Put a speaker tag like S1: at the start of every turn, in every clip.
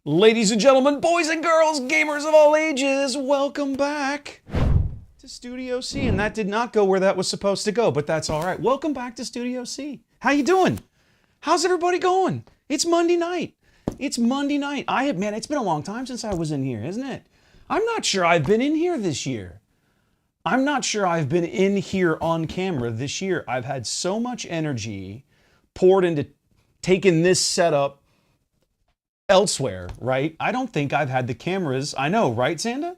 S1: Ladies and gentlemen, boys and girls, gamers of all ages, welcome back to Studio C. And that did not go where that was supposed to go, but that's all right. Welcome back to Studio C. How you doing? How's everybody going? It's Monday night. It's Monday night. Man, it's been a long time since I was in here, isn't it? I'm not sure I've been in here this year. I'm not sure I've been in here on camera this year. I've had so much energy poured into taking this setup elsewhere, right? I don't think I've had the cameras, I know, right, Sanda?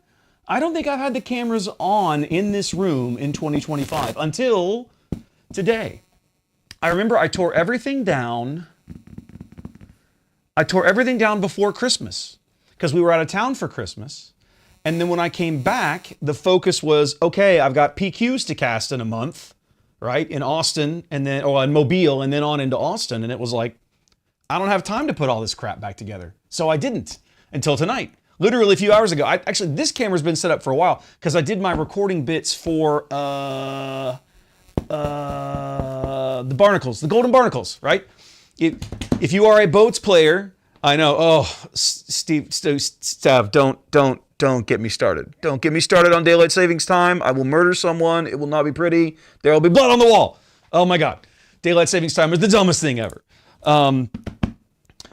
S1: I don't think I've had the cameras on in this room in 2025 until today. I remember I tore everything down. I tore everything down before Christmas because we were out of town for Christmas. And then when I came back, the focus was, okay, I've got PQs to cast in a month, right? In Austin and then, or in Mobile and then on into Austin. And it was like, I don't have time to put all this crap back together. So I didn't until tonight. Literally a few hours ago. Actually, this camera's been set up for a while because I did my recording bits for the barnacles, the golden barnacles, right? If you are a boats player, I know, oh, Steve, don't get me started. Don't get me started on daylight savings time. I will murder someone. It will not be pretty. There will be blood on the wall. Oh my God. Daylight savings time is the dumbest thing ever.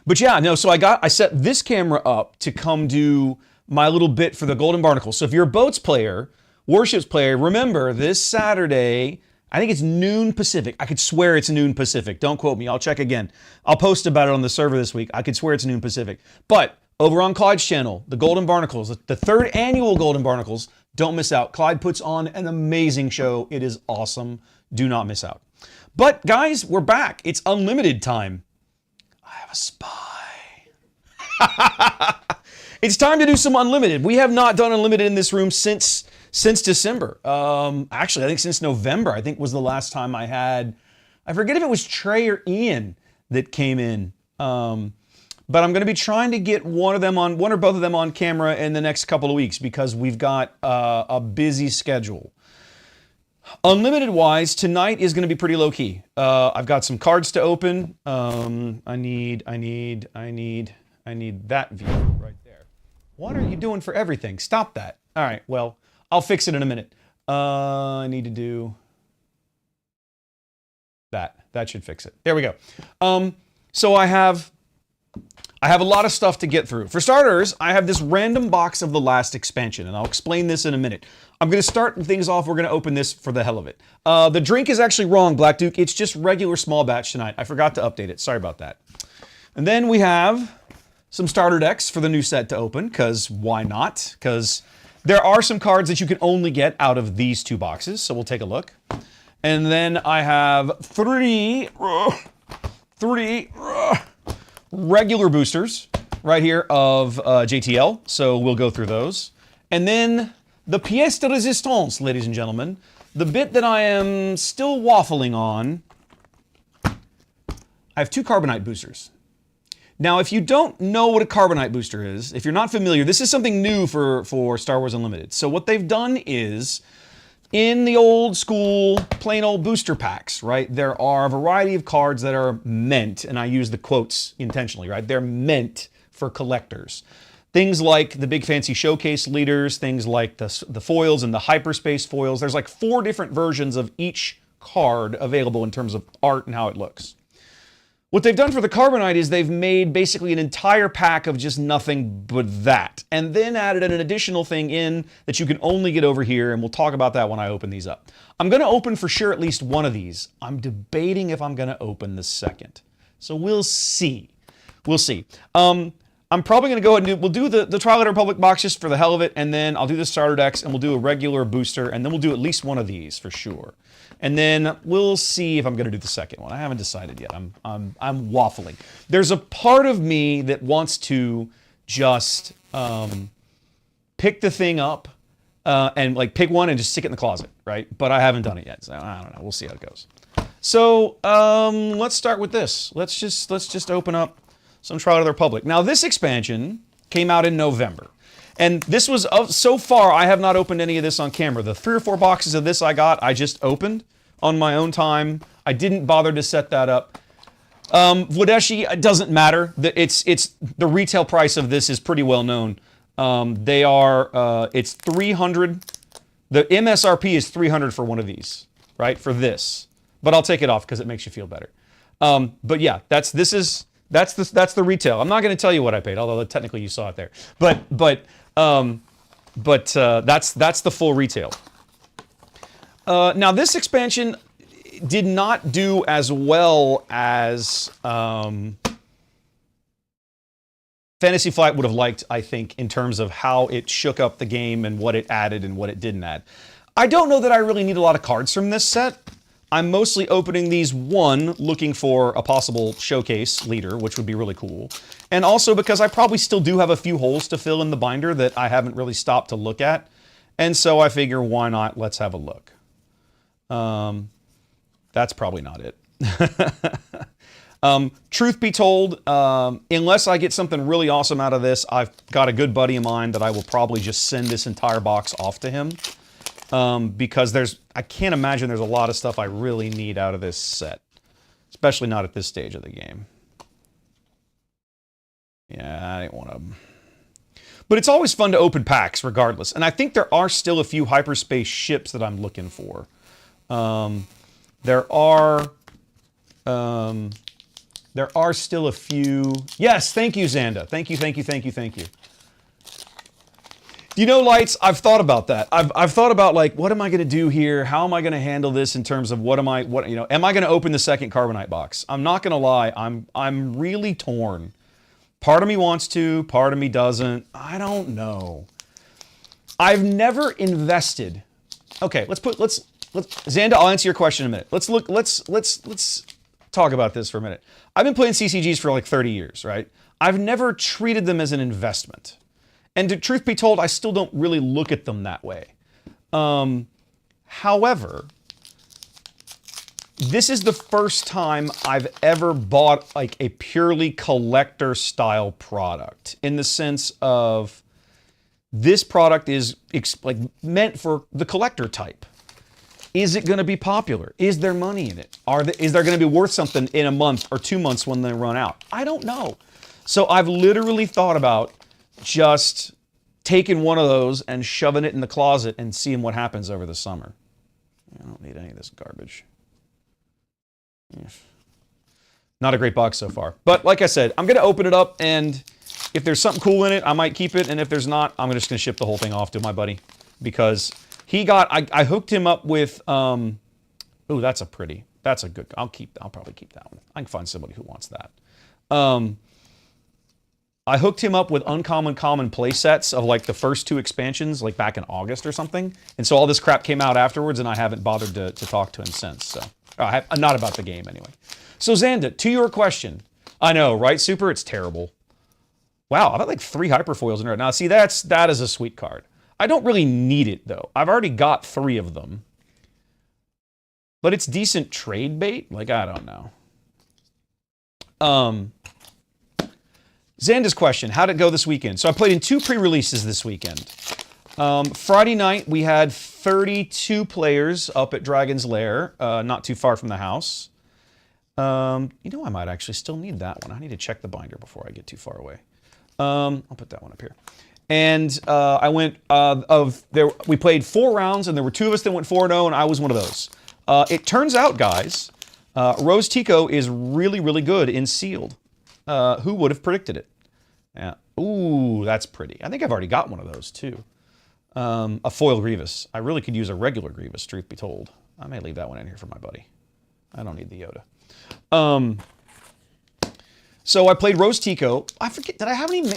S1: But yeah, no, so I set this camera up to come do my little bit for the Golden Barnacle. So if you're a boats player, warships player, remember this Saturday, I think it's noon Pacific. I could swear it's noon Pacific. Don't quote me. I'll check again. I'll post about it on the server this week. I could swear it's noon Pacific. But over on Clyde's channel, the Golden Barnacles, the third annual Golden Barnacles, don't miss out. Clyde puts on an amazing show. It is awesome. Do not miss out. But guys, we're back. It's unlimited time. I have a spy. It's time to do some unlimited. We have not done unlimited in this room since December. Actually, I think since November, I think was the last time I had, I forget if it was Trey or Ian that came in. But I'm going to be trying to get one or both of them on camera in the next couple of weeks because we've got a busy schedule. Unlimited wise, tonight is going to be pretty low key. I've got some cards to open. I need that view right there. What are you doing for everything? Stop that. All right, well, I'll fix it in a minute. I need to do that. That should fix it. There we go. So I have a lot of stuff to get through. For starters, I have this random box of the last expansion, and I'll explain this in a minute. I'm going to start things off. We're going to open this for the hell of it. The drink is actually wrong, Black Duke. It's just regular small batch tonight. I forgot to update it. Sorry about that. And then we have some starter decks for the new set to open, because why not? Because there are some cards that you can only get out of these two boxes, so we'll take a look. And then I have three regular boosters right here of JTL, so we'll go through those. And then the pièce de résistance, ladies and gentlemen, the bit that I am still waffling on, I have two carbonite boosters. Now, if you don't know what a carbonite booster is, if you're not familiar, this is something new for Star Wars Unlimited. So what they've done is, in the old school, plain old booster packs, right, there are a variety of cards that are meant, and I use the quotes intentionally, right, they're meant for collectors. Things like the big fancy showcase leaders, things like the foils and the hyperspace foils. There's like 4 different versions of each card available in terms of art and how it looks. What they've done for the Carbonite is they've made basically an entire pack of just nothing but that, and then added an additional thing in that you can only get over here, and we'll talk about that when I open these up. I'm going to open for sure at least one of these. I'm debating if I'm going to open the second. So we'll see. We'll see. I'm probably going to go ahead and we'll do the Twilight Republic box just for the hell of it, and then I'll do the starter decks, and we'll do a regular booster, and then we'll do at least one of these for sure. And then we'll see if I'm going to do the second one. I haven't decided yet. I'm waffling. There's a part of me that wants to just pick the thing up and like pick one and just stick it in the closet, right? But I haven't done it yet, so I don't know. We'll see how it goes. So let's start with this. Let's just open up some Twilight of the Republic. Now this expansion came out in November. And this was, so far, I have not opened any of this on camera. The 3 or 4 boxes of this I got, I just opened on my own time. I didn't bother to set that up. Wladeshi, it doesn't matter. It's the retail price of this is pretty well known. It's 300. The MSRP is 300 for one of these, right? For this, but I'll take it off because it makes you feel better. But yeah, that's the retail. I'm not going to tell you what I paid, although technically you saw it there. But that's the full retail. Now this expansion did not do as well as Fantasy Flight would have liked, I think, in terms of how it shook up the game and what it added and what it didn't add. I don't know that I really need a lot of cards from this set. I'm mostly opening these, one, looking for a possible showcase leader, which would be really cool. And also because I probably still do have a few holes to fill in the binder that I haven't really stopped to look at. And so I figure, why not? Let's have a look. That's probably not it. Truth be told, unless I get something really awesome out of this, I've got a good buddy of mine that I will probably just send this entire box off to him. Because I can't imagine there's a lot of stuff I really need out of this set. Especially not at this stage of the game. Yeah, I didn't want to. But it's always fun to open packs regardless. And I think there are still a few hyperspace ships that I'm looking for. There are still a few. Yes, thank you, Xanda. Thank you. You know, Lights, I've thought about that. I've thought about, like, what am I going to do here? How am I going to handle this in terms of am I going to open the second Carbonite box? I'm not going to lie. I'm really torn. Part of me wants to, part of me doesn't. I don't know. I've never invested. Okay, let's Xanda, I'll answer your question in a minute. Let's talk about this for a minute. I've been playing CCGs for like 30 years, right? I've never treated them as an investment. And to truth be told, I still don't really look at them that way. However, this is the first time I've ever bought like a purely collector style product, in the sense of this product is like meant for the collector type. Is it going to be popular? Is there money in it? Is there going to be worth something in a month or 2 months when they run out? I don't know. So I've literally thought about just taking one of those and shoving it in the closet and seeing what happens over the summer. I don't need any of this garbage. Not a great box so far. But like I said, I'm going to open it up, and if there's something cool in it, I might keep it. And if there's not, I'm just going to ship the whole thing off to my buddy. Because I hooked him up with, ooh, that's a good, I'll probably keep that one. I can find somebody who wants that. I hooked him up with uncommon common play sets of like the first 2 expansions, like back in August or something. And so all this crap came out afterwards, and I haven't bothered to talk to him since. So, not about the game anyway. So Xanda, to your question, I know, right, Super? It's terrible. Wow, I've got like 3 hyperfoils in there. Now, see, that is a sweet card. I don't really need it though. I've already got 3 of them. But it's decent trade bait. Like, I don't know. Xanda's question, how'd it go this weekend? So I played in 2 pre-releases this weekend. Friday night, we had 32 players up at Dragon's Lair, not too far from the house. I might actually still need that one. I need to check the binder before I get too far away. I'll put that one up here. And I went, we played 4 rounds, and there were 2 of us that went 4-0, and I was one of those. It turns out, guys, Rose Tico is really, really good in sealed. Who would have predicted it? Yeah. Ooh, that's pretty. I think I've already got one of those, too. A foil Grievous. I really could use a regular Grievous, truth be told. I may leave that one in here for my buddy. I don't need the Yoda. So I played Rose Tico. I forget, did I have any...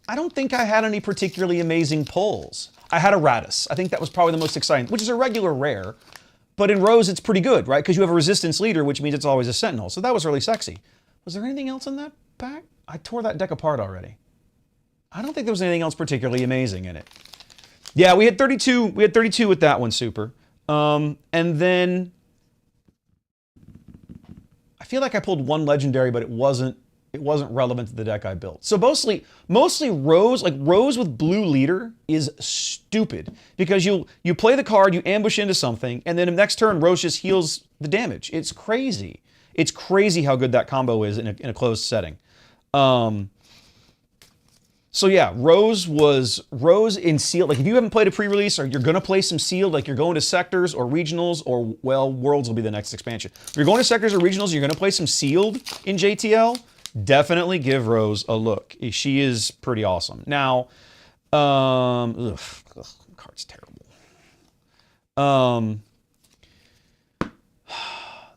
S1: I don't think I had any particularly amazing pulls. I had a Radis. I think that was probably the most exciting, which is a regular rare. But in Rose, it's pretty good, right? Because you have a resistance leader, which means it's always a Sentinel. So that was really sexy. Was there anything else in that pack? I tore that deck apart already. I don't think there was anything else particularly amazing in it. Yeah, we had 32. We had 32 with that one, Super. And then I feel like I pulled 1 legendary, but it wasn't relevant to the deck I built. So mostly Rose, like Rose with blue leader is stupid because you play the card, you ambush into something, and then the next turn Rose just heals the damage. It's crazy. It's crazy how good that combo is in a closed setting. So yeah, Rose in sealed. Like if you haven't played a pre-release or you're gonna play some sealed, like you're going to sectors or regionals or well, worlds will be the next expansion. If you're going to sectors or regionals, you're gonna play some sealed in JTL. Definitely give Rose a look. She is pretty awesome. Now, card's terrible.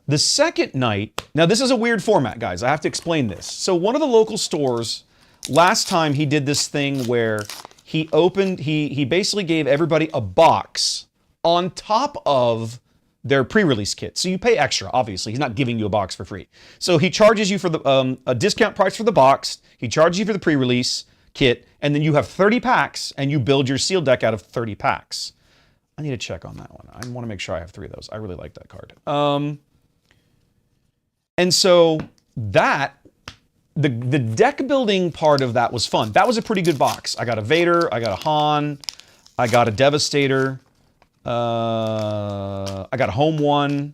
S1: The second night. Now this is a weird format, guys. I have to explain this. So one of the local stores. Last time he did this thing where he basically gave everybody a box on top of their pre-release kit. So you pay extra, obviously. He's not giving you a box for free. So he charges you for the a discount price for the box. He charges you for the pre-release kit, and then you have 30 packs, and you build your sealed deck out of 30 packs. I need to check on that one. I want to make sure I have 3 of those. I really like that card. And so that... The deck building part of that was fun. That was a pretty good box. I got a Vader, I got a Han, I got a Devastator, I got a Home One.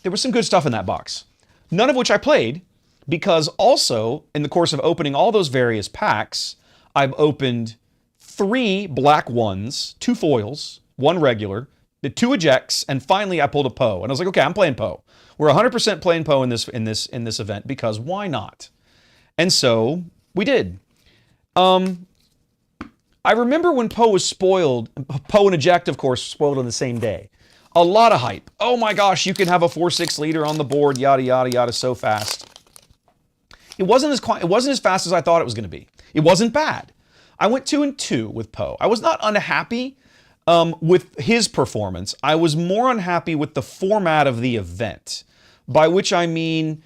S1: There was some good stuff in that box. None of which I played, because also, in the course of opening all those various packs, I've opened 3 black ones, 2 foils, 1 regular, the 2 ejects, and finally I pulled a Poe. And I was like, okay, I'm playing Poe. We're 100% playing Poe in this event, because why not? And so we did. I remember when Poe was spoiled, Poe and Eject, of course, spoiled on the same day. A lot of hype. Oh my gosh, you can have a 4/6 leader on the board, yada, yada, yada, so fast. It wasn't as fast as I thought it was going to be. It wasn't bad. I went 2-2 with Poe. I was not unhappy with his performance. I was more unhappy with the format of the event, by which I mean...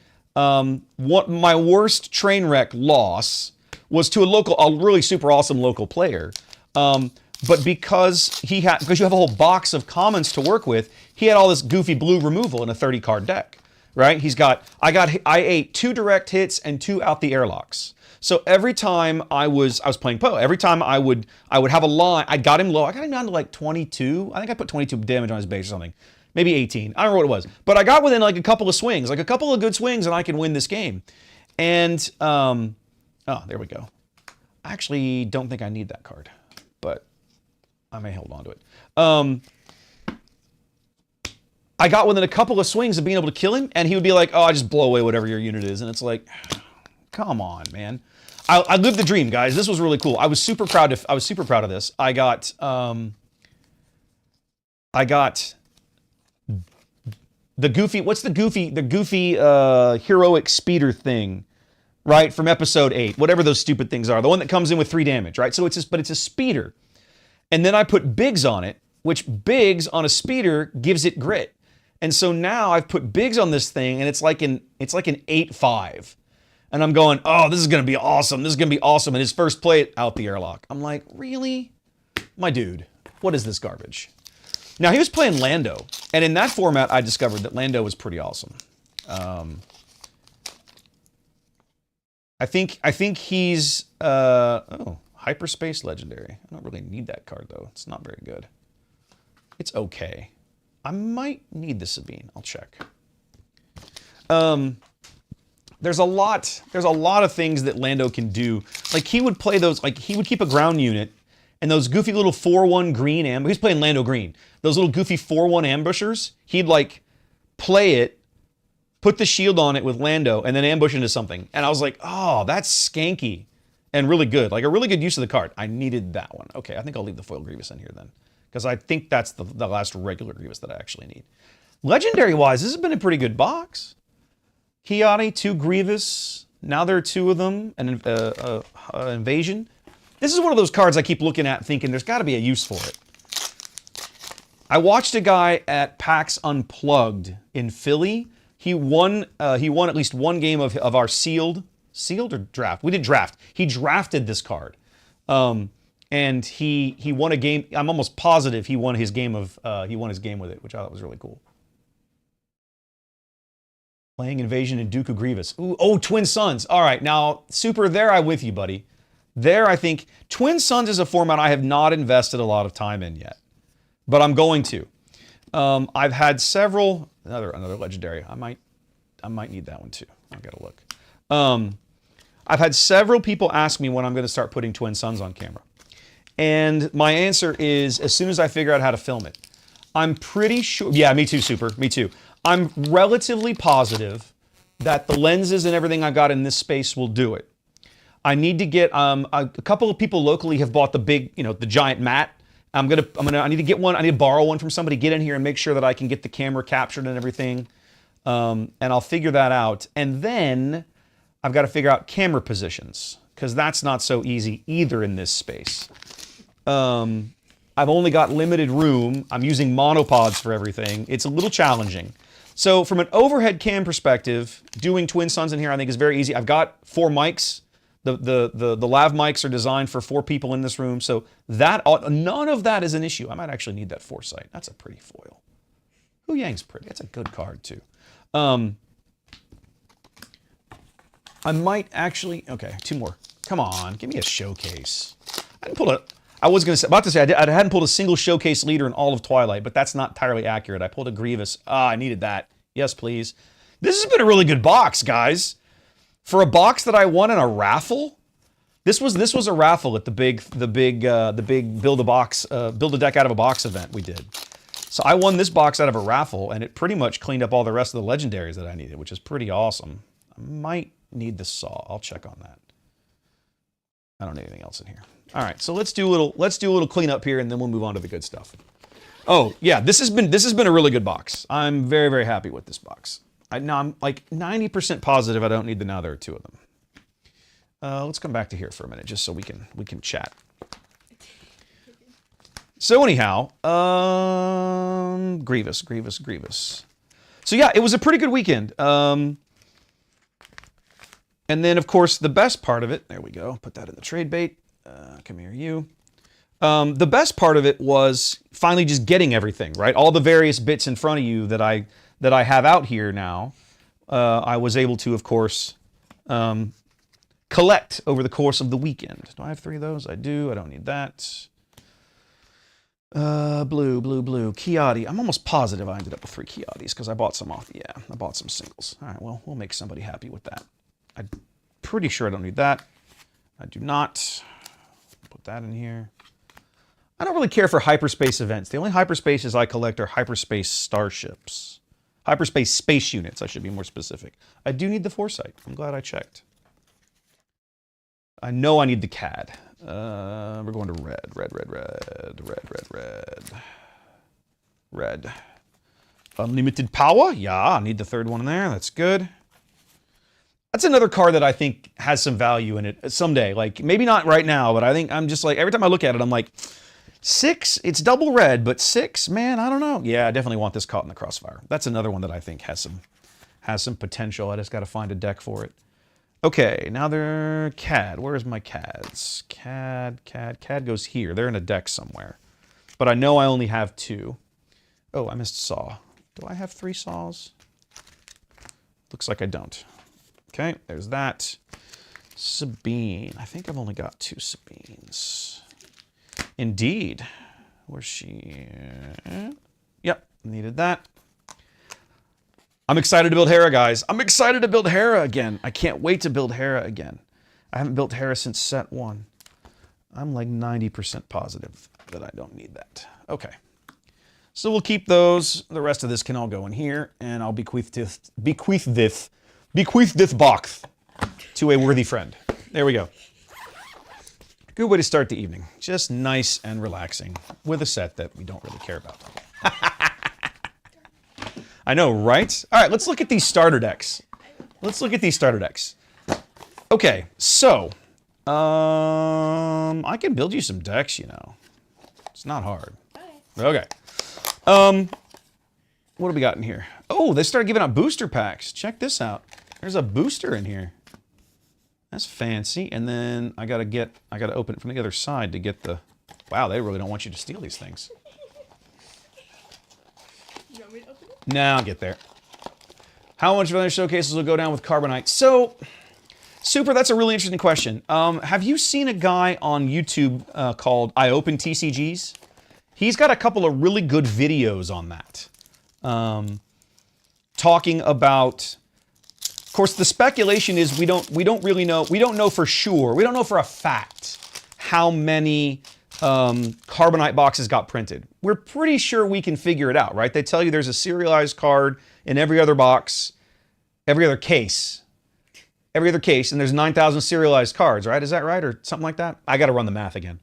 S1: what my worst train wreck loss was to a really super awesome local player. But because you have a whole box of commons to work with, he had all this goofy blue removal in a 30 card deck, right? I ate 2 direct hits and 2 out the airlocks. So every time I was playing Poe, every time I would have a line, I got him low. I got him down to like 22. I think I put 22 damage on his base or something. Maybe 18. I don't remember what it was. But I got within like a couple of swings, like a couple of good swings, and I can win this game. And, oh, there we go. I actually don't think I need that card, but I may hold on to it. I got within a couple of swings of being able to kill him, and he would be like, oh, I just blow away whatever your unit is. And it's like, come on, man. I lived the dream, guys. This was really cool. I was super proud of this. I got the goofy, what's the goofy heroic speeder thing, right? From episode 8, whatever those stupid things are. The one that comes in with 3 damage, right? So it's a speeder. And then I put Biggs on it, which Biggs on a speeder gives it grit. And so now I've put Biggs on this thing, and it's like an 8/5. And I'm going, oh, this is going to be awesome. This is going to be awesome. And his first play out the airlock. I'm like, really? My dude, what is this garbage? Now, he was playing Lando, and in that format, I discovered that Lando was pretty awesome. I think he's, Hyperspace Legendary. I don't really need that card, though. It's not very good. It's okay. I might need the Sabine. I'll check. There's a lot of things that Lando can do. Like, he would play those, like, he would keep a ground unit, and those goofy little 4/1 green ambush. He's playing Lando Green. Those little goofy 4/1 ambushers, he'd like play it, put the shield on it with Lando, and then ambush into something. And I was like, oh, that's skanky and really good. Like a really good use of the card. I needed that one. Okay, I think I'll leave the foil Grievous in here then, because I think that's the last regular Grievous that I actually need. Legendary-wise, this has been a pretty good box. Kiati, 2 Grievous. Now there are 2 of them. An Invasion. This is one of those cards I keep looking at thinking there's got to be a use for it. I watched a guy at PAX Unplugged in Philly. He won at least one game of our sealed or draft. We did draft. He drafted this card. And he won a game. I'm almost positive he won his game with it, which I thought was really cool. Playing Invasion and Dooku Grievous. Ooh, oh, Twin Suns. All right, now, Super, there I'm with you, buddy. There, I think, Twin Suns is a format I have not invested a lot of time in yet, but I'm going to. I've had several, another legendary. I might need that one too. I've got to look. I've had several people ask me when I'm going to start putting Twin Suns on camera. And my answer is as soon as I figure out how to film it. I'm pretty sure, yeah, me too, Super, me too. I'm relatively positive that the lenses and everything I've got in this space will do it. I need to get, a couple of people locally have bought the big, the giant mat. I need to get one, I need to borrow one from somebody, get in here and make sure that I can get the camera captured and everything. And I'll figure that out. And then I've got to figure out camera positions, because that's not so easy either in this space. I've only got limited room. I'm using monopods for everything. It's a little challenging. So from an overhead cam perspective, doing Twin Suns in here I think is very easy. I've got 4 mics. The lav mics are designed for 4 people in this room, so that none of that is an issue. I might actually need that Foresight. That's a pretty foil. Hu Yang's pretty. That's a good card too. I might actually. Okay, 2 more. Come on, give me a showcase. I didn't pull a. I was about to say I hadn't pulled a single showcase leader in all of Twilight, but that's not entirely accurate. I pulled a Grievous. I needed that. Yes, please. This has been a really good box, guys. For a box that I won in a raffle, this was a raffle at the big build a deck out of a box event we did. So I won this box out of a raffle, and it pretty much cleaned up all the rest of the legendaries that I needed, which is pretty awesome. I might need the saw. I'll check on that. I don't need anything else in here. All right, so let's do a little cleanup here, and then we'll move on to the good stuff. Oh yeah, this has been a really good box. I'm very, very happy with this box. Now I'm like 90% positive I don't need the now there are 2 of them. Let's come back to here for a minute just so we can chat. So anyhow, Grievous. So yeah, it was a pretty good weekend. And then of course the best part of it, there we go, put that in the trade bait. Come here, you. The best part of it was finally just getting everything, right? All the various bits in front of you that I have out here now, I was able to, of course, collect over the course of the weekend. Do I have 3 of those? I do. I don't need that. Blue. Kiadi. I'm almost positive I ended up with 3 Kiadis because I bought some off. Yeah, I bought some singles. All right, well, we'll make somebody happy with that. I'm pretty sure I don't need that. I do not. Put that in here. I don't really care for hyperspace events. The only hyperspaces I collect are hyperspace starships. Hyperspace space units, I should be more specific. I do need the Foresight. I'm glad I checked. I know I need the CAD. We're going to red. Red. Unlimited power? Yeah, I need the 3rd one in there. That's good. That's another card that I think has some value in it someday. Like, maybe not right now, but I think I'm just like, every time I look at it, I'm like, 6, it's double red, but 6, man, I don't know. Yeah, I definitely want this caught in the crossfire. That's another one that I think has some potential. I just got to find a deck for it. Okay, now they're CAD. Where's my CADs? CAD goes here. They're in a deck somewhere. But I know I only have 2. Oh, I missed saw. Do I have 3 saws? Looks like I don't. Okay, there's that. Sabine. I think I've only got 2 Sabines. Indeed. Where's she? Yep, needed that. I'm excited to build Hera, guys. I'm excited to build Hera again. I can't wait to build Hera again. I haven't built Hera since set 1. I'm like 90% positive that I don't need that. Okay. So we'll keep those. The rest of this can all go in here, and I'll bequeath this box to a worthy friend. There we go. Good way to start the evening. Just nice and relaxing with a set that we don't really care about. I know, right? All right, let's look at these starter decks. Okay, so I can build you some decks, you know. It's not hard. Okay. What do we got in here? Oh, they started giving out booster packs. Check this out. There's a booster in here. That's fancy. And then I gotta open it from the other side to get the. Wow, they really don't want you to steal these things. You want me to open it? Nah, I'll get there. How much of other showcases will go down with Carbonite? So, Super, that's a really interesting question. Have you seen a guy on YouTube called I Open TCGs? He's got a couple of really good videos on that. Talking about course, the speculation is we don't really know. We don't know for sure. We don't know for a fact how many Carbonite boxes got printed. We're pretty sure we can figure it out, right? They tell you there's a serialized card in every other box, every other case, and there's 9,000 serialized cards, right? Is that right, or something like that? I got to run the math again.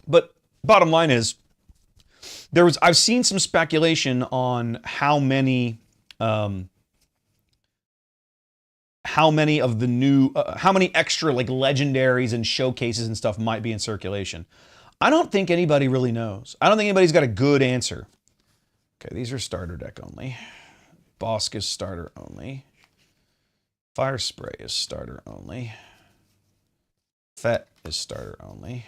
S1: But bottom line is, I've seen some speculation on how many of the new, how many extra like legendaries and showcases and stuff might be in circulation. I don't think anybody really knows. I don't think anybody's got a good answer. Okay, these are starter deck only. Bosk is starter only. Fire Spray is starter only. Fet is starter only.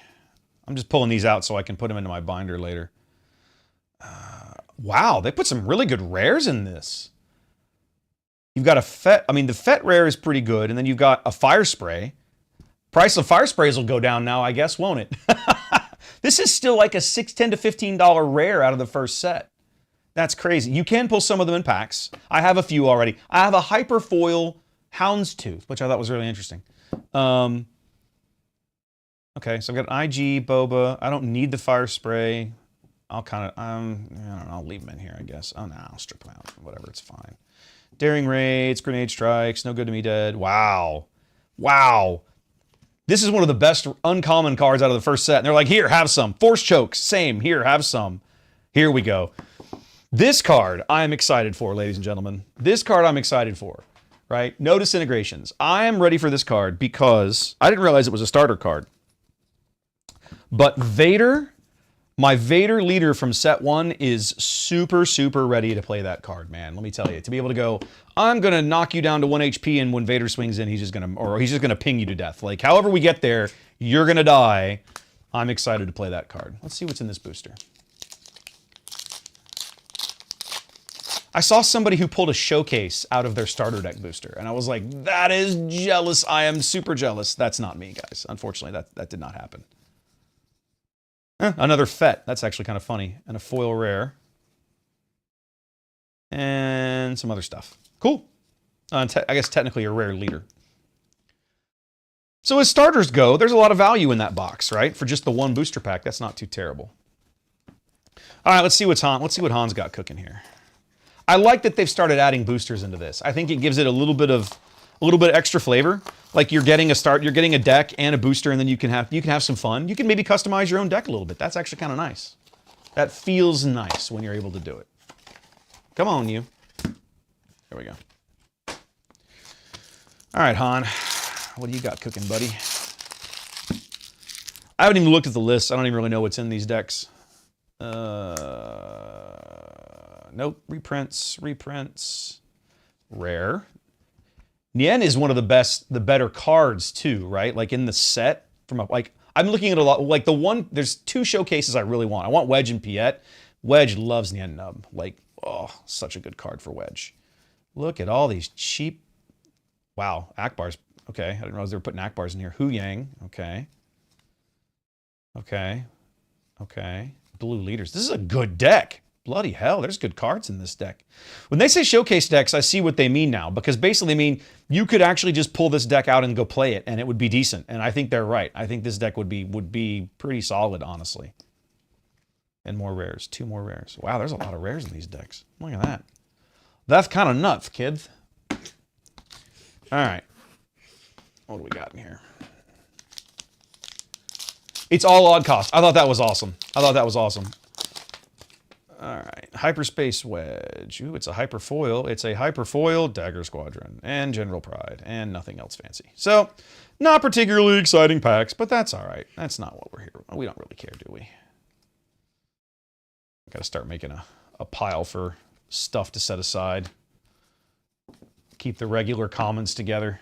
S1: I'm just pulling these out so I can put them into my binder later. Wow, they put some really good rares in this. You've got a Fet. I mean, the Fet rare is pretty good, and then you've got a Fire Spray. Price of Fire Sprays will go down now, I guess, won't it? This is still like a $10 to $15 rare out of the first set. That's crazy. You can pull some of them in packs. I have a few already. I have a Hyperfoil Houndstooth, which I thought was really interesting. Okay, so I've got an IG, Boba. I don't need the Fire Spray. I'll kind of, I don't know, I'll leave them in here, I guess. Oh, no, I'll strip them out. Whatever, it's fine. Daring Raids, Grenade Strikes, No Good to Me Dead. Wow. Wow. This is one of the best uncommon cards out of the first set. And they're like, here, have some. Force Chokes, same. Here, have some. Here we go. This card I'm excited for, ladies and gentlemen. This card I'm excited for, right? No Disintegrations. I am ready for this card because I didn't realize it was a starter card. But Vader, my Vader leader from set 1 is super, super ready to play that card, man. Let me tell you. To be able to go, I'm going to knock you down to 1 HP, and when Vader swings in, he's just going to ping you to death. Like, however we get there, you're going to die. I'm excited to play that card. Let's see what's in this booster. I saw somebody who pulled a showcase out of their starter deck booster, and I was like, that is jealous. I am super jealous. That's not me, guys. Unfortunately, that did not happen. Another Fet. That's actually kind of funny. And a foil rare. And some other stuff. Cool. I guess technically a rare leader. So as starters go, there's a lot of value in that box, right? For just the one booster pack, that's not too terrible. All right, let's see what Han's got cooking here. I like that they've started adding boosters into this. I think it gives it a little bit extra flavor. Like you're getting a deck and a booster, and then you can have some fun. You can maybe customize your own deck a little bit. That's actually kind of nice. That feels nice when you're able to do it. Come on, you. There we go. All right, Han. What do you got cooking, buddy? I haven't even looked at the list. I don't even really know what's in these decks. Nope. Reprints. Rare. Nien is one of the better cards too, right? Like in the set, I'm looking at a lot. Like there's two showcases I really want. I want Wedge and Piet. Wedge loves Nien Nub. Like, oh, such a good card for Wedge. Look at all these cheap. Wow, Akbar's. Okay, I didn't realize they were putting Akbar's in here. Hu Yang. Okay. Blue Leaders. This is a good deck. Bloody hell, there's good cards in this deck. When they say showcase decks, I see what they mean now, because basically they mean you could actually just pull this deck out and go play it, and it would be decent. And I think they're right. I think this deck would be pretty solid, honestly. And more rares. 2 more rares. Wow, there's a lot of rares in these decks. Look at that. That's kind of nuts, kids. All right. What do we got in here? It's all odd cost. I thought that was awesome. All right, Hyperspace Wedge. Ooh, it's a Hyperfoil. It's a Hyperfoil Dagger Squadron and General Pride and nothing else fancy. So, not particularly exciting packs, but that's all right. That's not what we're here. We don't really care, do we? Got to start making a pile for stuff to set aside. Keep the regular commons together.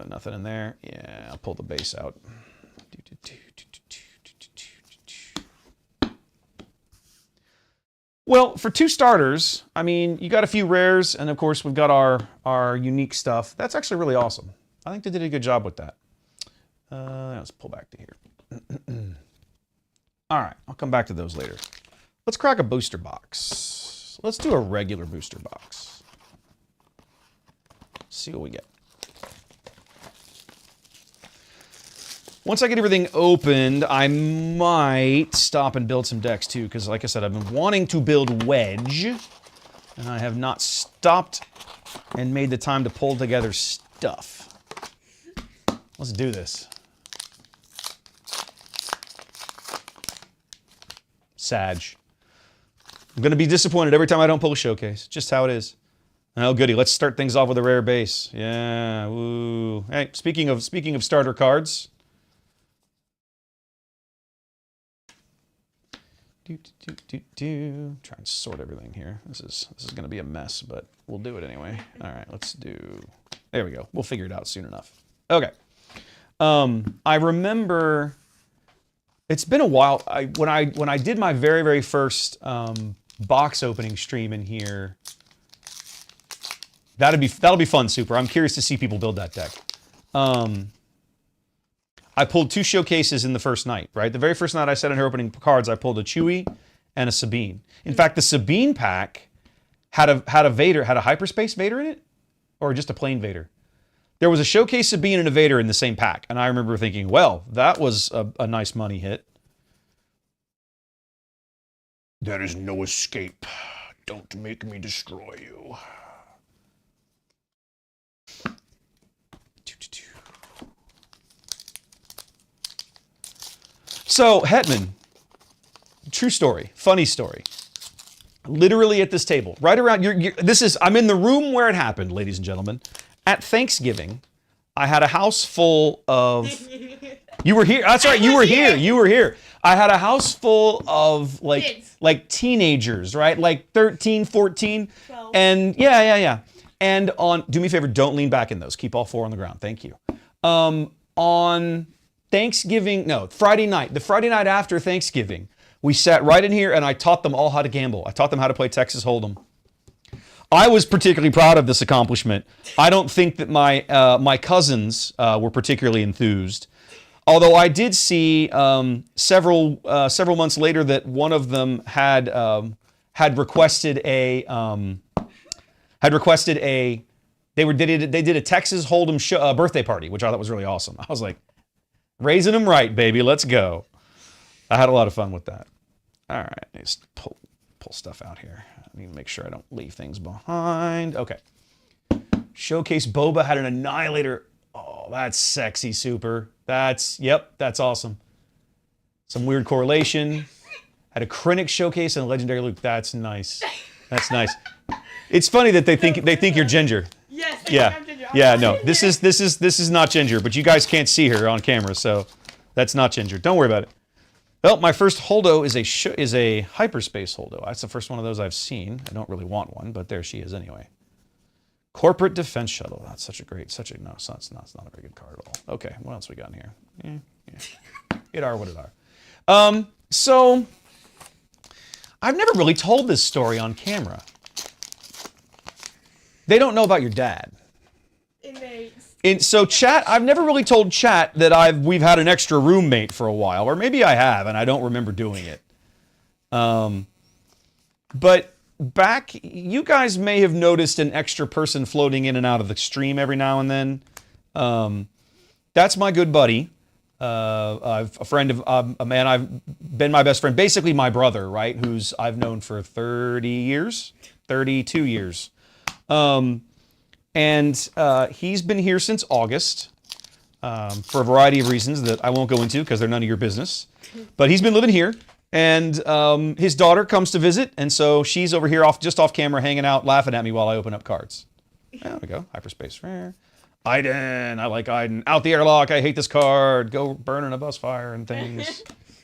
S1: Nothing in there. Yeah, I'll pull the base out. Well, for 2 starters, I mean, you got a few rares, and of course we've got our unique stuff. That's actually really awesome. I think they did a good job with that. Let's pull back to here. All right, I'll come back to those later. Let's crack a booster box. box. Let's do a regular booster box. See what we get. Once I get everything opened, I might stop and build some decks too, because like I said, I've been wanting to build Wedge, and I have not stopped and made the time to pull together stuff. Let's do this. Sag. I'm going to be disappointed every time I don't pull a showcase. Just how it is. Oh, goody. Let's start things off with a rare base. Yeah. Woo. Hey, speaking of starter cards. Try and sort everything here. This is going to be a mess, but we'll do it anyway. All right, let's do. There we go. We'll figure it out soon enough. Okay. I remember. It's been a while. When I did my very first box opening stream in here. That'll be fun, Super. I'm curious to see people build that deck. I pulled 2 showcases in the first night, right? The very first night I set in her opening cards, I pulled a Chewie and a Sabine. In fact, the Sabine pack had a Vader, had a hyperspace Vader in it, or just a plain Vader. There was a showcase Sabine and a Vader in the same pack, and I remember thinking, well, that was a nice money hit. There is no escape. Don't make me destroy you. So, Hetman, true story, funny story. Literally at this table, right around, I'm in the room where it happened, ladies and gentlemen. At Thanksgiving, I had a house full of, you were here, that's right, you were here. I had a house full of like teenagers, right? Like 13, 14,
S2: 12.
S1: And yeah. And do me a favor, don't lean back in those. Keep all 4 on the ground, thank you. On Thanksgiving, no, Friday night, the Friday night after Thanksgiving, we sat right in here and I taught them all how to gamble. I taught them how to play Texas Hold'em. I was particularly proud of this accomplishment. I don't think that my cousins were particularly enthused. Although I did see several months later that one of them had requested a they did a Texas Hold'em birthday party, which I thought was really awesome. I was like, raising them right, baby. Let's go. I had a lot of fun with that. All right, let's pull stuff out here. I need to make sure I don't leave things behind. Okay. Showcase Boba had an Annihilator. Oh, that's sexy, Super. That's awesome. Some weird correlation. Had a Krennic showcase and a Legendary Luke. That's nice. That's nice. It's funny that they think you're Ginger.
S2: Yes.
S1: Yeah.
S2: I'm Ginger.
S1: Yeah. No. This is not Ginger, but you guys can't see her on camera, so that's not Ginger. Don't worry about it. Well, my first Holdo is a hyperspace Holdo. That's the first one of those I've seen. I don't really want one, but there she is anyway. Corporate Defense Shuttle. That's it's not a very good card at all. Okay, what else we got in here? It are what it are. So I've never really told this story on camera. They don't know about your dad. So chat, I've never really told chat that we've had an extra roommate for a while, or maybe I have and I don't remember doing it. But back, you guys may have noticed an extra person floating in and out of the stream every now and then. That's my good buddy, a friend of a man I've been my best friend, basically my brother, right? Who's I've known for 32 years. And he's been here since August for a variety of reasons that I won't go into because they're none of your business. But he's been living here, and his daughter comes to visit, and so she's over here just off camera hanging out, laughing at me while I open up cards. There we go. Hyperspace Rare. Iden. I like Iden. Out the airlock. I hate this card. Go burn in a bus fire and things.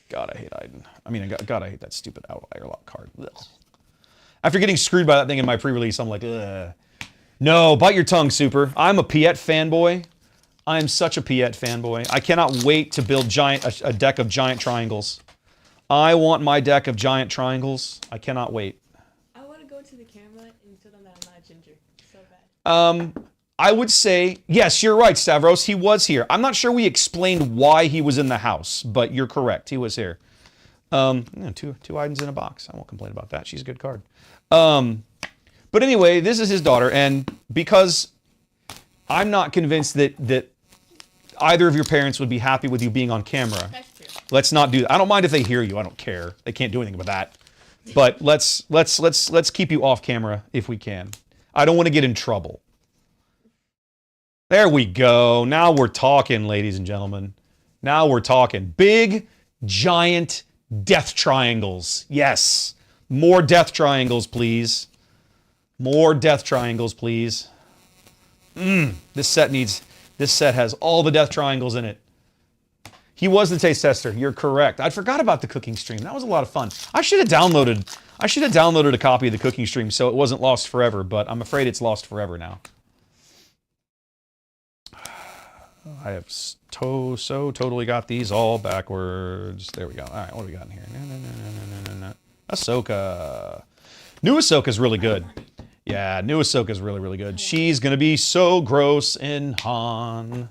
S1: God, I hate Iden. I mean, God, I hate that stupid out airlock card. Ugh. After getting screwed by that thing in my pre-release, I'm like, ugh. No, bite your tongue, Super. I'm a Piet fanboy. I am such a Piet fanboy. I cannot wait to build a deck of giant triangles. I want my deck of giant triangles. I cannot wait.
S2: I want to go to the camera and tell them that I'm not Ginger. So bad.
S1: I would say, yes, you're right, Stavros. He was here. I'm not sure we explained why he was in the house, but you're correct. He was here. Two Idens in a box. I won't complain about that. She's a good card. But anyway, this is his daughter, and because I'm not convinced that either of your parents would be happy with you being on camera, let's not do that. I don't mind if they hear you. I don't care. They can't do anything with that. But let's keep you off camera if we can. I don't want to get in trouble. There we go. Now we're talking, ladies and gentlemen. Now we're talking. Big, giant death triangles. Yes. More death triangles, please. More death triangles, please. This set has all the death triangles in it. He was the taste tester. You're correct. I forgot about the cooking stream. That was a lot of fun. I should have downloaded a copy of the cooking stream so it wasn't lost forever, but I'm afraid it's lost forever now. I have so totally got these all backwards. There we go. All right, what do we got in here? No. Ahsoka. New Ahsoka's really good. Yeah, new Ahsoka's really good. She's gonna be so gross in Han.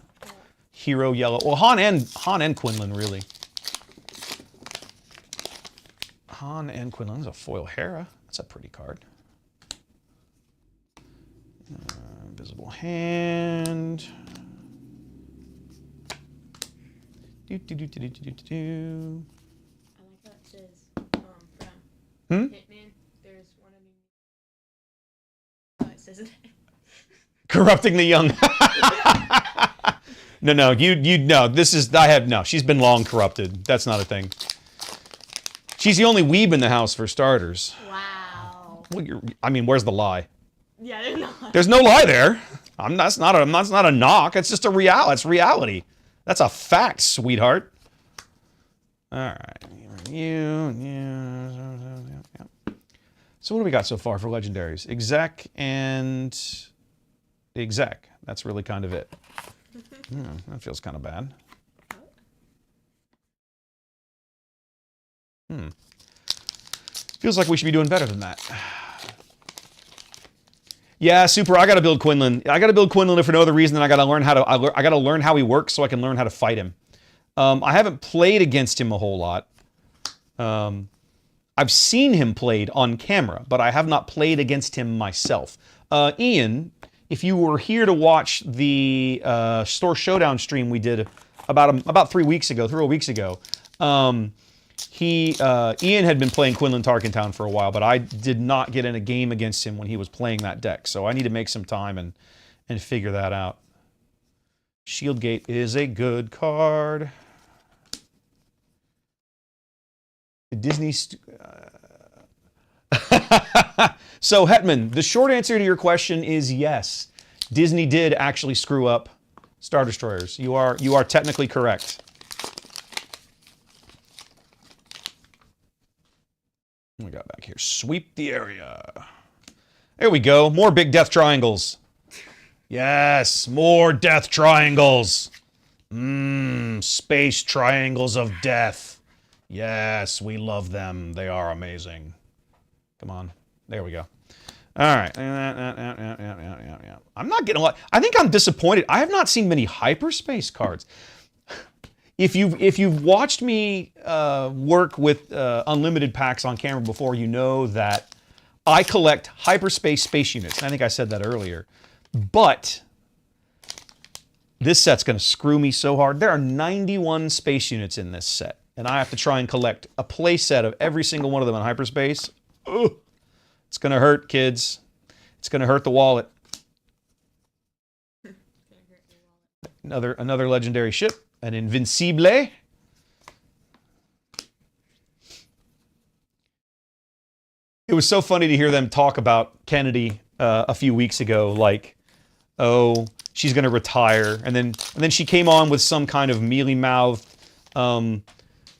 S1: Hero yellow. Well, Han and Quinlan, really. Han and Quinlan. There's a foil Hera. That's a pretty card. Invisible hand.
S2: I like how it says from Hitman. There's one of the. Oh, it says it.
S1: Corrupting the young. No, you no. This is no. She's been long corrupted. That's not a thing. She's the only weeb in the house for starters.
S2: Wow.
S1: Well, I mean, where's the lie?
S2: Yeah, there's not.
S1: There's no lie there. That's not a knock. It's just a reality. It's reality. That's a fact, sweetheart. All right. So what do we got so far for legendaries? Exec and exec. That's really kind of it. That feels kind of bad. Feels like we should be doing better than that. Yeah, super. I got to build Quinlan. I got to build Quinlan if for no other reason than I got to learn how to. I got to learn how he works so I can learn how to fight him. I haven't played against him a whole lot. I've seen him played on camera, but I have not played against him myself. Ian, if you were here to watch the Store Showdown stream we did about 3 weeks ago, Ian had been playing Quinlan Tarkentown for a while, but I did not get in a game against him when he was playing that deck. So I need to make some time and figure that out. Shieldgate is a good card. Disney. So Hetman, the short answer to your question is yes. Disney did actually screw up Star Destroyers. You are technically correct. What we got back here? Sweep the area. There we go. More big death triangles. Yes, more death triangles. Space triangles of death. Yes, we love them. They are amazing. Come on. There we go. All right. I'm not getting a lot. I think I'm disappointed. I have not seen many hyperspace cards. If you've watched me work with unlimited packs on camera before, you know that I collect hyperspace space units. I think I said that earlier. But this set's going to screw me so hard. There are 91 space units in this set, and I have to try and collect a play set of every single one of them in hyperspace. Ugh. It's going to hurt, kids. It's going to hurt the wallet. Another legendary ship. An Invincible. It was so funny to hear them talk about Kennedy a few weeks ago, like, oh, she's going to retire. And then she came on with some kind of mealy-mouthed,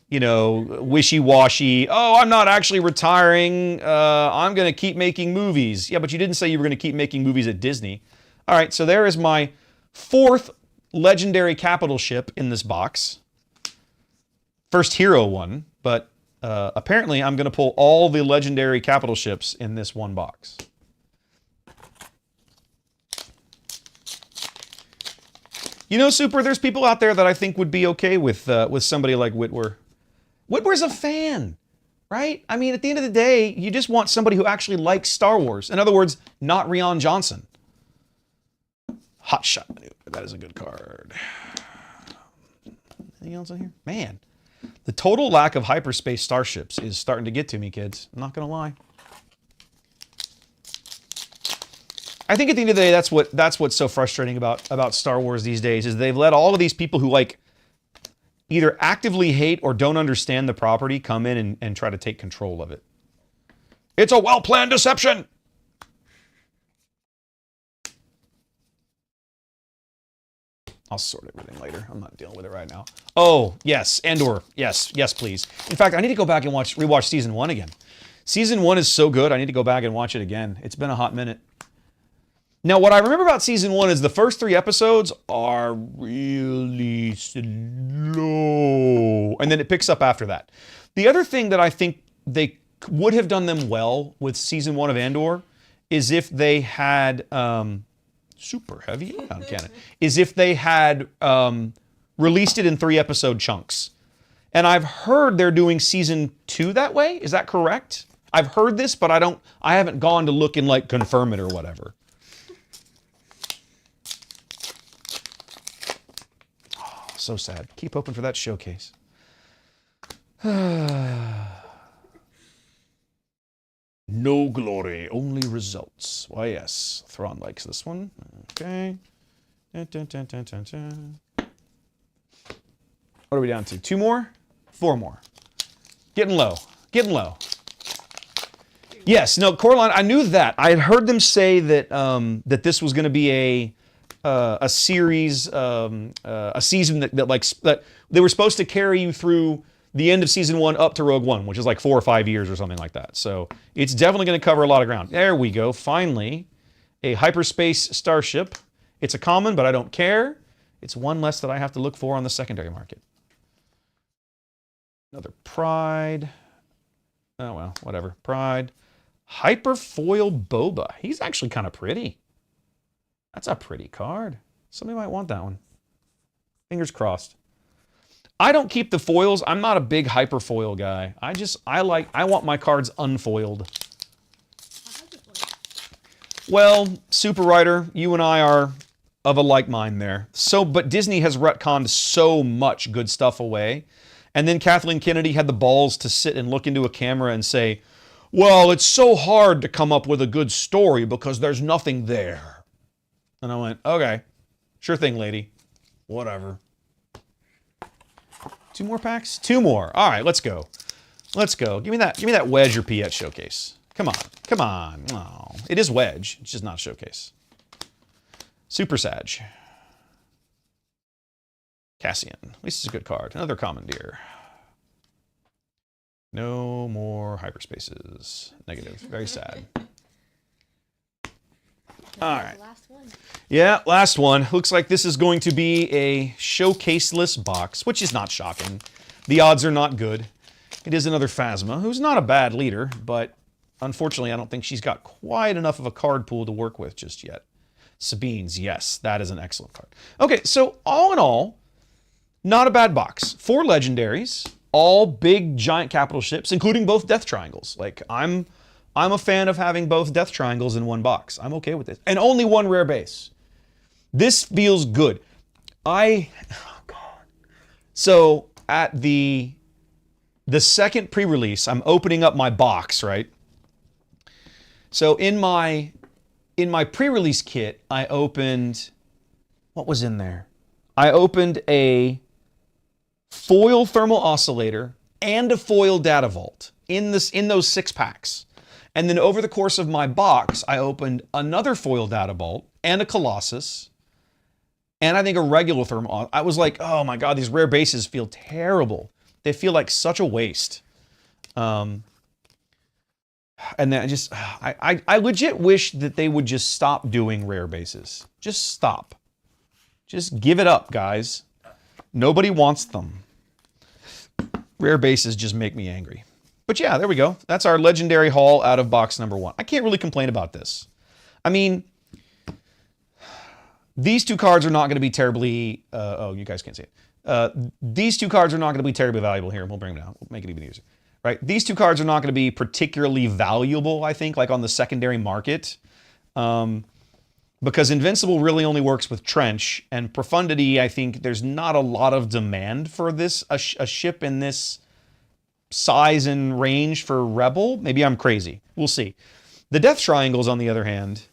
S1: wishy-washy, oh, I'm not actually retiring. I'm going to keep making movies. Yeah, but you didn't say you were going to keep making movies at Disney. All right, so there is my 4th legendary capital ship in this box. First hero one, but apparently I'm going to pull all the legendary capital ships in this one box. You know, Super, there's people out there that I think would be okay with somebody like Whitwer. Whitwer's a fan, right? I mean, at the end of the day, you just want somebody who actually likes Star Wars. In other words, not Rian Johnson. Hot Shot Maneuver. That is a good card. Anything else in here? Man, the total lack of hyperspace starships is starting to get to me, kids. I'm not going to lie. I think at the end of the day, that's what's so frustrating about Star Wars these days is they've let all of these people who like either actively hate or don't understand the property come in and try to take control of it. It's a well-planned deception. I'll sort everything later. I'm not dealing with it right now. Oh, yes, Andor. Yes, please. In fact, I need to go back and rewatch season 1 again. Season 1 is so good, I need to go back and watch it again. It's been a hot minute. Now, what I remember about season 1 is the first 3 episodes are really slow, and then it picks up after that. The other thing that I think they would have done them well with season 1 of Andor is if they had super heavy cannon. Is if they had released it in 3-episode chunks. And I've heard they're doing season 2 that way. Is that correct? I've heard this, but I haven't gone to look and like confirm it or whatever. Oh, so sad. Keep hoping for that showcase. No glory, only results. Why, yes. Thrawn likes this one. Okay. Dun, dun, dun, dun, dun, dun. What are we down to? 2 more? 4 more. Getting low. Getting low. Yes, no, Coraline, I knew that. I had heard them say that that this was going to be a series, a season that they were supposed to carry you through the end of season 1 up to Rogue One, which is like 4 or 5 years or something like that. So it's definitely going to cover a lot of ground. There we go. Finally, a hyperspace starship. It's a common, but I don't care. It's one less that I have to look for on the secondary market. Another Pride. Oh, well, whatever. Pride. Hyperfoil Boba. He's actually kind of pretty. That's a pretty card. Somebody might want that one. Fingers crossed. I don't keep the foils. I'm not a big hyperfoil guy. I want my cards unfoiled. Well, Super Writer, you and I are of a like mind there. But Disney has retconned so much good stuff away. And then Kathleen Kennedy had the balls to sit and look into a camera and say, well, it's so hard to come up with a good story because there's nothing there. And I went, okay, sure thing, lady. Whatever. 2 more packs? 2 more. All right, let's go. Let's go. Give me that Wedge or Piet showcase. Come on. Come on. Oh, it is Wedge. It's just not showcase. Super Sag. Cassian. At least it's a good card. Another Commandeer. No more hyperspaces. Negative. Very sad. All right.
S2: Last one.
S1: Yeah, last one. Looks like this is going to be a showcaseless box, which is not shocking. The odds are not good. It is another Phasma, who's not a bad leader, but unfortunately I don't think she's got quite enough of a card pool to work with just yet. Sabine's, yes, that is an excellent card. Okay, so all in all, not a bad box. 4 legendaries, all big, giant capital ships, including both Death Triangles. Like, I'm a fan of having both Death Triangles in one box. I'm okay with this. And only 1 rare base. This feels good. Oh God. So at the second pre-release, I'm opening up my box, right? So in my pre-release kit, I opened, what was in there? I opened a foil thermal oscillator and a foil data vault in those 6 packs. And then over the course of my box, I opened another foil data vault and a Colossus, and I think a regular thermal. I was like, oh my God, these rare bases feel terrible. They feel like such a waste. And then I legit wish that they would just stop doing rare bases. Just stop. Just give it up, guys. Nobody wants them. Rare bases just make me angry. But yeah, there we go. That's our legendary haul out of box number 1. I can't really complain about this. I mean, these 2 cards are not going to be terribly... oh, you guys can't see it. These two cards are not going to be terribly valuable here. We'll bring them down. We'll make it even easier. Right? These two cards are not going to be particularly valuable, I think, like on the secondary market. Because Invincible really only works with Trench, and Profundity, I think there's not a lot of demand for this, a ship in this size and range for Rebel. Maybe I'm crazy. We'll see. The Death Triangles, on the other hand,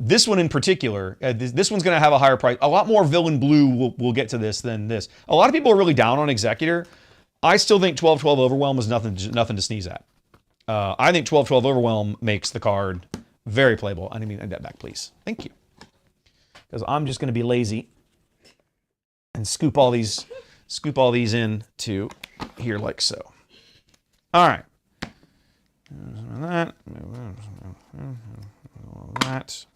S1: this one in particular, this one's going to have a higher price. A lot more Villain Blue will get to this than this. A lot of people are really down on Executor. I still think 12-12 Overwhelm is nothing to sneeze at. I think 12-12 Overwhelm makes the card very playable. I need that back, please. Thank you. Because I'm just going to be lazy and scoop all these in to here like so. All right. That. That.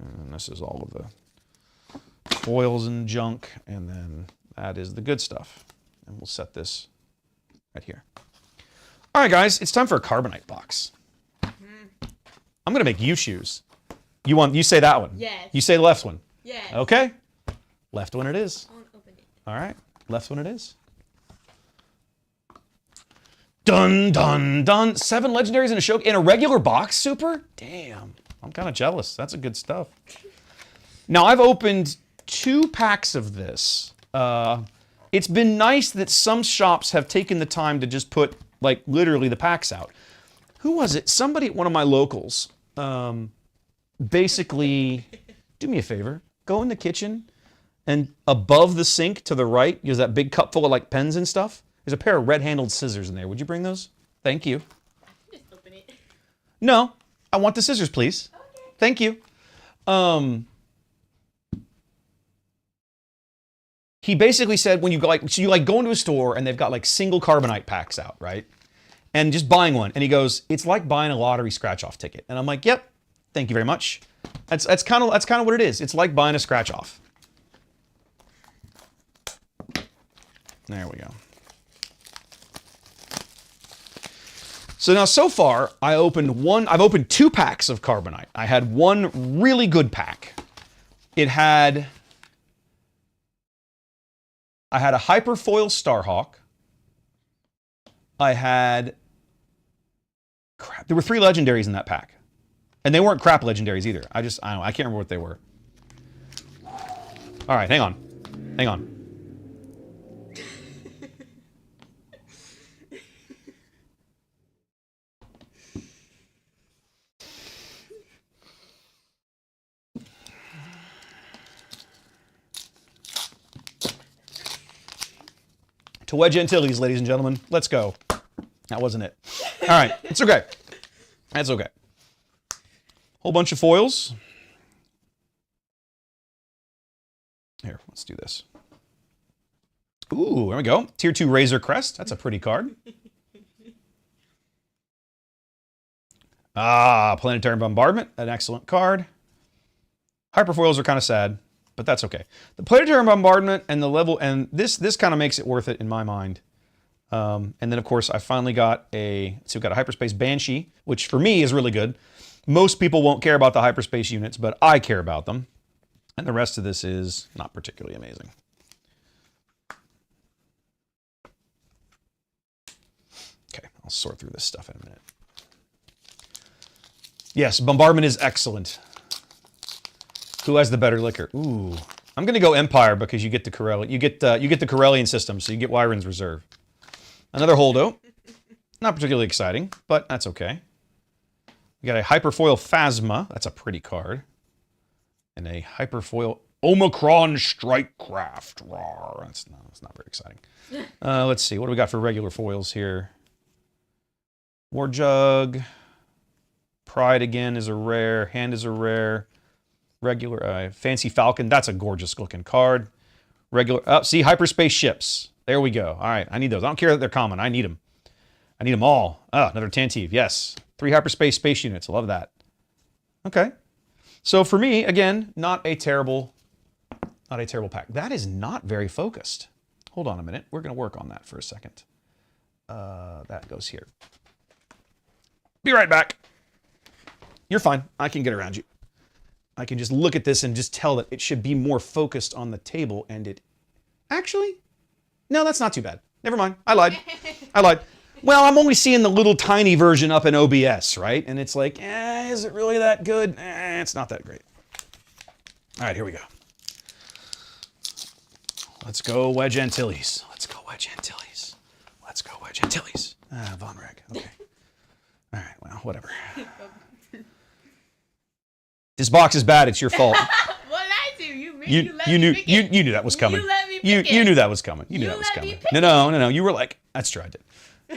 S1: And this is all of the foils and junk. And then that is the good stuff. And we'll set this right here. All right, guys. It's time for a Carbonite box. I'm going to make you choose. You say that one?
S2: Yes.
S1: You say the left one?
S2: Yes.
S1: Okay. Left one it is.
S2: I won't open it.
S1: All right. Left one it is. Dun, dun, dun. 7 legendaries in a show in a regular box, Super? Damn. I'm kind of jealous. That's a good stuff. Now, I've opened 2 packs of this. It's been nice that some shops have taken the time to just put, like, literally the packs out. Who was it? Somebody at one of my locals basically, do me a favor, go in the kitchen and above the sink to the right, there's that big cup full of like pens and stuff. There's a pair of red-handled scissors in there. Would you bring those? Thank you.
S2: I can just open it.
S1: No, I want the scissors, please.
S2: Okay.
S1: Thank you. He basically said when you go so you like go into a store and they've got like single Carbonite packs out, right? And just buying one. And he goes, it's like buying a lottery scratch-off ticket. And I'm like, yep, thank you very much. That's kind of what it is. It's like buying a scratch-off. There we go. So now, so far, I've opened 2 packs of Carbonite. I had one really good pack. I had a Hyperfoil Starhawk. Crap, there were 3 legendaries in that pack. And they weren't crap legendaries either. I don't know, I can't remember what they were. All right, hang on. Hang on. To Wedge Antilles, ladies and gentlemen. Let's go. That wasn't it. All right, it's okay. That's okay. Whole bunch of foils. Here, let's do this. Ooh, there we go. Tier 2 Razor Crest. That's a pretty card. Planetary Bombardment. An excellent card. Hyperfoils are kind of sad, but that's okay. The Planetary Bombardment and the level, and this kind of makes it worth it in my mind. And then, of course, I finally got so we've got a Hyperspace Banshee, which for me is really good. Most people won't care about the Hyperspace units, but I care about them. And the rest of this is not particularly amazing. Okay, I'll sort through this stuff in a minute. Yes, Bombardment is excellent. Who has the better liquor? Ooh, I'm going to go Empire because you get the Corellian. You get the Corellian system, so you get Wyron's Reserve. Another Holdo. Not particularly exciting, but that's okay. We got a Hyperfoil Phasma. That's a pretty card. And a Hyperfoil Omicron Strikecraft. That's not very exciting. Let's see. What do we got for regular foils here? War Jug. Pride again is a rare. Hand is a rare. Regular Fancy Falcon. That's a gorgeous looking card. Regular. See, Hyperspace Ships. There we go. All right, I need those. I don't care that they're common. I need them. I need them all. Another Tantive. Yes. 3 Hyperspace Space Units. I love that. Okay. So for me, again, not a terrible pack. That is not very focused. Hold on a minute. We're going to work on that for a second. That goes here. Be right back. You're fine. I can get around you. I can just look at this and just tell that it should be more focused on the table, and it Actually, no, that's not too bad. Never mind. I lied. I lied. Well, I'm only seeing the little tiny version up in OBS, right? And it's like, is it really that good? It's not that great. All right, here we go. Let's go Wedge Antilles. Let's go Wedge Antilles. Let's go Wedge Antilles. Von Reg. Okay. All right, well, whatever. This box is bad. It's your fault.
S2: What did I do? You
S1: knew that was coming.
S2: You let me pick
S1: You
S2: it.
S1: knew that was coming. You knew that was coming. No. You were like, that's true. I did.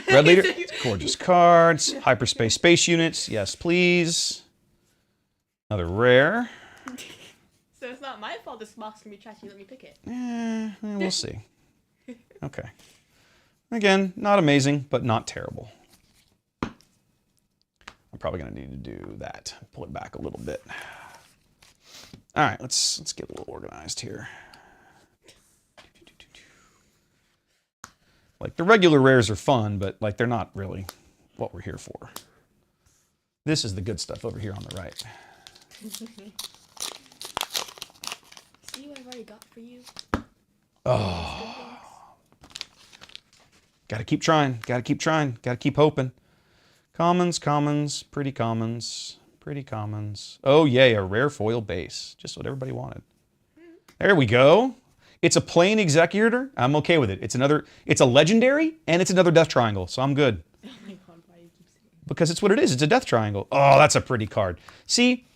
S1: Red Leader. Gorgeous cards. Hyperspace space units. Yes, please. Another rare.
S2: So it's not my fault this box can be trashy. Let me pick it.
S1: We'll see. Okay. Again, not amazing, but not terrible. I'm probably going to need to do that. Pull it back a little bit. All right, let's get a little organized here. Like, the regular rares are fun, but, like, they're not really what we're here for. This is the good stuff over here on the right.
S2: See what I've already got for you?
S1: Oh. Gotta keep trying. Gotta keep trying. Gotta keep hoping. Commons, pretty commons, pretty commons. Oh, yay, a rare foil base. Just what everybody wanted. There we go. It's a plain executor. I'm okay with it. It's a legendary, and it's another death triangle, so I'm good.
S2: Oh my god, why do you keep saying that?
S1: Because it's what it is. It's a death triangle. Oh, that's a pretty card. See,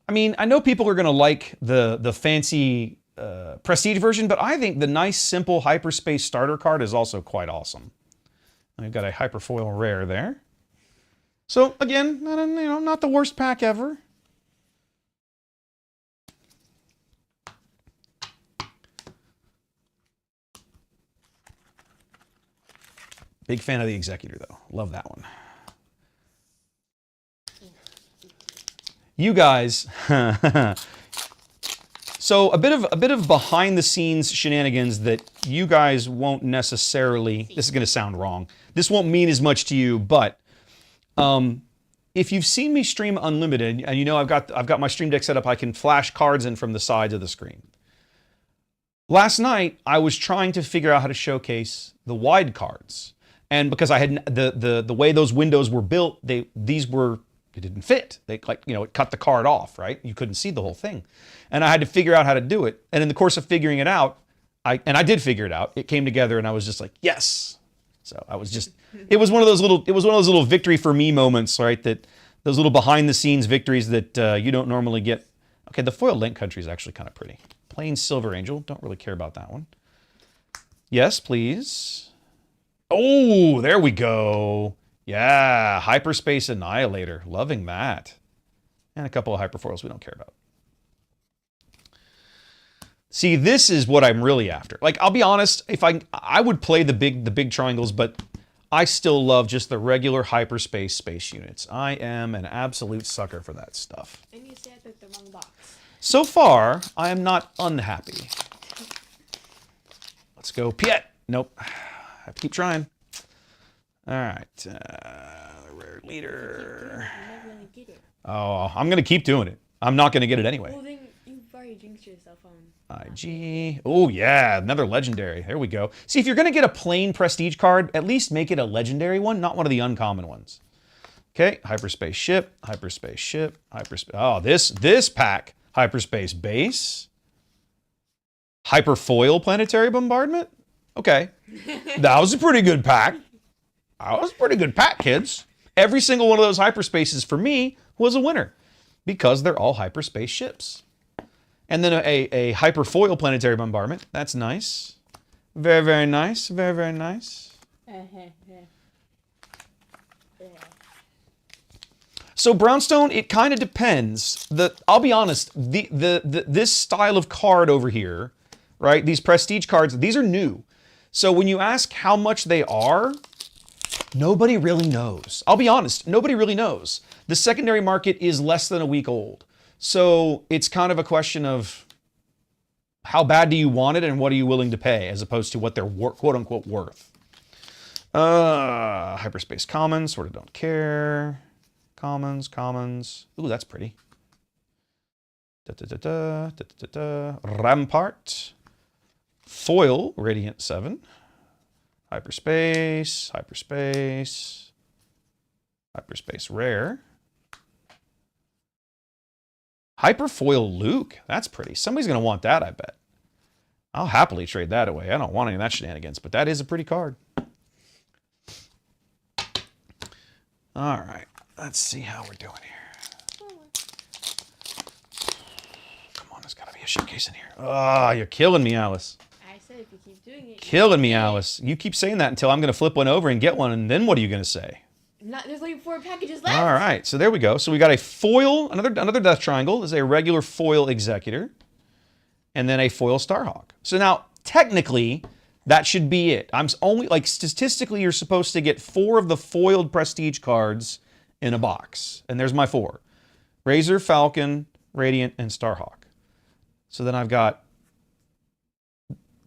S1: I mean, I know people are going to like the fancy prestige version, but I think the nice, simple hyperspace starter card is also quite awesome. We've got a hyperfoil rare there. So again, not the worst pack ever. Big fan of the Executor though. Love that one. You guys. So a bit of behind the scenes shenanigans that you guys won't necessarily. This is going to sound wrong. This won't mean as much to you, but if you've seen me stream Unlimited, and you know I've got my stream deck set up, I can flash cards in from the sides of the screen. Last night I was trying to figure out how to showcase the wide cards, and because I had the way those windows were built, it didn't fit. It cut the card off, right? You couldn't see the whole thing, and I had to figure out how to do it. And in the course of figuring it out, I did figure it out. It came together, and I was just like, yes. So I was just, it was one of those little victory for me moments, right? That those little behind the scenes victories that you don't normally get. Okay, the foil Link Country is actually kind of pretty. Plain Silver Angel, don't really care about that one. Yes, please. Oh, there we go. Yeah, Hyperspace Annihilator, loving that. And a couple of hyperfoils we don't care about. See, this is what I'm really after. Like, I'll be honest, if I would play the big triangles, but I still love just the regular hyperspace space units. I am an absolute sucker for that stuff.
S2: And you said that the wrong box.
S1: So far, I am not unhappy. Let's go Piet. Nope. I have to keep trying. All right. Rare leader.
S2: You're never gonna get it.
S1: Oh, I'm going to keep doing it. I'm not going to get it anyway.
S2: Well, then you've already jinxed yourself on.
S1: IG. Oh, yeah. Another legendary. There we go. See, if you're going to get a plain prestige card, at least make it a legendary one, not one of the uncommon ones. Okay. Hyperspace ship. Hyperspace ship. Hyperspace. Oh, this pack. Hyperspace base. Hyperfoil planetary bombardment. Okay. That was a pretty good pack. That was a pretty good pack, kids. Every single one of those hyperspaces for me was a winner because they're all hyperspace ships. And then a hyperfoil planetary bombardment. That's nice. Very, very nice. Very, very nice. So Brownstone, it kind of depends. I'll be honest, this style of card over here, right? These prestige cards, these are new. So when you ask how much they are, nobody really knows. I'll be honest, nobody really knows. The secondary market is less than a week old. So it's kind of a question of how bad do you want it and what are you willing to pay as opposed to what they're quote unquote worth. Hyperspace commons, sort of don't care. Commons. Ooh, that's pretty. Rampart. Foil, Radiant 7. Hyperspace, Hyperspace, Hyperspace Rare. Hyperfoil Luke. That's pretty. Somebody's going to want that, I bet. I'll happily trade that away. I don't want any of that shenanigans, but that is a pretty card. All right. Let's see how we're doing here. Come on, there's got to be a showcase in here. Ah, you're killing me, Alice.
S2: I said if you keep doing it.
S1: Killing me, Alice. You keep saying that until I'm going to flip one over and get one, and then what are you going to say?
S2: There's like 4 packages left.
S1: All right, so there we go. So we got a foil, another Death Triangle. This is a regular foil Executor, and then a foil Starhawk. So now, technically, that should be it. I'm only, like, statistically, you're supposed to get 4 of the foiled Prestige cards in a box. And there's my 4. Razor, Falcon, Radiant, and Starhawk. So then I've got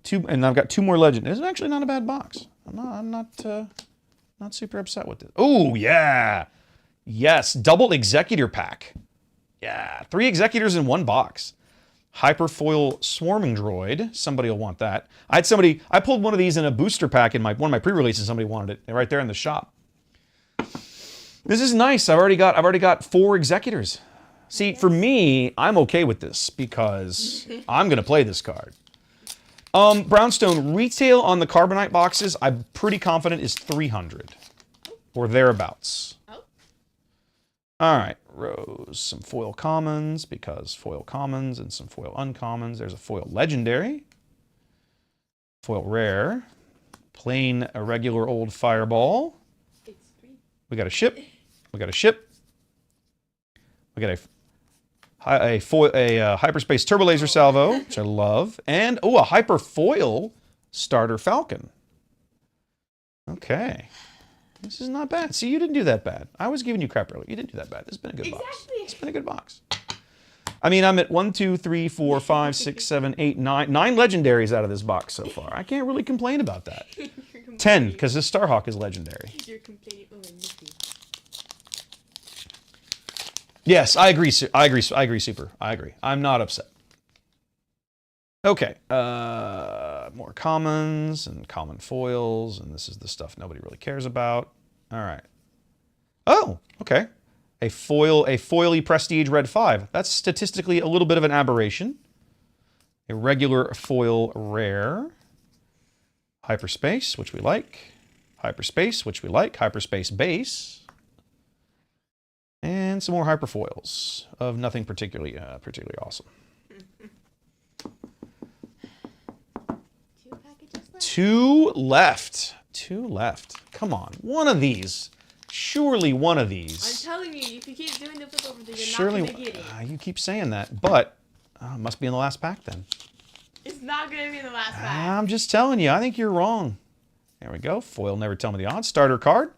S1: 2, and I've got 2 more Legend. It's actually not a bad box. I'm not super upset with it. Oh, yeah. Yes, double Executor pack. Yeah, 3 Executors in 1 box. Hyperfoil Swarming Droid. Somebody will want that. I pulled one of these in a booster pack in one of my pre-releases. Somebody wanted it. They're right there in the shop. This is nice. I've already got 4 Executors. See, for me, I'm okay with this because I'm going to play this card. Brownstone, retail on the Carbonite boxes, I'm pretty confident is 300 or thereabouts.
S2: Oh.
S1: All right, Rose, some foil commons because foil commons and some foil uncommons. There's a foil legendary, foil rare, plain irregular old fireball.
S2: It's 3.
S1: We got a ship. We got a ship. We got a hyperspace turbo laser salvo, which I love, and a hyper foil starter Falcon. Okay, this is not bad. See, you didn't do that bad. I was giving you crap earlier. You didn't do that bad. This has been a good box. It's been a good box. I mean, I'm at 1, 2, 3, 4, 5, 6, 7, 8, 9 legendaries out of this box so far. I can't really complain about that. 10 because this Starhawk is legendary.
S2: You're complaining. Oh, I missed you.
S1: Yes, I agree. I agree, Super. I agree. I'm not upset. Okay. More commons and common foils, and this is the stuff nobody really cares about. All right. Oh, okay. A foily Prestige Red 5. That's statistically a little bit of an aberration. A regular foil rare. Hyperspace, which we like. Hyperspace, which we like. Hyperspace base. And some more hyperfoils of nothing particularly awesome.
S2: 2 packages left.
S1: 2 left. 2 left. Come on, one of these. Surely one of these.
S2: I'm telling you, if you keep doing the flip over, you're
S1: Surely,
S2: not gonna get it.
S1: You keep saying that, but it must be in the last pack then.
S2: It's not gonna be in the last pack.
S1: I'm just telling you. I think you're wrong. There we go. Foil never tell me the odds. Starter card.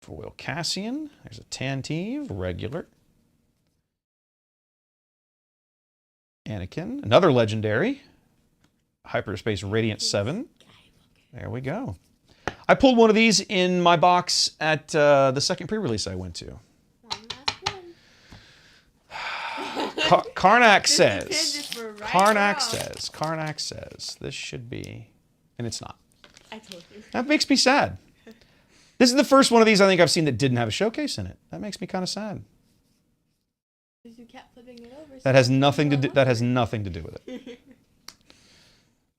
S1: Foil Cassian. There's a Tantive, regular. Anakin, another legendary. Hyperspace Radiant 7. There we go. I pulled one of these in my box at the second pre-release I went to.
S2: One last one.
S1: Karnak
S2: This
S1: says,
S2: depends if we're right or
S1: Karnak says, this should be, and it's not.
S2: I told you.
S1: That makes me sad. This is the first one of these I think I've seen that didn't have a showcase in it. That makes me kind of sad.
S2: Because you kept flipping it over.
S1: That has nothing to do. That has nothing to do with it.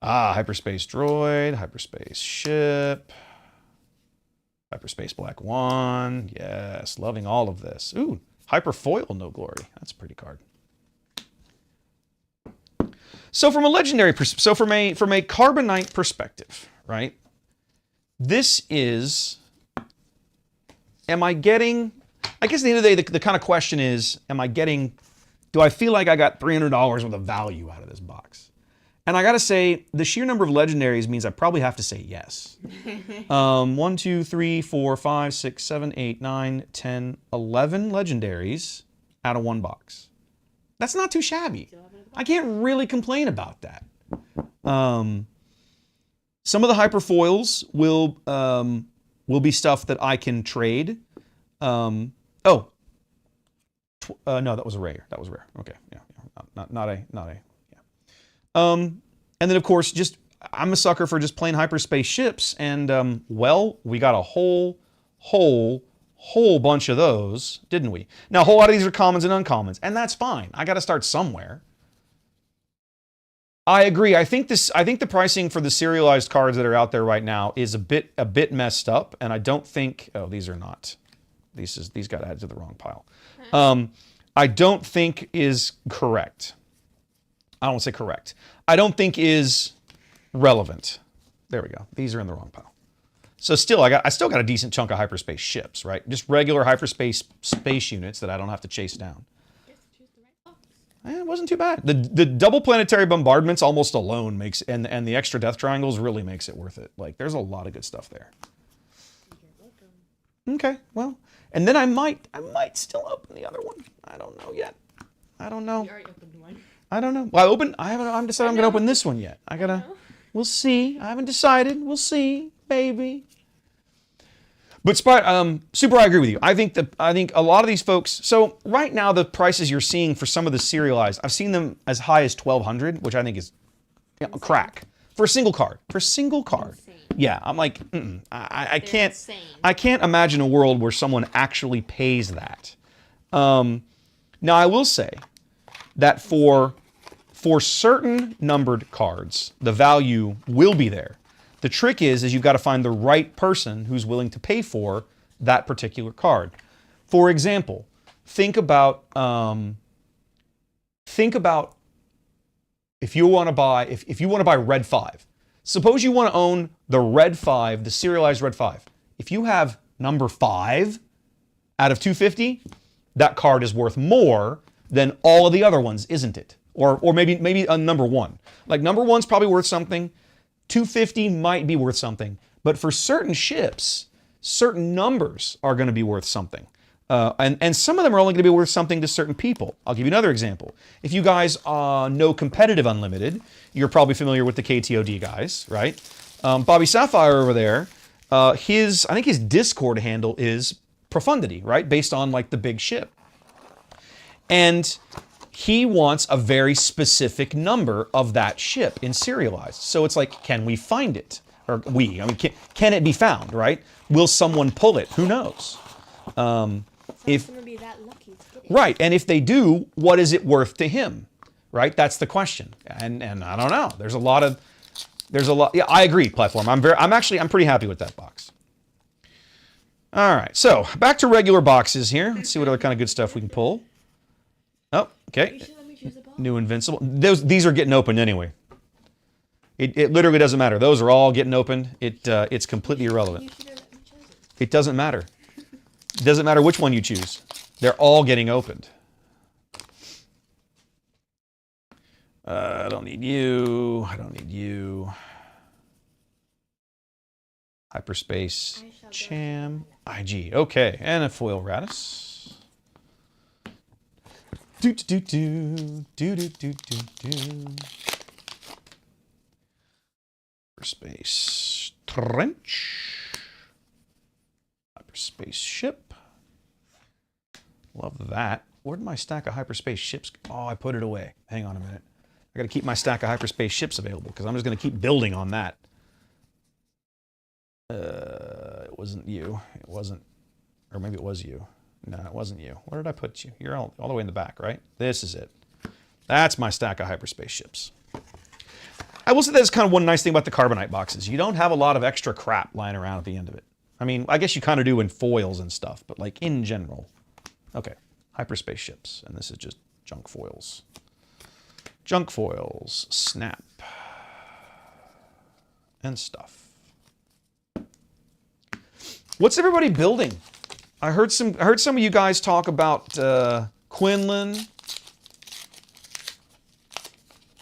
S1: Hyperspace droid, hyperspace ship, hyperspace black one. Yes, loving all of this. Ooh, hyperfoil no glory. That's a pretty card. So from a legendary, from a Carbonite perspective, right? This is. Am I getting? I guess at the end of the day, the kind of question is, am I getting? Do I feel like I got $300 worth of value out of this box? And I got to say, the sheer number of legendaries means I probably have to say yes. 1, 2, 3, 4, 5, 6, 7, 8, 9, 10, 11 legendaries out of 1 box. That's not too shabby. I can't really complain about that. Some of the hyperfoils will be stuff that I can trade. No, that was a rare. That was rare. Okay, yeah, not a. Yeah. And then, of course, just I'm a sucker for just plain hyperspace ships. And, well, we got a whole bunch of those, didn't we? Now, a whole lot of these are commons and uncommons, and that's fine. I got to start somewhere. I agree. I think the pricing for the serialized cards that are out there right now is a bit messed up, and I don't think. Oh, these are not. These got added to the wrong pile. I don't think is correct. I don't want to say correct. I don't think is relevant. There we go. These are in the wrong pile. So still, I still got a decent chunk of hyperspace ships, right? Just regular hyperspace space units that I don't have to chase down. It wasn't too bad. The double planetary bombardments almost alone makes, and the extra death triangles really makes it worth it. Like, there's a lot of good stuff there. Okay, well, and then I might still open the other one. I don't know yet. I don't know.
S2: You already opened one.
S1: I don't know. Well, I haven't decided I'm gonna open this one yet. We'll see. I haven't decided. We'll see, baby. But Super, I agree with you. I think a lot of these folks. So right now, the prices you're seeing for some of the serialized, I've seen them as high as $1,200, which I think is crack for a single card. Insane. Yeah, I'm like, I can't. Insane. I can't imagine a world where someone actually pays that. Now I will say that for certain numbered cards, the value will be there. The trick is you've got to find the right person who's willing to pay for that particular card. For example, think about if you want to buy Red 5. Suppose you want to own the Red 5, the serialized Red 5. If you have number 5 out of 250, that card is worth more than all of the other ones, isn't it? Or maybe a number 1. Like number 1's probably worth something. 250 might be worth something, but for certain ships, certain numbers are going to be worth something. And some of them are only going to be worth something to certain people. I'll give you another example. If you guys know Competitive Unlimited, you're probably familiar with the KTOD guys, right? Bobby Sapphire over there, I think his Discord handle is Profundity, right? Based on like the big ship. And he wants a very specific number of that ship in serialized. So it's like, can we find it? Or can it be found, right? Will someone pull it? Who knows? If
S2: gonna be that lucky to get it.
S1: Right, and if they do, what is it worth to him? Right? That's the question. And I don't know. There's a lot. Yeah, I agree, platform. I'm pretty happy with that box. All right, so back to regular boxes here. Let's see what other kind of good stuff we can pull. Oh, okay.
S2: You should let me choose a box.
S1: New Invincible. These are getting opened anyway. It literally doesn't matter. Those are all getting opened. It's completely irrelevant.
S2: You should have let me choose it.
S1: It doesn't matter. It doesn't matter which one you choose. They're all getting opened. I don't need you. I don't need you. Hyperspace. Cham. IG. Okay. And a foil Radis. Hyperspace Trench. Hyperspace Ship. Love that. Where'd my stack of hyperspace ships go? Oh, I put it away. Hang on a minute. I got to keep my stack of hyperspace ships available because I'm just going to keep building on that. It wasn't you. It wasn't. Or maybe it was you. No, it wasn't you. Where did I put you? You're all the way in the back, right? This is it. That's my stack of hyperspace ships. I will say that's kind of one nice thing about the Carbonite boxes. You don't have a lot of extra crap lying around at the end of it. I mean, I guess you kind of do in foils and stuff, but like in general. Okay, hyperspace ships. And this is just junk foils. Junk foils, snap, and stuff. What's everybody building? I heard some of you guys talk about Quinlan.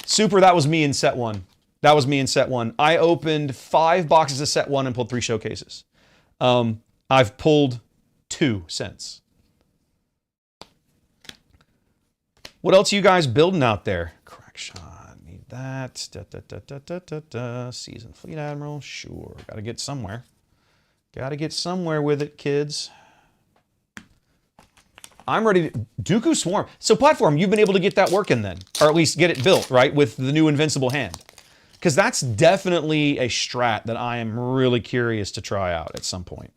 S1: Super, that was me in set 1. That was me in set 1. I opened 5 boxes of set 1 and pulled 3 showcases. I've pulled 2 since. What else are you guys building out there? Crack shot, need that. Seasoned Fleet Admiral, sure. Got to get somewhere. Got to get somewhere with it, kids. I'm ready to Dooku Swarm. So platform, you've been able to get that working then, or at least get it built, right, with the new invincible hand. Because that's definitely a strat that I am really curious to try out at some point.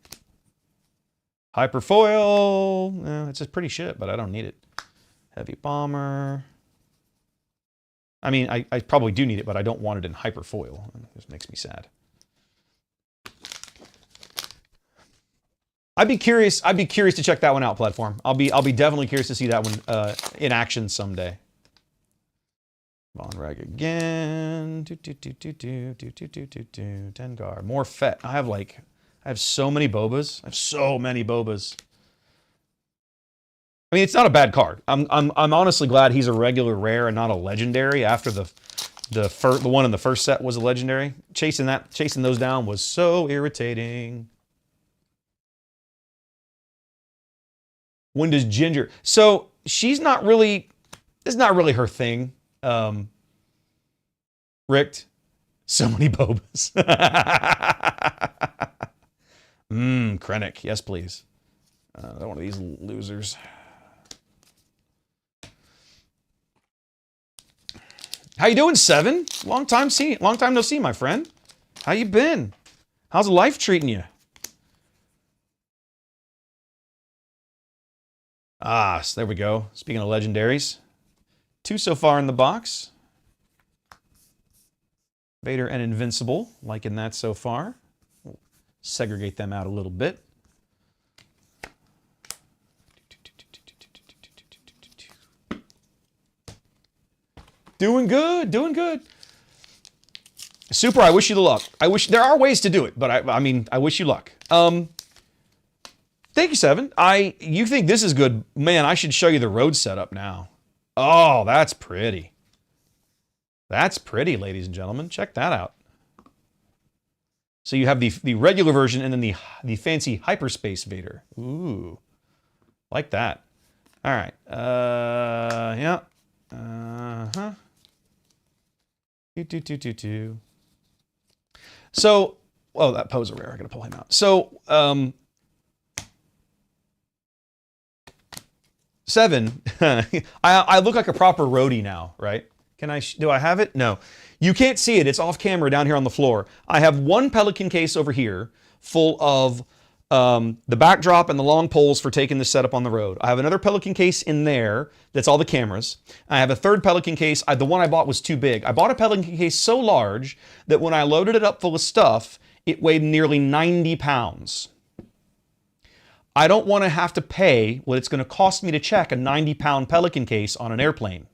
S1: Hyperfoil, it's just pretty shit, but I don't need it. Heavy bomber. I mean, I probably do need it, but I don't want it in hyperfoil. It just makes me sad. I'd be curious to check that one out, platform. I'll be definitely curious to see that one in action someday. Von Rag again. 10 more Fett. I have so many Bobas. I have so many Bobas. I mean, it's not a bad card. I'm honestly glad he's a regular rare and not a legendary. After the one in the first set was a legendary. Chasing those down was so irritating. When does Ginger? So she's not really. It's not really her thing. Ricked. So many Bobas. Krennic. Yes, please. Not one of these losers. How you doing, Seven? Long time no see, my friend. How you been? How's life treating you? So there we go. Speaking of legendaries, 2 so far in the box. Vader and Invincible, liking that so far. We'll segregate them out a little bit. Doing good, doing good. Super, I wish you the luck. There are ways to do it, but I mean, I wish you luck. Thank you, Seven. You think this is good? Man, I should show you the road setup now. Oh, that's pretty. That's pretty, ladies and gentlemen. Check that out. So you have the regular version and then the fancy hyperspace Vader. Ooh, like that. All right. Yeah. So, oh, that poser rare. I gotta pull him out. So, Seven. I look like a proper roadie now, right? Do I have it? No. You can't see it. It's off camera down here on the floor. I have one Pelican case over here full of the backdrop and the long poles for taking this setup on the road. I have another Pelican case in there that's all the cameras. I have a third Pelican case. The one I bought was too big. I bought a Pelican case so large that when I loaded it up full of stuff, it weighed nearly 90 pounds. I don't want to have to pay what it's going to cost me to check a 90-pound Pelican case on an airplane.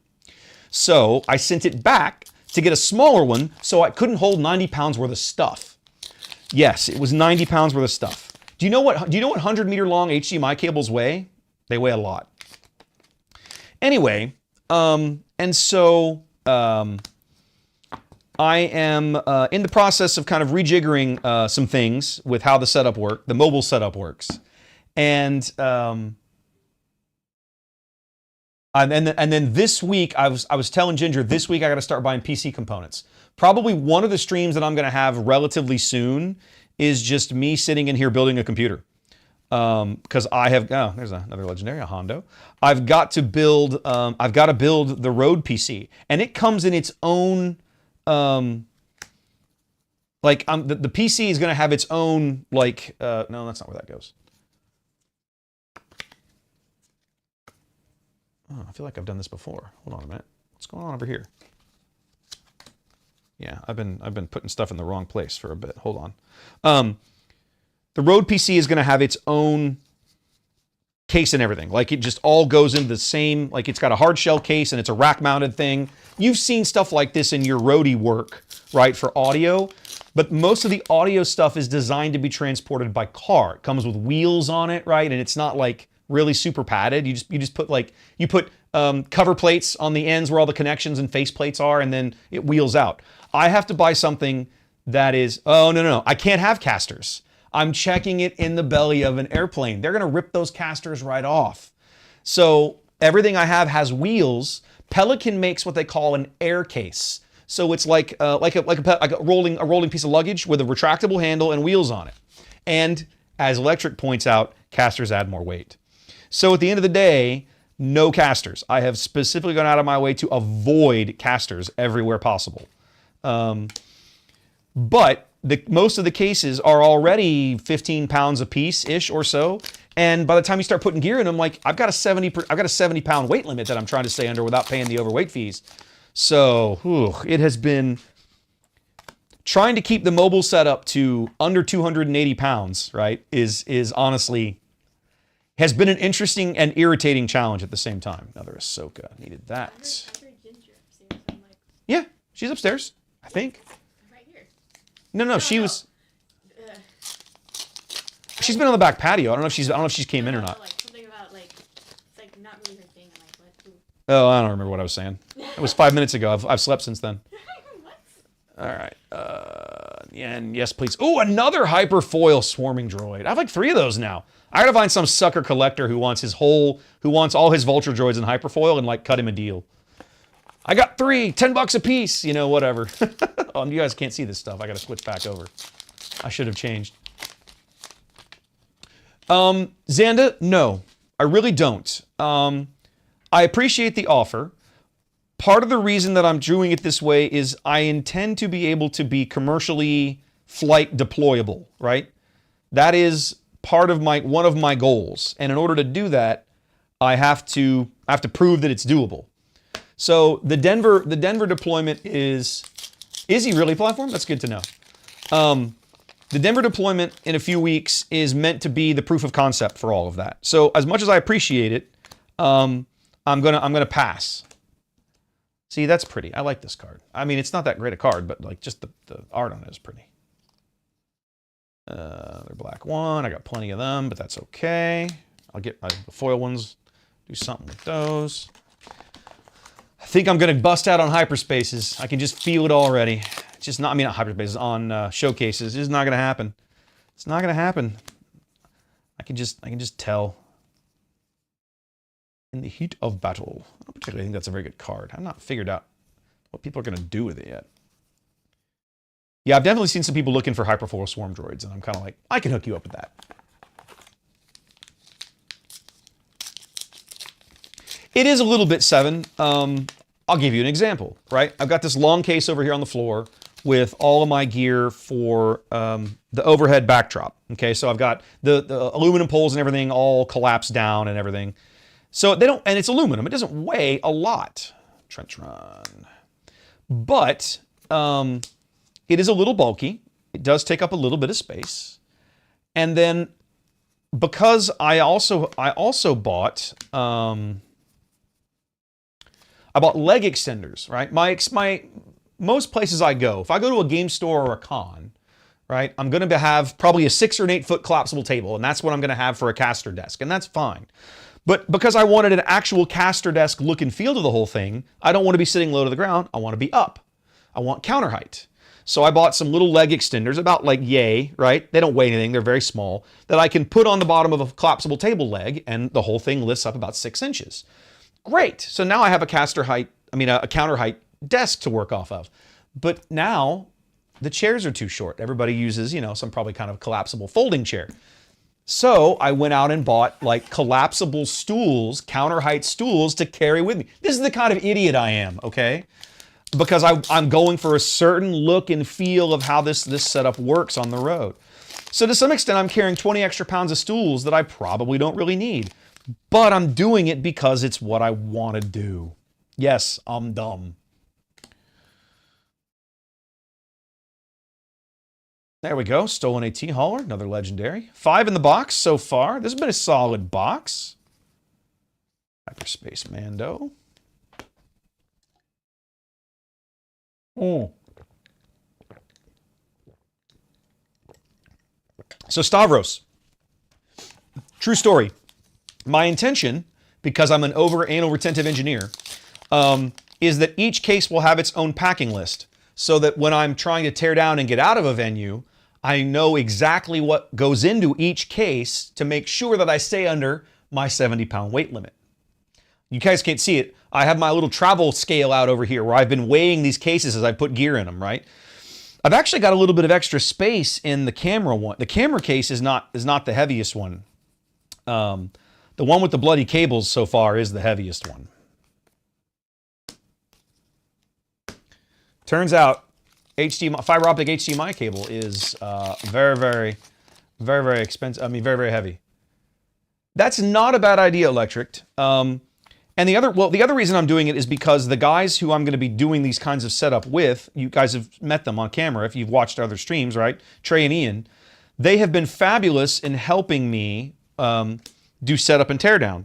S1: So I sent it back to get a smaller one so I couldn't hold 90 pounds worth of stuff. Yes, it was 90 pounds worth of stuff. Do you know what 100-meter long HDMI cables weigh? They weigh a lot. Anyway, and so I am in the process of kind of rejiggering some things with how the mobile setup works. And then this week, I was telling Ginger, this week I got to start buying PC components. Probably one of the streams that I'm going to have relatively soon is just me sitting in here building a computer. Because there's another legendary, a Hondo. I've got to build the Rode PC, and it comes in its own. The PC is going to have its own no, that's not where that goes. Oh, I feel like I've done this before. Hold on a minute. What's going on over here? Yeah, I've been putting stuff in the wrong place for a bit. Hold on. The Rode PC is going to have its own case and everything. Like, it just all goes into the same, like, it's got a hard shell case and it's a rack mounted thing. You've seen stuff like this in your roadie work, right, for audio. But most of the audio stuff is designed to be transported by car. It comes with wheels on it, right? And it's not like really super padded. You just put cover plates on the ends where all the connections and face plates are, and then it wheels out. I have to buy something that is, oh, no, I can't have casters. I'm checking it in the belly of an airplane. They're gonna rip those casters right off. So everything I have has wheels. Pelican makes what they call an air case. So it's like a rolling piece of luggage with a retractable handle and wheels on it. And as Electric points out, casters add more weight. So at the end of the day, no casters. I have specifically gone out of my way to avoid casters everywhere possible. But most of the cases are already 15 pounds a piece-ish or so. And by the time you start putting gear in them, like I've got a 70-pound weight limit that I'm trying to stay under without paying the overweight fees. So it has been trying to keep the mobile setup to under 280 pounds, right, is honestly, has been an interesting and irritating challenge at the same time. Another Ahsoka. Needed that.
S2: I heard Ginger upstairs. I'm like,
S1: Yeah, she's upstairs, I think.
S2: right here.
S1: No, she was.
S2: Uh,
S1: She's been on the back patio. I don't know if she's came in or not.
S2: Like something about like, it's like not really her thing. I'm like, what?
S1: Oh, I don't remember what I was saying. It was 5 minutes ago. I've slept since then.
S2: What?
S1: All right. And yes, please. Oh, another hyperfoil swarming droid. I have like 3 of those now. I gotta find some sucker collector who wants all his vulture droids in hyperfoil and like cut him a deal. I got 3, $10 a piece, you know, whatever. Oh, you guys can't see this stuff. I gotta switch back over. I should have changed. Xanda, no, I really don't. I appreciate the offer. Part of the reason that I'm doing it this way is I intend to be able to be commercially flight deployable, right? That is part of one of my goals. And in order to do that, I have to prove that it's doable. So the Denver deployment is he really platform? That's good to know. The Denver deployment in a few weeks is meant to be the proof of concept for all of that. So as much as I appreciate it, I'm gonna pass. See, that's pretty. I like this card. I mean, it's not that great a card, but like just the art on it is pretty. They're black one. I got plenty of them, but that's okay. I'll get the foil ones. Do something with those. I think I'm gonna bust out on hyperspaces. I can just feel it already. It's just not. I mean, not hyperspaces, on showcases. It's just not gonna happen. It's not gonna happen. I can just tell. In the heat of battle. I don't particularly think that's a very good card. I've not figured out what people are gonna do with it yet. Yeah, I've definitely seen some people looking for hyperfoil swarm droids, and I'm kind of like, I can hook you up with that. It is a little bit 7. I'll give you an example, right? I've got this long case over here on the floor with all of my gear for the overhead backdrop. Okay, so I've got the aluminum poles and everything all collapsed down and everything. So they don't, and it's aluminum. It doesn't weigh a lot. Trench run. But it is a little bulky. It does take up a little bit of space. And then because I also bought I bought leg extenders, right? Most places I go, if I go to a game store or a con, right, I'm going to have probably a 6 or an 8 foot collapsible table, and that's what I'm going to have for a caster desk, and that's fine. But because I wanted an actual caster desk look and feel to the whole thing, I don't want to be sitting low to the ground. I want to be up. I want counter height. So I bought some little leg extenders, about like yay, right? They don't weigh anything. They're very small, that I can put on the bottom of a collapsible table leg, and the whole thing lifts up about 6 inches. Great. So now I have a counter height desk to work off of. But now the chairs are too short. Everybody uses, some probably kind of collapsible folding chair. So I went out and bought like collapsible stools, counter height stools to carry with me. This is the kind of idiot I am, okay? Because I'm going for a certain look and feel of how this setup works on the road. So to some extent, I'm carrying 20 extra pounds of stools that I probably don't really need. But I'm doing it because it's what I want to do. Yes, I'm dumb. There we go. Stolen AT hauler, another legendary. 5 in the box so far. This has been a solid box. Hyperspace Mando. So Stavros. True story. My intention, because I'm an anal retentive engineer, is that each case will have its own packing list, so that when I'm trying to tear down and get out of a venue, I know exactly what goes into each case to make sure that I stay under my 70-pound weight limit. You guys can't see it. I have my little travel scale out over here where I've been weighing these cases as I put gear in them, right? I've actually got a little bit of extra space in the camera one. The camera case is not the heaviest one. But The one with the bloody cables so far is the heaviest one. Turns out, HDMI, fiber optic HDMI cable is very expensive. I mean, very heavy. That's not a bad idea, Electric. And the other reason I'm doing it is because the guys who I'm going to be doing these kinds of setup with, you guys have met them on camera if you've watched other streams, right? Trey and Ian, they have been fabulous in helping me do setup and teardown.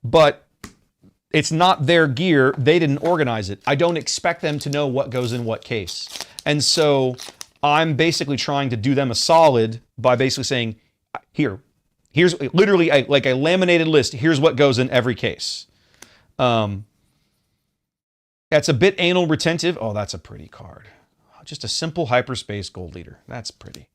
S1: But it's not their gear. They didn't organize it. I don't expect them to know what goes in what case. And so I'm basically trying to do them a solid by basically saying, here's literally like a laminated list. Here's what goes in every case. That's a bit anal retentive. Oh, that's a pretty card. Just a simple hyperspace gold leader. That's pretty.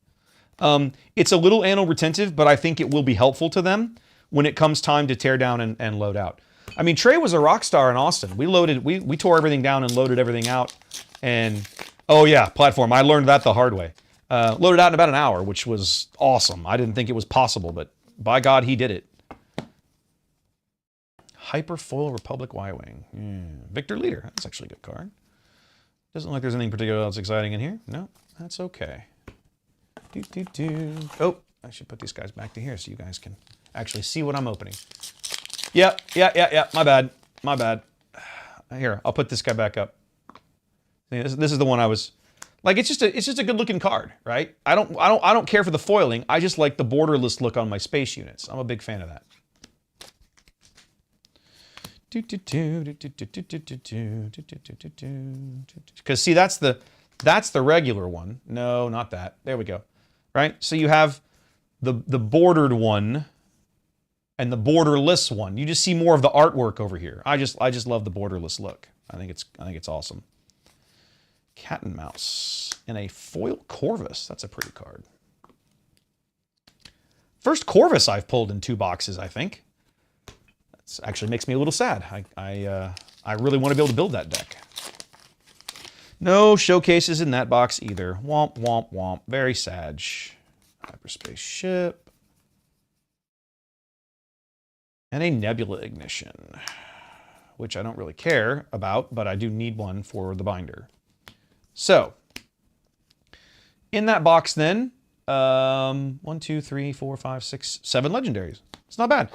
S1: It's a little anal retentive, but I think it will be helpful to them when it comes time to tear down and load out. I mean, Trey was a rock star in Austin. We tore everything down and loaded everything out. And, oh yeah, platform. I learned that the hard way. Loaded out in about an hour, which was awesome. I didn't think it was possible, but by God, he did it. Hyperfoil Republic Y-Wing. Yeah. Victor Leader. That's actually a good card. Doesn't look like there's anything particularly else exciting in here. No, that's okay. Oh, I should put these guys back to here so you guys can actually see what I'm opening. Yeah. My bad. Here, I'll put this guy back up. See, this is the one I was like. It's just a good looking card, right? I don't care for the foiling. I just like the borderless look on my space units. I'm a big fan of that. Because see, that's the regular one. No, not that. There we go. Right? So you have the bordered one and the borderless one. You just see more of the artwork over here. I just love the borderless look. I think it's awesome. Cat and Mouse and a foil Corvus. That's a pretty card. First Corvus I've pulled in 2 boxes, I think. That actually makes me a little sad. I really want to be able to build that deck. No showcases in that box either. Womp, womp, womp. Very sad. Hyperspace ship. And a Nebula Ignition, which I don't really care about, but I do need one for the binder. So, in that box then, 1, 2, 3, 4, 5, 6, 7 legendaries. It's not bad.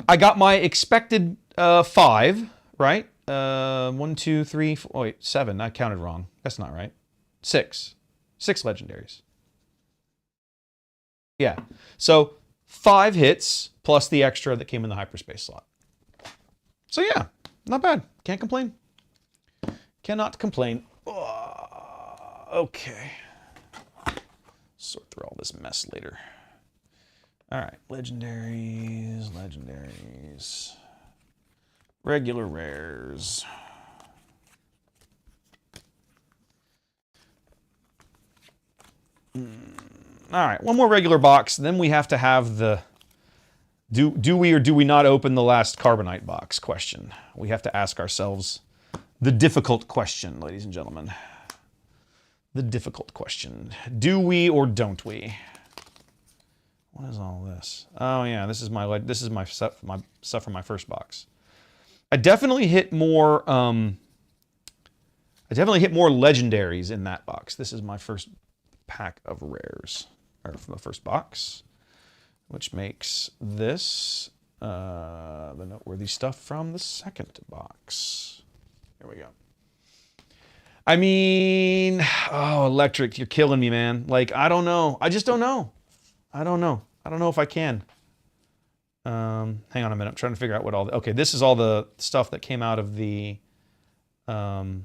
S1: I got my expected 5, right? 1, 2, 3, 4, oh wait, 7. I counted wrong. That's not right. 6 legendaries. Yeah. So 5 hits plus the extra that came in the hyperspace slot. So yeah, not bad. Can't complain. Cannot complain. Okay. Sort through all this mess later. All right, legendaries. Regular rares. All right, one more regular box. Then we have to have the do we or do we not open the last Carbonite box question. We have to ask ourselves the difficult question, ladies and gentlemen. The difficult question. Do we or don't we? What is all this? Oh yeah, this is my stuff from my first box. I definitely hit more legendaries in that box. This is my first pack of rares, or from the first box, which makes this the noteworthy stuff from the second box. Here we go. I mean, oh, Electric, you're killing me, man. Like, I don't know. I just don't know. I don't know if I can. Hang on a minute. I'm trying to figure out what all the... Okay, this is all the stuff that came out of the Carbonite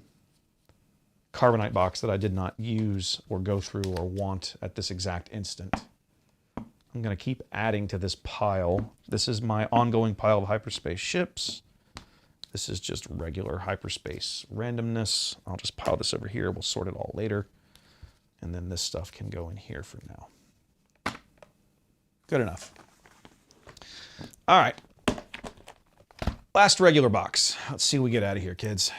S1: box that I did not use or go through or want at this exact instant. I'm going to keep adding to this pile. This is my ongoing pile of hyperspace ships. This is just regular hyperspace randomness. I'll just pile this over here. We'll sort it all later. And then this stuff can go in here for now. Good enough. All right. Last regular box. Let's see what we get out of here, kids.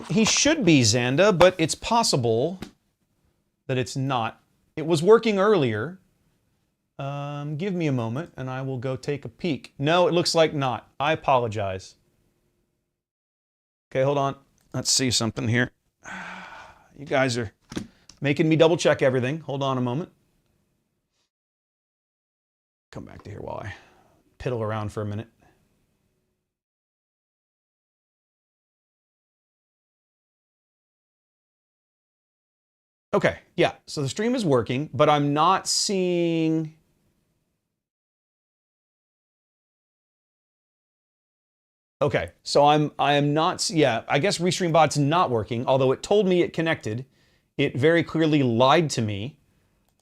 S1: He should be, Xanda, but it's possible that it's not. It was working earlier. Give me a moment, and I will go take a peek. No, it looks like not. I apologize. Okay, hold on. Let's see something here. You guys are making me double check everything. Hold on a moment. Come back to here while I piddle around for a minute. Okay, yeah, so the stream is working, but I'm not seeing... Okay, so I am not, yeah, I guess RestreamBot's not working, although it told me it connected. It very clearly lied to me.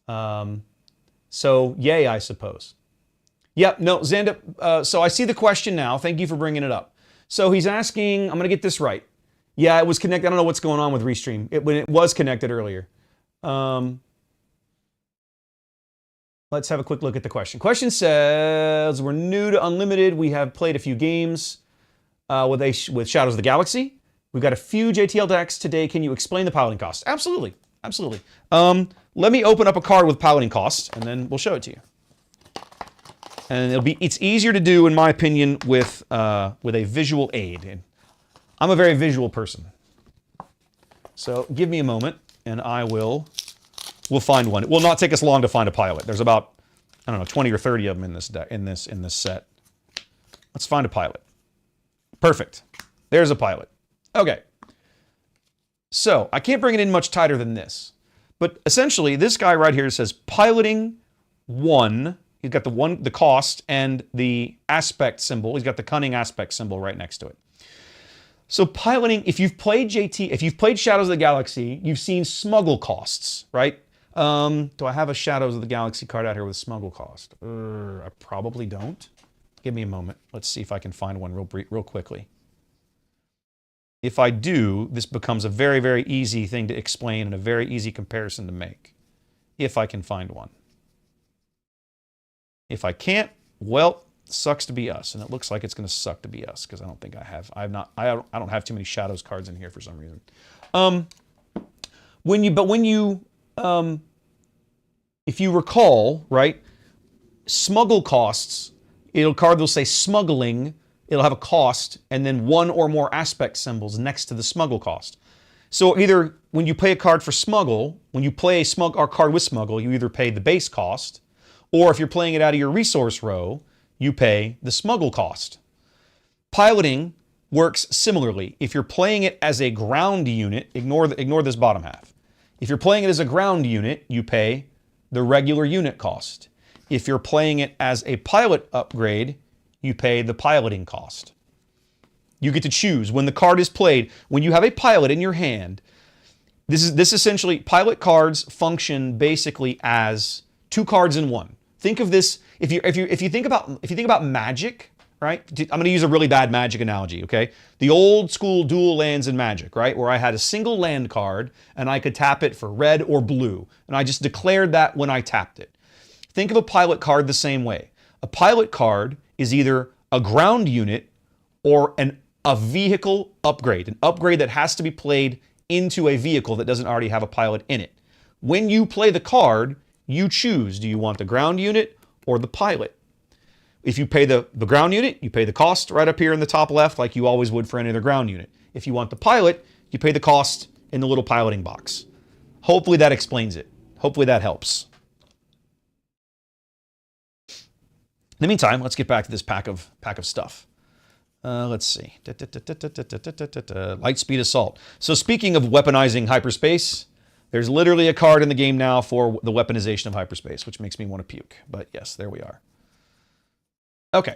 S1: So, yay, I suppose. Yep, no, Xanda, so I see the question now. Thank you for bringing it up. So he's asking, I'm going to get this right. Yeah, it was connected. I don't know what's going on with Restream. When it was connected earlier. Let's have a quick look at the question. Question says, we're new to Unlimited. We have played a few games with Shadows of the Galaxy. We've got a few JTL decks today. Can you explain the piloting costs? Absolutely, absolutely. Let me open up a card with piloting costs, and then we'll show it to you. And it's easier to do, in my opinion, with a visual aid. And I'm a very visual person. So give me a moment, and we'll find one. It will not take us long to find a pilot. There's about, I don't know, 20 or 30 of them in this deck, in this set. Let's find a pilot. Perfect. There's a pilot. Okay. So I can't bring it in much tighter than this. But essentially, this guy right here says piloting 1. He's got the cost and the aspect symbol. He's got the cunning aspect symbol right next to it. So piloting, if you've played Shadows of the Galaxy, you've seen smuggle costs, right? Do I have a Shadows of the Galaxy card out here with smuggle cost? I probably don't. Give me a moment. Let's see if I can find one real quickly. If I do, this becomes a very, very easy thing to explain and a very easy comparison to make. If I can find one. If I can't, well, sucks to be us, and it looks like it's going to suck to be us because I don't think I have. I don't have too many Shadows cards in here for some reason. If you recall, right, smuggle costs. Card will say smuggling. It'll have a cost, and then one or more aspect symbols next to the smuggle cost. So either when you play a card for smuggle, when you play a card with smuggle, you either pay the base cost, or if you're playing it out of your resource row, you pay the smuggle cost. Piloting works similarly. If you're playing it as a ground unit, ignore this bottom half. If you're playing it as a ground unit, you pay the regular unit cost. If you're playing it as a pilot upgrade, you pay the piloting cost. You get to choose. When the card is played, when you have a pilot in your hand, this essentially, pilot cards function basically as 2 cards in one. Think of this, if you think about Magic, right? I'm going to use a really bad Magic analogy, okay? The old school dual lands in Magic, right? Where I had a single land card and I could tap it for red or blue. And I just declared that when I tapped it. Think of a pilot card the same way. A pilot card is either a ground unit or a vehicle upgrade, an upgrade that has to be played into a vehicle that doesn't already have a pilot in it. When you play the card, you choose, do you want the ground unit or the pilot? If you pay the ground unit, you pay the cost right up here in the top left like you always would for any other ground unit. If you want the pilot, you pay the cost in the little piloting box. Hopefully that explains it. Hopefully that helps. In the meantime, let's get back to this pack of stuff. Let's see. Lightspeed Assault. So speaking of weaponizing hyperspace, there's literally a card in the game now for the weaponization of hyperspace, which makes me want to puke. But yes, there we are. Okay.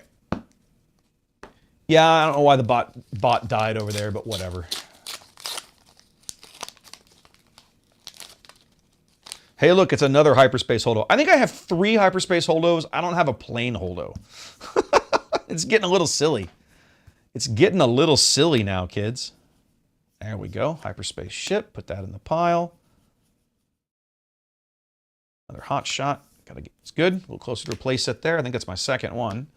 S1: Yeah, I don't know why the bot died over there, but whatever. Hey, look, it's another hyperspace holdo. I think I have 3 hyperspace holdos. I don't have a plain holdo. It's getting a little silly. It's getting a little silly now, kids. There we go. Hyperspace ship. Put that in the pile. Another hot shot. Gotta get it's good. A little closer to a play set there. I think that's my second one.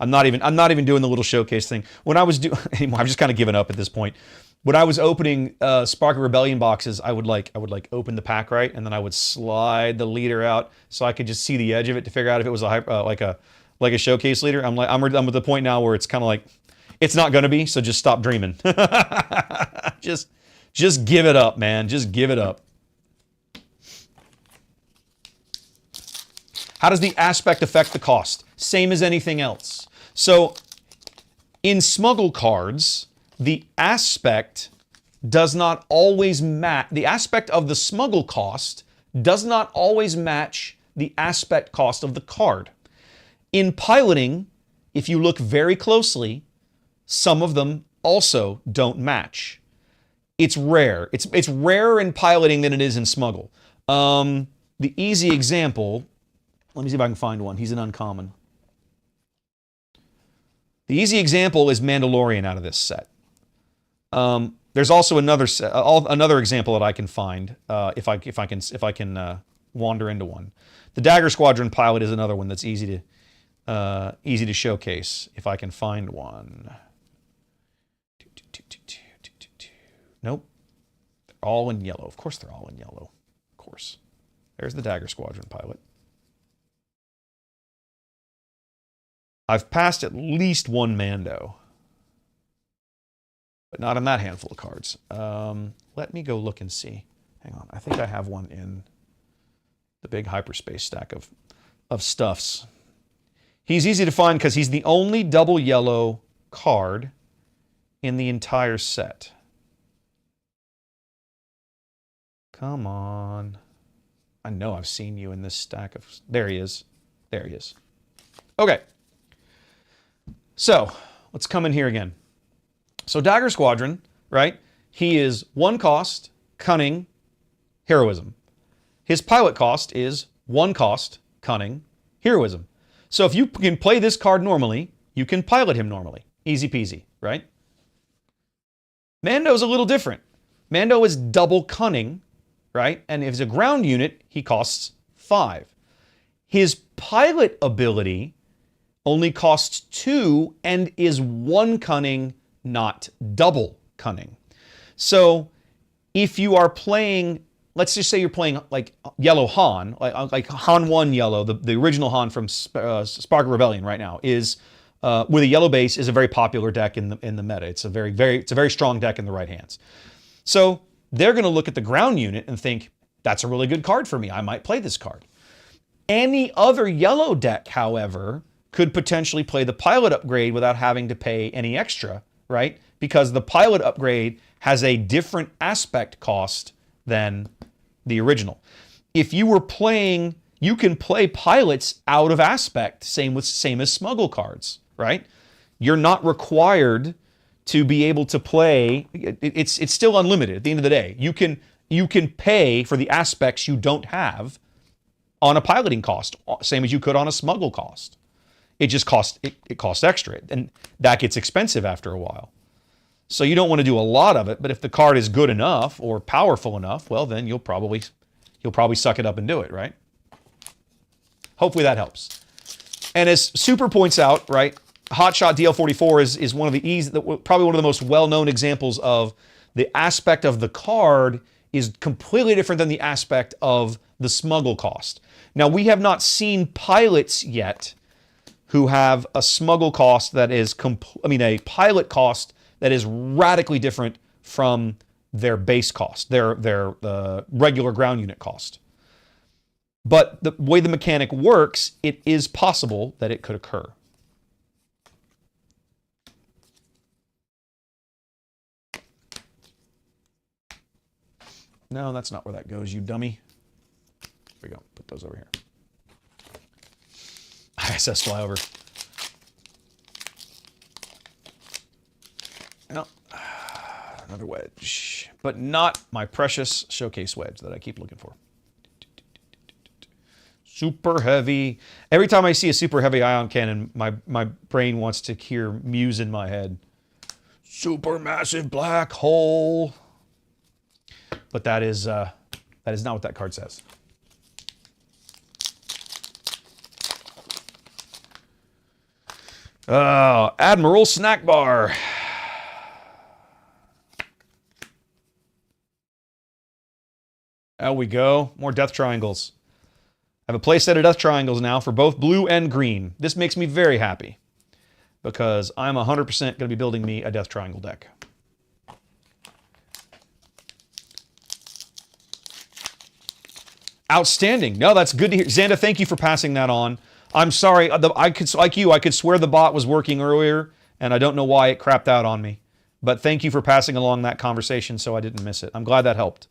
S1: I'm not even doing the little showcase thing. When I was anymore, I've just kind of given up at this point. When I was opening Spark of Rebellion boxes, I would open the pack right, and then I would slide the leader out so I could just see the edge of it to figure out if it was like a showcase leader. I'm at the point now where it's kind of like it's not gonna be, so just stop dreaming. just give it up, man. Just give it up. How does the aspect affect the cost? Same as anything else. So in smuggle cards, the aspect does not always match. The aspect of the smuggle cost does not always match the aspect cost of the card. In piloting, if you look very closely, some of them also don't match. It's rare. It's rarer in piloting than it is in smuggle. The easy example, let me see if I can find one. He's an uncommon. The easy example is Mandalorian out of this set. There's also another example that I can find if I can wander into one. The Dagger Squadron pilot is another one that's easy to showcase if I can find one. Nope, they're all in yellow. Of course, they're all in yellow. Of course, there's the Dagger Squadron pilot. I've passed at least one Mando, but not in that handful of cards. Let me go look and see. Hang on, I think I have one in the big hyperspace stack of stuffs. He's easy to find because he's the only double yellow card in the entire set. Come on. I know I've seen you in this stack of... There he is. There he is. Okay. So, let's come in here again. So Dagger Squadron, right? He is 1 cost, cunning, heroism. His pilot cost is 1 cost, cunning, heroism. So if you can play this card normally, you can pilot him normally. Easy peasy, right? Mando's a little different. Mando is double cunning, right? And if it's a ground unit, he costs 5. His pilot ability only costs 2 and is 1 cunning, not double cunning. So if you are playing, let's just say you're playing like yellow Han, like Han 1 yellow, the original Han from Spark of Rebellion right now is with a yellow base is a very popular deck in the meta. It's a very strong deck in the right hands. So they're going to look at the ground unit and think that's a really good card for me. I might play this card. Any other yellow deck, however, could potentially play the pilot upgrade without having to pay any extra, right? Because the pilot upgrade has a different aspect cost than the original. If you were playing, you can play pilots out of aspect, same as smuggle cards, right? You're not required to be able to play. It's still unlimited at the end of the day. You can pay for the aspects you don't have on a piloting cost, same as you could on a smuggle cost. It just costs extra, and that gets expensive after a while. So you don't want to do a lot of it, but if the card is good enough or powerful enough, well then you'll probably suck it up and do it, right? Hopefully that helps. And as Super points out, right, Hotshot DL44 is one of the probably one of the most well-known examples of the aspect of the card is completely different than the aspect of the smuggle cost. Now we have not seen pilots yet who have a smuggle cost that is a pilot cost that is radically different from their base cost, their regular ground unit cost. But the way the mechanic works, it is possible that it could occur. No, that's not where that goes, you dummy. There we go. Put those over here. ISS flyover. Well, another wedge, but not my precious showcase wedge that I keep looking for. Super heavy. Every time I see a super heavy ion cannon, my brain wants to hear Muse in my head. Super massive black hole. But that is not what that card says. Oh, Admiral Snack Bar. There we go. More death triangles. I have a playset of death triangles now for both blue and green. This makes me very happy because I'm 100% going to be building me a death triangle deck. Outstanding. No, that's good to hear. Xanda, thank you for passing that on. I'm sorry. I could swear the bot was working earlier, and I don't know why it crapped out on me. But thank you for passing along that conversation so I didn't miss it. I'm glad that helped.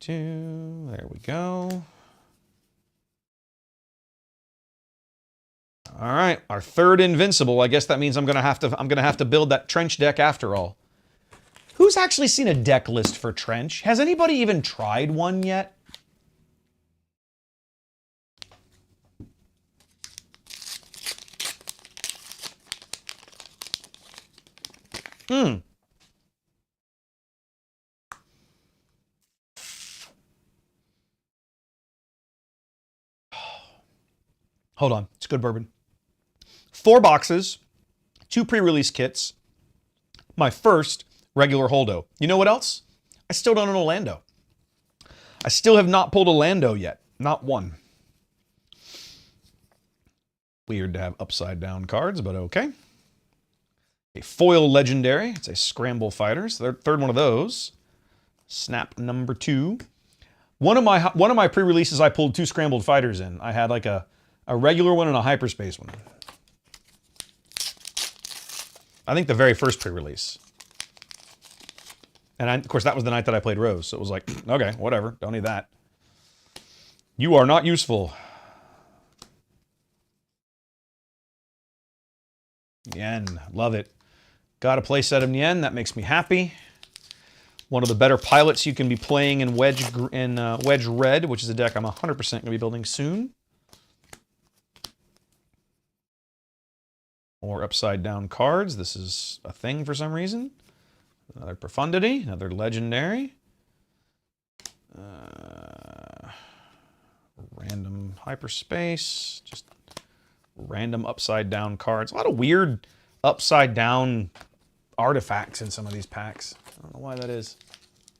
S1: There we go. All right, our third invincible. I guess that means I'm gonna have to build that trench deck after all. Who's actually seen a deck list for trench? Has anybody even tried one yet? Hold on, it's good bourbon. 4 boxes, 2 pre-release kits, my first regular holdo. You know what else? I still don't own a Lando. I still have not pulled a Lando yet. Not one. Weird to have upside down cards, but okay. A foil legendary. It's a scramble fighters. Third one of those. Snap number 2. One of my pre-releases I pulled 2 scrambled fighters in. I had like a regular one and a hyperspace one. I think the very first pre-release. And of course, that was the night that I played Rose. So it was like, okay, whatever. Don't need that. You are not useful. Yen. Love it. Got a playset of Yen. That makes me happy. One of the better pilots you can be playing in Wedge Red, which is a deck I'm 100% going to be building soon. More upside down cards. This is a thing for some reason. Another Profundity, another Legendary. Random Hyperspace. Just random upside down cards. A lot of weird upside down artifacts in some of these packs. I don't know why that is.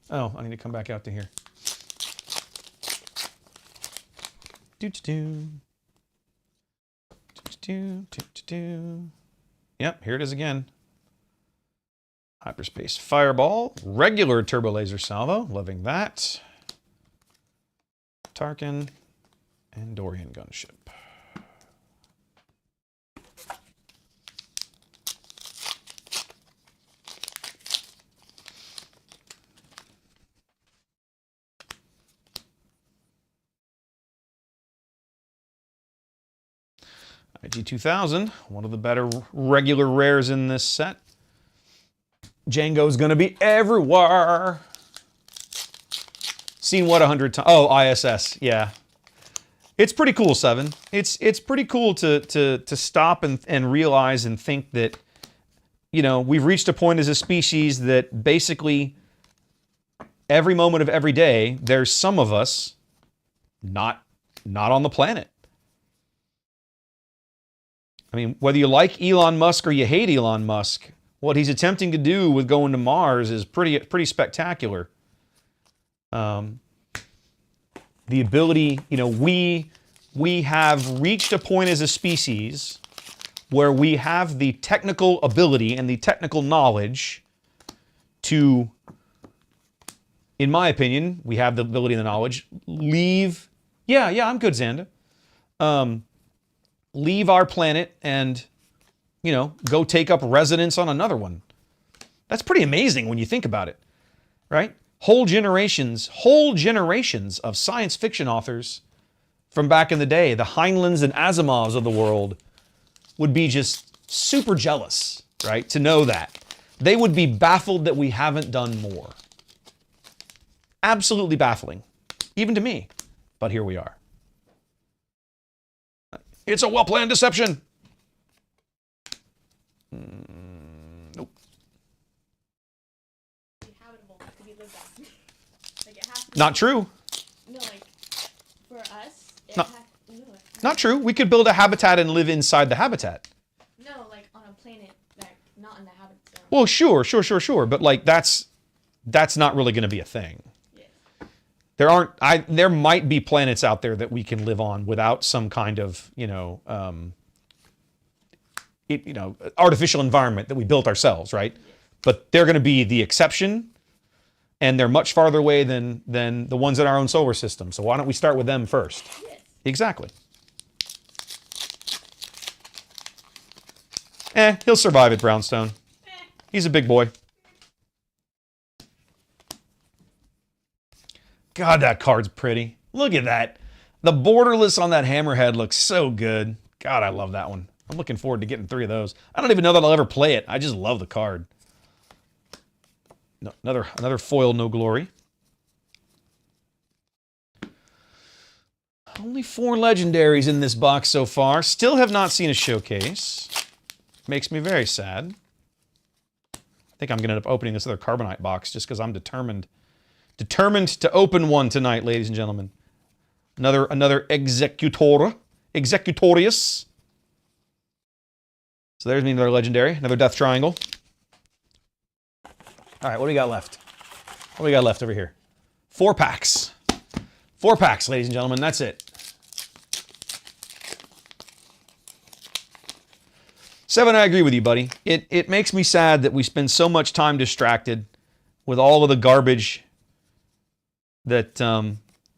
S1: Oh, I need to come back out to here. Yep, here it is again. Hyperspace Fireball. Regular Turbo Laser Salvo. Loving that. Tarkin. And Dorian Gunship. IG-2000, one of the better regular rares in this set. Django's gonna be everywhere. Seen what 100 times? Oh, ISS, yeah. It's pretty cool, Seven. It's pretty cool to stop and realize and think that, you know, we've reached a point as a species that basically every moment of every day, there's some of us not on the planet. I mean, whether you like Elon Musk or you hate Elon Musk, what he's attempting to do with going to Mars is pretty spectacular. The ability, you know, we have reached a point as a species where we have the technical ability and the technical knowledge to, in my opinion, we have the ability and the knowledge, leave, yeah, I'm good, Xanda. Leave our planet and, you know, go take up residence on another one. That's pretty amazing when you think about it, right? Whole generations of science fiction authors from back in the day, the Heinleins and Asimovs of the world, would be just super jealous, right? To know that. They would be baffled that we haven't done more. Absolutely baffling, even to me. But here we are. It's a well-planned deception. Nope. Not true.
S2: No, like for us,
S1: No. Not true. We could build a habitat and live inside the habitat.
S2: No, like on a planet that not in the habit zone.
S1: Well, sure. But like that's not really going to be a thing.
S2: Yes.
S1: There might be planets out there that we can live on without some kind of, artificial environment that we built ourselves, right?
S2: Yes.
S1: But they're going to be the exception, and they're much farther away than the ones in our own solar system. So why don't we start with them first?
S2: Yes.
S1: Exactly. He'll survive it, Brownstone. He's a big boy. God, that card's pretty. Look at that. The borderless on that hammerhead looks so good. God, I love that one. I'm looking forward to getting 3 of those. I don't even know that I'll ever play it. I just love the card. No, another foil No Glory. Only 4 legendaries in this box so far. Still have not seen a showcase. Makes me very sad. I think I'm going to end up opening this other Carbonite box just because I'm determined to open one tonight, ladies and gentlemen. Another Executorius. So there's me, another legendary, another Death Triangle. All right, what do we got left? What do we got left over here? 4 packs. 4 packs, ladies and gentlemen, that's it. 7, I agree with you, buddy. It makes me sad that we spend so much time distracted with all of the garbage that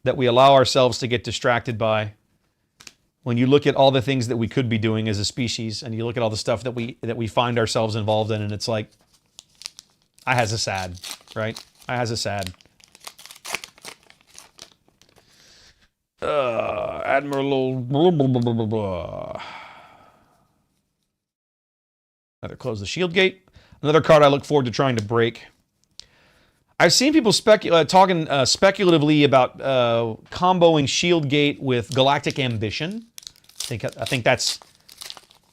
S1: we allow ourselves to get distracted by. When you look at all the things that we could be doing as a species, and you look at all the stuff that we find ourselves involved in, and it's like, I has a sad, right? I has a sad. Admiral. Blah, blah, blah, blah, blah. Another Close the Shield Gate. Another card I look forward to trying to break. I've seen people talking speculatively about comboing Shield Gate with Galactic Ambition. I think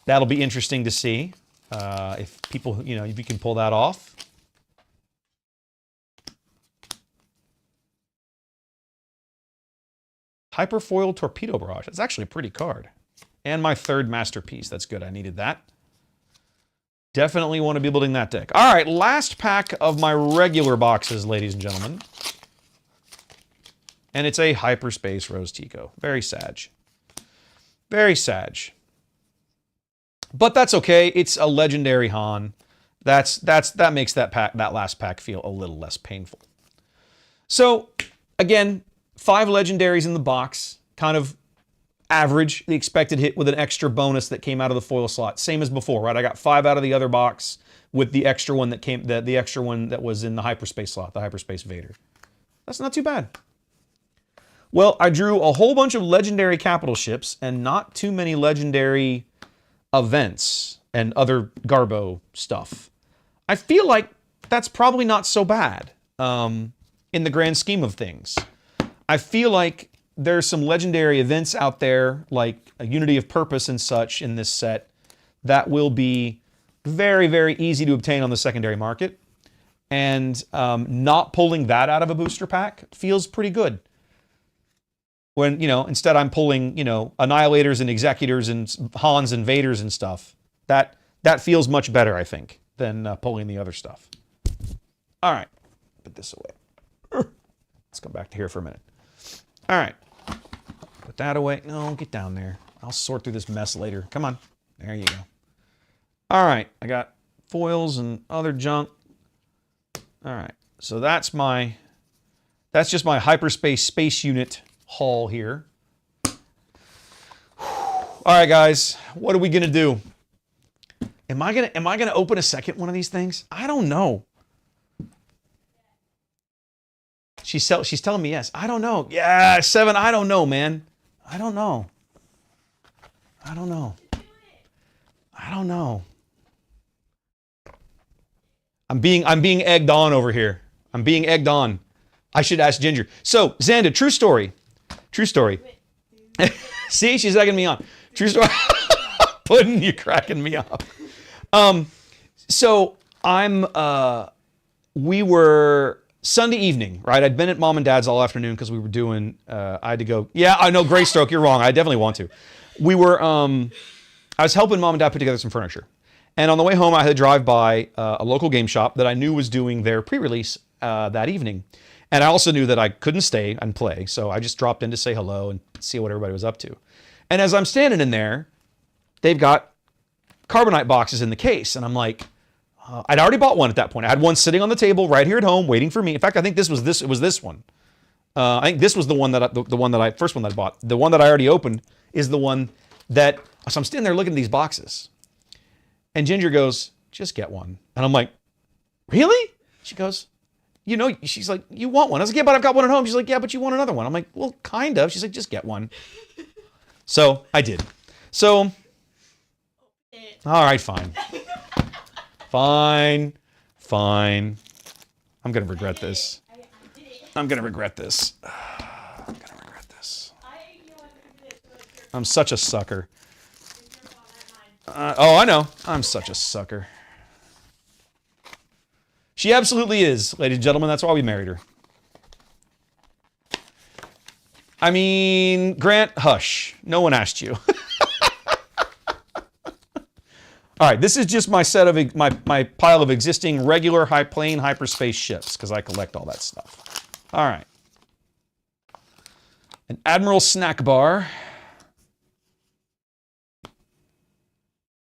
S1: that'll be interesting to see if people, if you can pull that off. Hyperfoil Torpedo Barrage. That's actually a pretty card. And my 3rd masterpiece. That's good. I needed that. Definitely want to be building that deck. All right, last pack of my regular boxes, ladies and gentlemen. And it's a Hyperspace Rose Tico. Very sad. Very sad. But that's okay. It's a legendary Han. That makes that last pack feel a little less painful. So, again, 5 legendaries in the box. Kind of average, the expected hit with an extra bonus that came out of the foil slot. Same as before, right? I got 5 out of the other box with the extra one that came, the extra one that was in the hyperspace slot, the hyperspace Vader. That's not too bad. Well, I drew a whole bunch of legendary capital ships and not too many legendary events and other Garbo stuff. I feel like that's probably not so bad in the grand scheme of things. I feel like there's some legendary events out there, like a Unity of Purpose and such in this set, that will be very, very easy to obtain on the secondary market. And not pulling that out of a booster pack feels pretty good. When, instead I'm pulling, Annihilators and Executors and Hans and Vaders and stuff. That feels much better, I think, than pulling the other stuff. All right, put this away. Let's go back to here for a minute. All right. Put that away. No, get down there. I'll sort through this mess later. Come on. There you go. All right. I got foils and other junk. All right. So that's just my hyperspace space unit haul here. All right, guys. What are we going to do? Am I going to open a second one of these things? I don't know. She's telling me yes. I don't know. Yeah, 7. I don't know, man. I don't know. I don't know. I don't know. I'm being egged on over here. I'm being egged on. I should ask Ginger. So, Xanda, true story. True story. See, she's egging me on. True story. Puddin', you're cracking me up. So I'm we were Sunday evening, right? I'd been at mom and dad's all afternoon because we were doing, I had to go. Yeah, I know, Greystroke, you're wrong. I definitely want to. We were, I was helping mom and dad put together some furniture. And on the way home, I had to drive by a local game shop that I knew was doing their pre-release that evening. And I also knew that I couldn't stay and play. So I just dropped in to say hello and see what everybody was up to. And as I'm standing in there, they've got carbonite boxes in the case. And I'm like, I'd already bought one at that point. I had one sitting on the table right here at home waiting for me. In fact, I think it was this one. I think this was the one that first one that I bought. The one that I already opened is the one that, so I'm standing there looking at these boxes. And Ginger goes, just get one. And I'm like, really? She goes, you know, she's like, you want one? I was like, yeah, but I've got one at home. She's like, yeah, but you want another one. I'm like, well, kind of. She's like, just get one. So I did. So, all right, fine. Fine. I'm going to regret this. I'm going to regret this. I'm going to regret this. I'm such a sucker. Oh, I know. I'm such a sucker. She absolutely is, ladies and gentlemen. That's why we married her. I mean, Grant, hush. No one asked you. All right, this is just my set of my pile of existing regular plane hyperspace ships because I collect all that stuff. All right. An Admiral snack bar.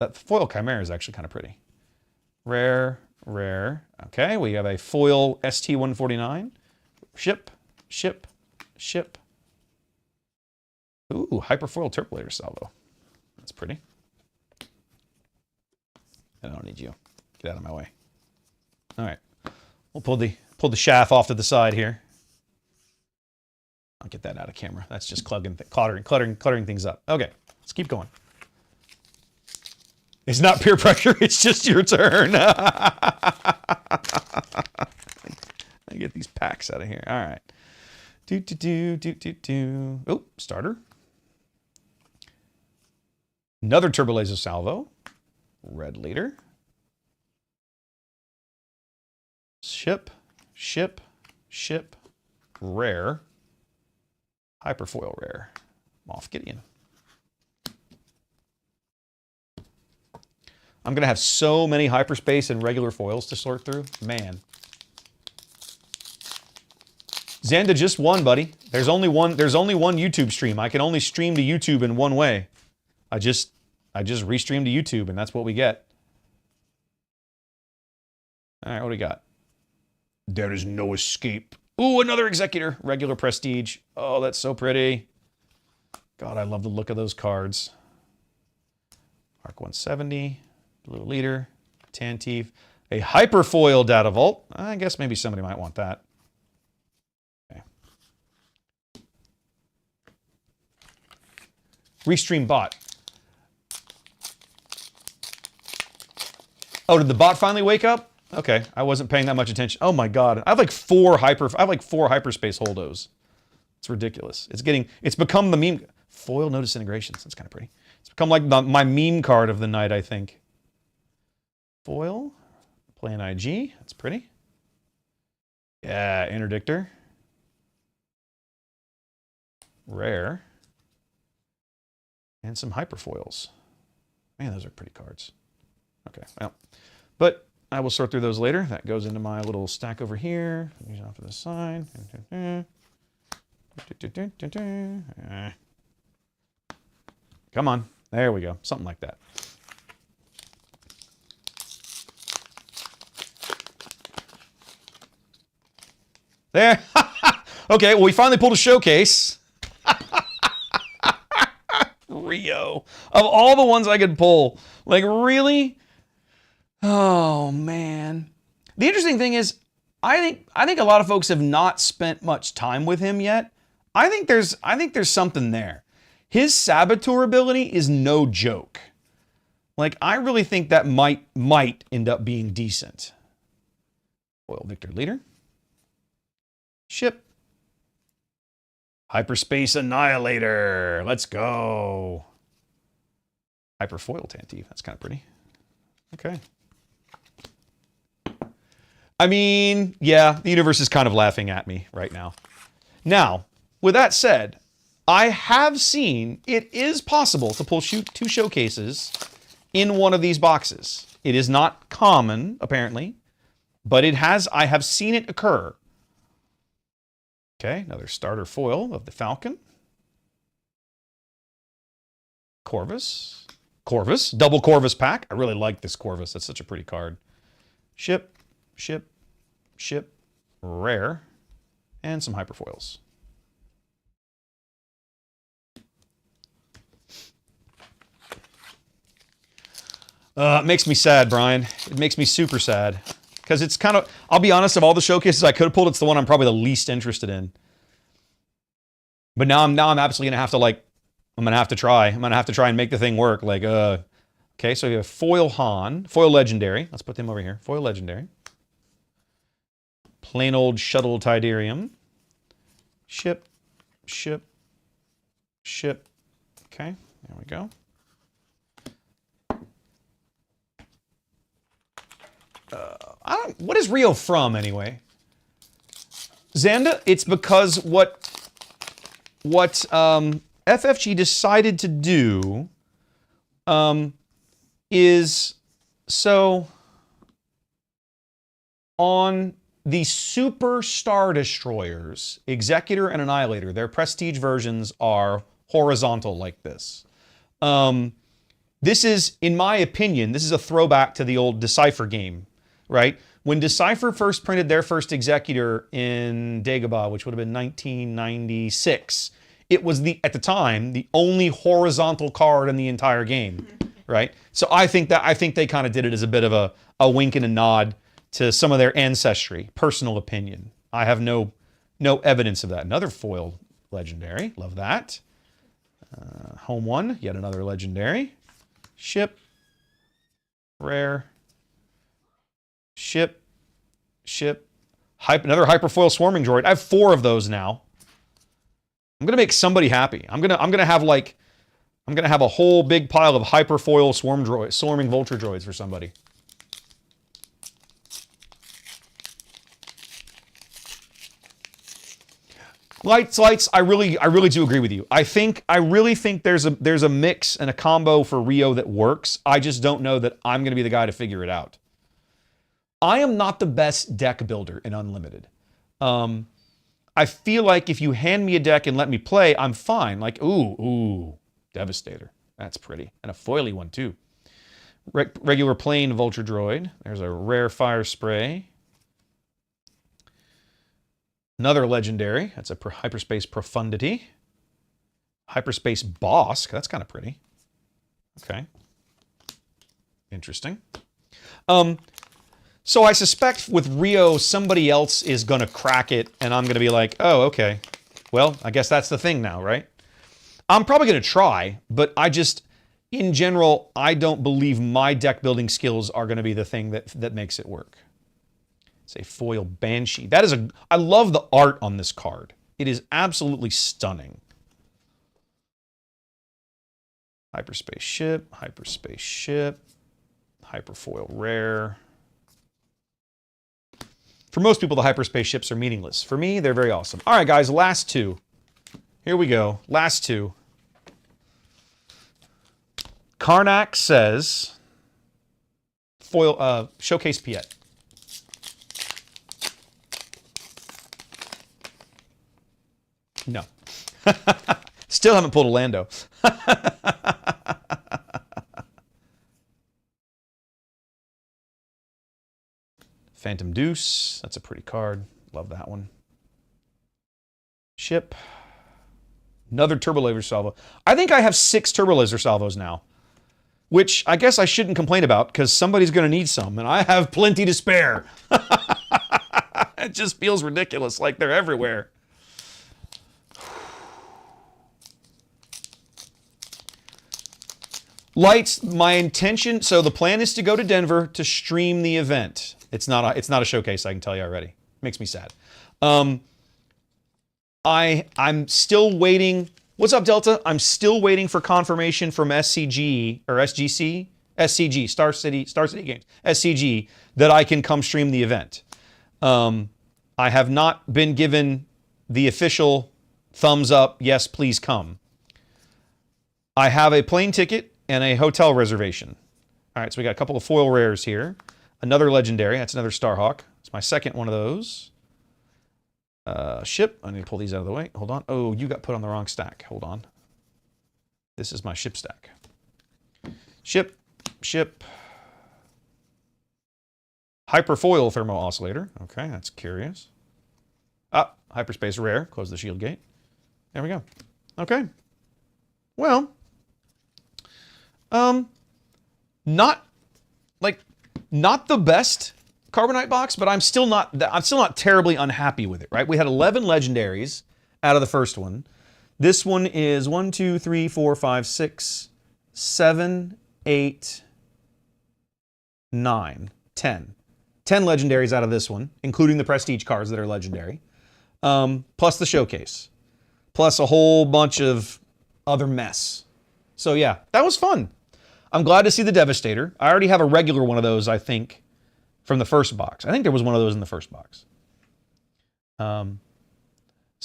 S1: That foil Chimera is actually kind of pretty. Rare. Okay, we have a foil ST-149. Ship. Ooh, hyperfoil turboleader salvo. That's pretty. I don't need you. Get out of my way. All right. We'll pull the shaft off to the side here. I'll get that out of camera. That's just cluttering things up. Okay, let's keep going. It's not peer pressure, it's just your turn. I get these packs out of here. All right. Oh, starter. Another turbo laser salvo. Red leader. Ship. Rare. Hyperfoil rare. Moff Gideon. I'm going to have so many hyperspace and regular foils to sort through. Man. Xanda just won, buddy. There's only one YouTube stream. I can only stream to YouTube in one way. I just restreamed to YouTube, and that's what we get. All right, what do we got? There is no escape. Ooh, another Executor. Regular Prestige. Oh, that's so pretty. God, I love the look of those cards. Mark 170. Blue Leader. Tantive. A Hyperfoil Data Vault. I guess maybe somebody might want that. Okay. Restream bot. Oh, did the bot finally wake up? Okay, I wasn't paying that much attention. Oh my God, I have like four hyperspace holdos. It's ridiculous. It's become the meme. Foil no disintegrations. That's kind of pretty. It's become like my meme card of the night, I think. Foil, Plan IG. That's pretty. Yeah, Interdictor. Rare. And some hyperfoils. Man, those are pretty cards. Okay, well, but I will sort through those later. That goes into my little stack over here. Use off to the side. Come on. There we go. Something like that. There. Okay, well, we finally pulled a showcase. Rio. Of all the ones I could pull. Like, really? Oh, man. The interesting thing is, I think a lot of folks have not spent much time with him yet. I think there's something there. His Saboteur ability is no joke. Like, I really think that might end up being decent. Foil Victor Leader. Ship. Hyperspace Annihilator. Let's go. Hyperfoil Tantive. That's kind of pretty. Okay. I mean, yeah, the universe is kind of laughing at me right now. Now, with that said, I have seen it is possible to pull 2 showcases in one of these boxes. It is not common, apparently, but I have seen it occur. Okay, another starter foil of the Falcon. Corvus. Corvus, double Corvus pack. I really like this Corvus. That's such a pretty card. Ship, ship, ship, rare, and some hyperfoils. It makes me sad, Brian. It makes me super sad. Because it's kind of, I'll be honest, of all the showcases I could have pulled, it's the one I'm probably the least interested in. But now I'm absolutely going to have to, like, I'm going to have to try. I'm going to have to try and make the thing work. Like, okay, so we have Foil Han, Foil Legendary. Let's put them over here. Foil Legendary. Plain old Shuttle Tidarium. Ship, ship, ship. Okay, there we go. What is Rio from, anyway? Xanda, it's because what FFG decided to do is, so on the Super Star Destroyers, Executor and Annihilator, their prestige versions are horizontal like this. This is, in my opinion, this is a throwback to the old Decipher game, right? When Decipher first printed their first Executor in Dagobah, which would have been 1996, it was, at the time, the only horizontal card in the entire game, right? So I think they kind of did it as a bit of a wink and a nod to some of their ancestry. Personal opinion. I have no evidence of that. Another foil legendary. Love that. Home one. Yet another legendary. Ship. Rare. Ship. Ship. Another hyperfoil swarming droid. I have 4 of those now. I'm gonna make somebody happy. I'm gonna have a whole big pile of hyperfoil swarming vulture droids for somebody. Lights. I really do agree with you. I really think there's a mix and a combo for Rio that works. I just don't know that I'm gonna be the guy to figure it out. I am not the best deck builder in Unlimited. I feel like if you hand me a deck and let me play, I'm fine. Like, ooh, Devastator. That's pretty. And a foily one, too. Regular plain Vulture Droid. There's a rare Fire Spray. Another legendary. That's a Hyperspace Profundity. Hyperspace Bosk. That's kind of pretty. Okay. Interesting. So I suspect with Rio, somebody else is going to crack it, and I'm going to be like, oh, okay. Well, I guess that's the thing now, right? I'm probably going to try, but I just, in general, I don't believe my deck building skills are going to be the thing that makes it work. It's a foil Banshee. I love the art on this card. It is absolutely stunning. Hyperspace Ship, Hyperfoil Rare. For most people, the hyperspace ships are meaningless. For me, they're very awesome. All right, guys, last 2. Here we go. Last 2. Karnak says, foil, Showcase Piet. No. Still haven't pulled a Lando. Phantom Deuce, that's a pretty card. Love that one. Ship. Another Turbo Laser Salvo. I think I have 6 Turbo Laser Salvos now, which I guess I shouldn't complain about because somebody's going to need some, and I have plenty to spare. It just feels ridiculous, like they're everywhere. Lights, my intention, so the plan is to go to Denver to stream the event. It's not a showcase, I can tell you already. Makes me sad. I'm still waiting. What's up, Delta? I'm still waiting for confirmation from SCG or SGC, SCG, Star City Games, SCG, that I can come stream the event. I have not been given the official thumbs up, yes, please come. I have a plane ticket and a hotel reservation. All right, so we got a couple of foil rares here. Another legendary, that's another Starhawk. It's my second one of those. Ship, I need to pull these out of the way. Hold on. Oh, you got put on the wrong stack. Hold on. This is my ship stack. Ship. Hyperfoil thermo oscillator. Okay, that's curious. Ah, hyperspace rare. Close the shield gate. There we go. Okay. Well, not the best Carbonite box, but I'm still not terribly unhappy with it, right? We had 11 legendaries out of the first one. This one is 1, 2, 3, 4, 5, 6, 7, 8, 9, 10. 10 legendaries out of this one, including the prestige cards that are legendary, plus the showcase, plus a whole bunch of other mess. So yeah, that was fun. I'm glad to see the Devastator. I already have a regular one of those, I think, from the first box. I think there was one of those in the first box. So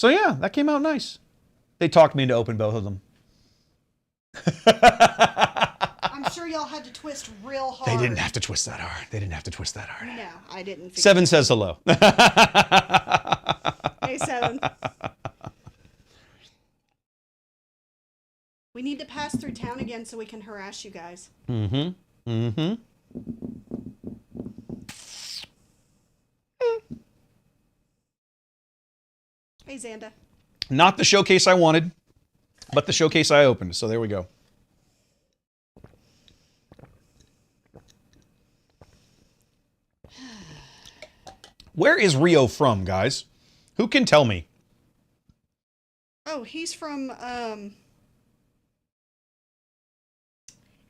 S1: yeah, that came out nice. They talked me into open both of them.
S3: I'm sure y'all had to twist real hard.
S1: They didn't have to twist that hard.
S3: No, I didn't.
S1: Seven says hello.
S3: Hey, Seven. We need to pass through town again so we can harass you guys.
S1: Mm-hmm.
S3: Hey, Xanda.
S1: Not the showcase I wanted, but the showcase I opened. So there we go. Where is Rio from, guys? Who can tell me?
S3: Oh, he's from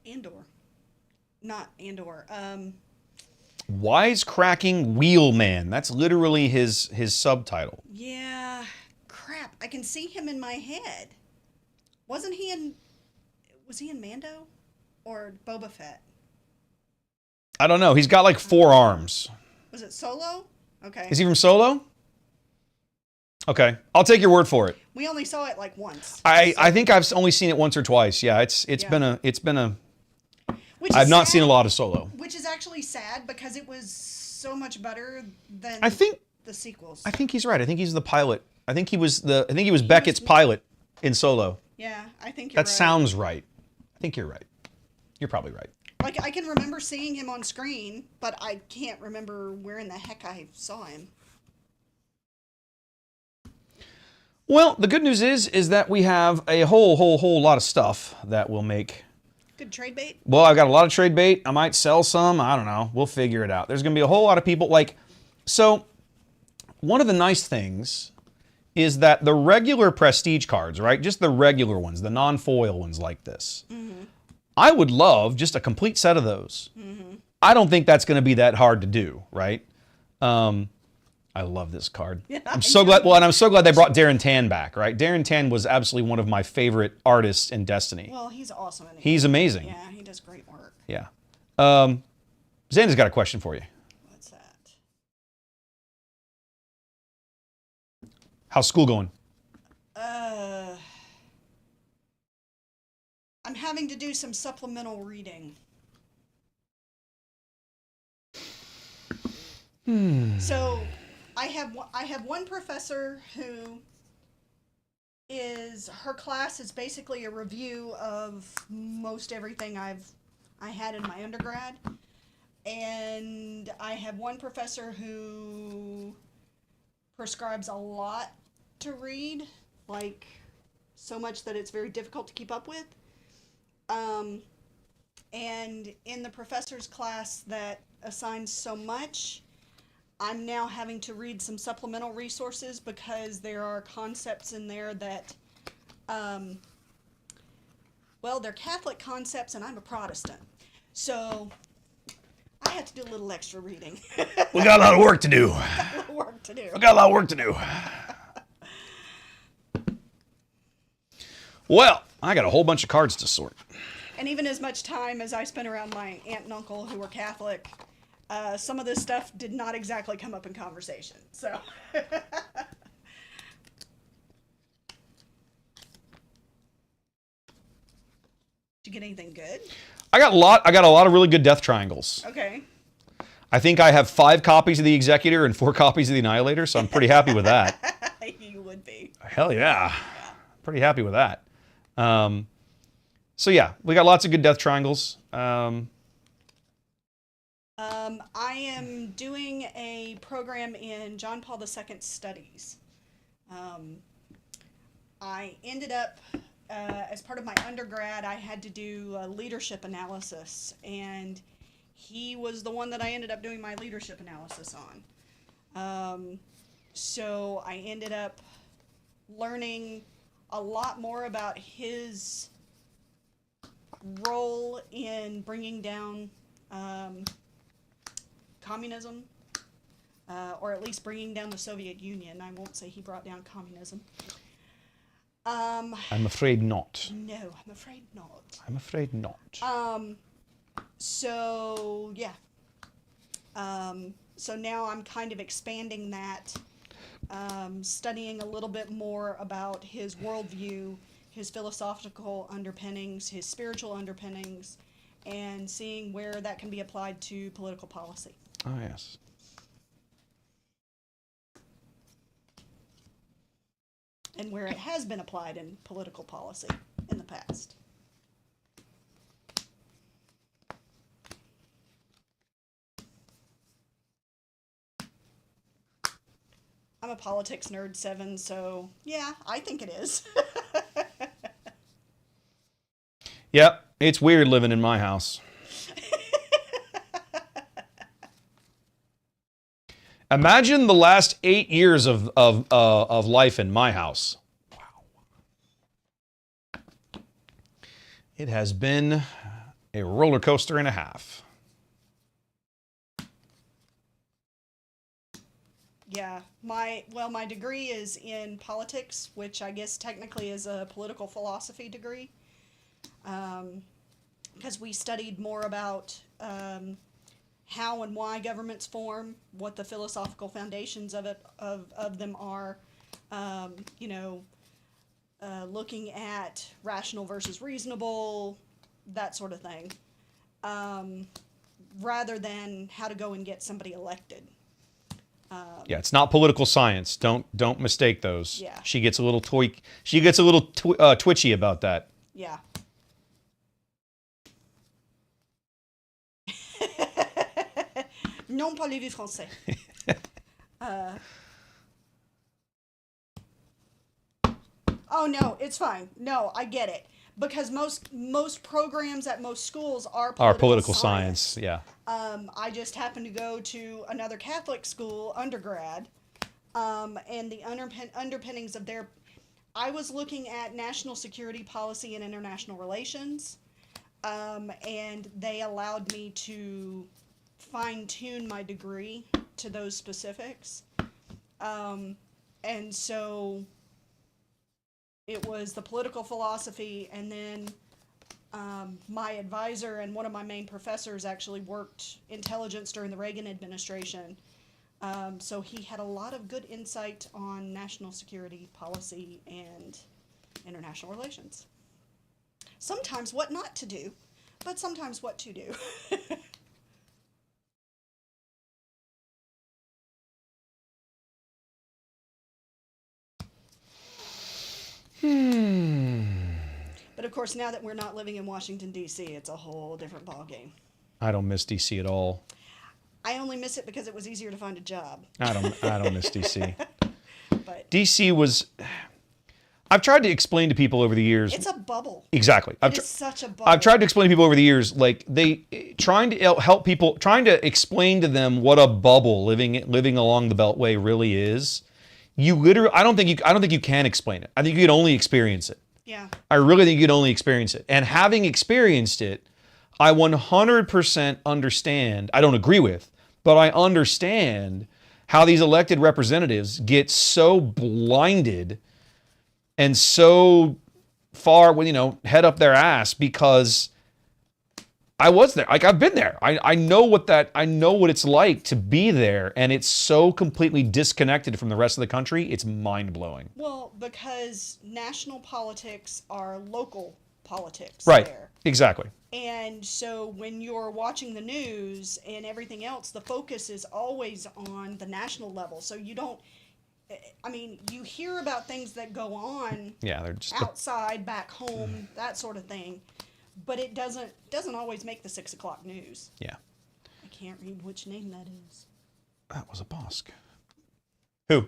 S3: Andor. Not Andor.
S1: Wisecracking Wheelman. That's literally his subtitle.
S3: Yeah. Crap. I can see him in my head. Was he in Mando? Or Boba Fett?
S1: I don't know. He's got like 4 arms.
S3: Was it Solo? Okay.
S1: Is he from Solo? Okay. I'll take your word for it.
S3: We only saw it like once.
S1: I think I've only seen it once or twice. Yeah, it's been a I've not seen a lot of Solo.
S3: Which is actually sad because it was so much better than the sequels.
S1: I think he's right. I think he's the pilot. I think he was Beckett's pilot in Solo.
S3: Yeah, I think you're right.
S1: That sounds right. I think you're right. You're probably right.
S3: Like, I can remember seeing him on screen, but I can't remember where in the heck I saw him.
S1: Well, the good news is that we have a whole lot of stuff that will make...
S3: Good trade bait?
S1: Well, I've got a lot of trade bait. I might sell some. I don't know. We'll figure it out. There's going to be a whole lot of people. So, one of the nice things is that the regular prestige cards, right? Just the regular ones, the non-foil ones like this. Mm-hmm. I would love just a complete set of those. Mm-hmm. I don't think that's going to be that hard to do, right? I love this card. Yeah, I'm so glad. Well, and I'm so glad they brought Darren Tan back, right? Darren Tan was absolutely one of my favorite artists in Destiny.
S3: Well, he's awesome.
S1: He's amazing.
S3: Yeah, he does great work.
S1: Yeah. Xanda's got a question for you.
S3: What's that?
S1: How's school going?
S3: I'm having to do some supplemental reading. So I have one professor who her class is basically a review of most everything I had in my undergrad, and I have one professor who prescribes a lot to read, like so much that it's very difficult to keep up with. And in the professor's class that assigns so much, I'm now having to read some supplemental resources because there are concepts in there that, they're Catholic concepts and I'm a Protestant. So I had to do a little extra reading.
S1: We got a lot of work to do. We got a lot of work to do. Well, I got a whole bunch of cards to sort.
S3: And even as much time as I spent around my aunt and uncle who were Catholic, some of this stuff did not exactly come up in conversation. So. Did you get anything good?
S1: I got a lot of really good death triangles.
S3: Okay.
S1: I think I have 5 copies of the Executor and 4 copies of the Annihilator, so I'm pretty happy with that.
S3: You would be.
S1: Hell yeah. Pretty happy with that. So yeah, we got lots of good death triangles.
S3: I am doing a program in John Paul II studies. I ended up, as part of my undergrad, I had to do a leadership analysis, and he was the one that I ended up doing my leadership analysis on. So I ended up learning a lot more about his role in bringing down communism, or at least bringing down the Soviet Union. I won't say he brought down communism.
S1: I'm afraid not.
S3: No, I'm afraid not.
S1: I'm afraid not.
S3: So yeah. So now I'm kind of expanding that, studying a little bit more about his worldview, his philosophical underpinnings, his spiritual underpinnings, and seeing where that can be applied to political policy.
S1: Oh, yes.
S3: And where it has been applied in political policy in the past. I'm a politics nerd 7, so yeah, I think it is.
S1: Yep, it's weird living in my house. Imagine the last 8 years of life in my house. Wow. It has been a roller coaster and a half.
S3: Yeah, my degree is in politics, which I guess technically is a political philosophy degree, because we studied more about how and why governments form, what the philosophical foundations of them are, looking at rational versus reasonable, that sort of thing, rather than how to go and get somebody elected.
S1: Yeah, it's not political science. Don't mistake those.
S3: Yeah.
S1: She gets a little twitchy about that.
S3: Yeah. Non parlez-vous français? Oh no, it's fine. No, I get it. Because most programs at most schools are political
S1: science. Yeah.
S3: I just happened to go to another Catholic school undergrad, and the underpinnings of their, I was looking at national security policy and international relations, and they allowed me to fine-tune my degree to those specifics, and so it was the political philosophy, and then my advisor and one of my main professors actually worked intelligence during the Reagan administration. So he had a lot of good insight on national security policy and international relations. Sometimes what not to do, but sometimes what to do. But of course, now that we're not living in Washington, D.C., it's a whole different ballgame.
S1: I don't miss DC at all.
S3: I only miss it because it was easier to find a job.
S1: I don't miss DC.
S3: But
S1: DC was, I've tried to explain to people over the years.
S3: it's a bubble.
S1: Exactly.
S3: It's such a bubble.
S1: I've tried to explain to people over the years, like trying to help people, trying to explain to them what a bubble living along the Beltway really is. You literally, I don't think you can explain it. I think you can only experience it.
S3: Yeah.
S1: I really think you can only experience it. And having experienced it, I 100% understand. I don't agree with, but I understand how these elected representatives get so blinded and so far, head up their ass because I was there. Like, I've been there. I know what it's like to be there, and it's so completely disconnected from the rest of the country. It's mind-blowing.
S3: Well, because national politics are local politics
S1: Right.
S3: there.
S1: Exactly.
S3: And so when you're watching the news and everything else, the focus is always on the national level. So you don't, I mean, you hear about things that go on
S1: Yeah, they're just
S3: outside, back home, that sort of thing. But it doesn't always make the 6 o'clock news.
S1: yeah.
S3: I can't read which name that is.
S1: That was a Bosk. Who?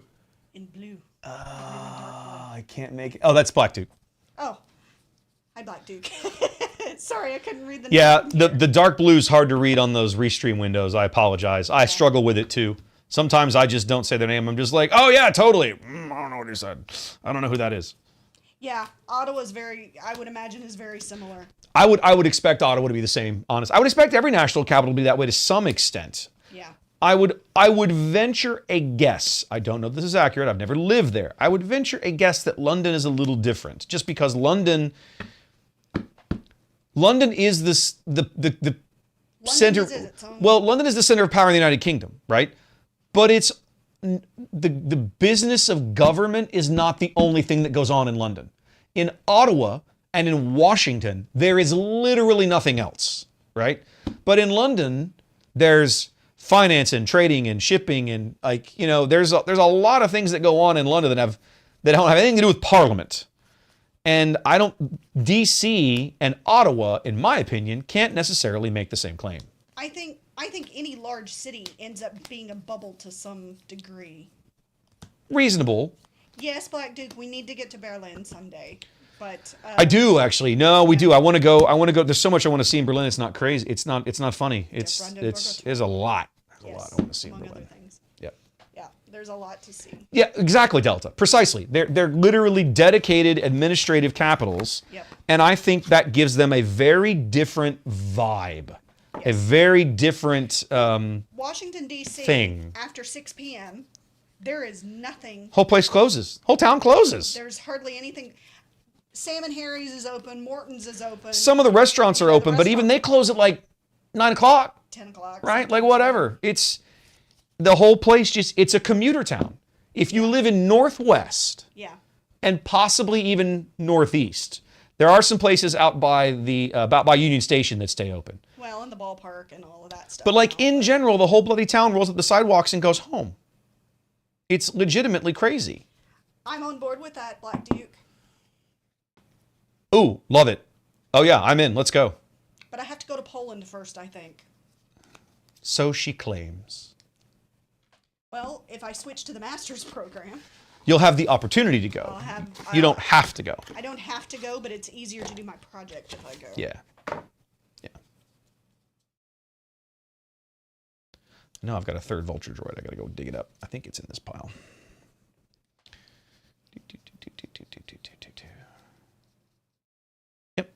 S3: In blue.
S1: I can't make it. Oh, that's Black Duke.
S3: Oh. Hi, Black Duke. Sorry, I couldn't read the
S1: Yeah,
S3: name.
S1: the dark blue's hard to read on those restream windows. I apologize. I struggle with it too. Sometimes I just don't say their name. I'm just like, oh yeah, totally. I don't know what he said. I don't know who that is.
S3: Yeah, Ottawa's I would imagine, is very similar.
S1: I would expect Ottawa to be the same, honest. I would expect every national capital to be that way to some extent.
S3: Yeah.
S1: I would venture a guess. I don't know if this is accurate. I've never lived there. I would venture a guess that London is a little different, just because London is the center.
S3: is its own.
S1: Well, London is the center of power in the United Kingdom, right? But it's the business of government is not the only thing that goes on in London. In Ottawa and in Washington, there is literally nothing else, right? But in London, there's finance and trading and shipping and, like, you know, there's a lot of things that go on in London that don't have anything to do with Parliament. And DC and Ottawa, in my opinion, can't necessarily make the same claim.
S3: I think any large city ends up being a bubble to some degree.
S1: Reasonable.
S3: Yes, Black Duke, we need to get to Berlin someday. But
S1: I do, actually. No, we do. I want to go. There's so much I want to see in Berlin. It's not crazy. It's not funny. There's a lot. There's a lot I want to see in
S3: among
S1: Berlin.
S3: other things.
S1: Yep.
S3: Yeah, there's a lot to see.
S1: Yeah, exactly, Delta. Precisely. They're literally dedicated administrative capitals.
S3: Yep.
S1: And I think that gives them a very different vibe. A
S3: Yes.
S1: very different
S3: Washington, D.C.,
S1: thing.
S3: after 6 p.m., there is nothing.
S1: Whole place closes. Whole town closes.
S3: There's hardly anything. Sam and Harry's is open. Morton's is open.
S1: Some of the restaurants are
S3: Yeah, the
S1: open, but even they
S3: restaurants-
S1: close at like 9 o'clock.
S3: 10 o'clock.
S1: Right? Like whatever. It's the whole place it's a commuter town. If you live in Northwest
S3: Yeah.
S1: and possibly even Northeast, there are some places out by by Union Station that stay open.
S3: Well, in the ballpark and all of that stuff.
S1: But like in general, the whole bloody town rolls up the sidewalks and goes home. It's legitimately crazy.
S3: I'm on board with that, Black Duke.
S1: Ooh, love it. Oh yeah, I'm in. Let's go.
S3: But I have to go to Poland first, I think.
S1: So she claims.
S3: Well, if I switch to the master's program,
S1: You'll have the opportunity to go. You don't have to go.
S3: I don't have to go, but it's easier to do my project if I go.
S1: Yeah. Yeah. No, I've got a third vulture droid. I gotta go dig it up. I think it's in this pile. Yep.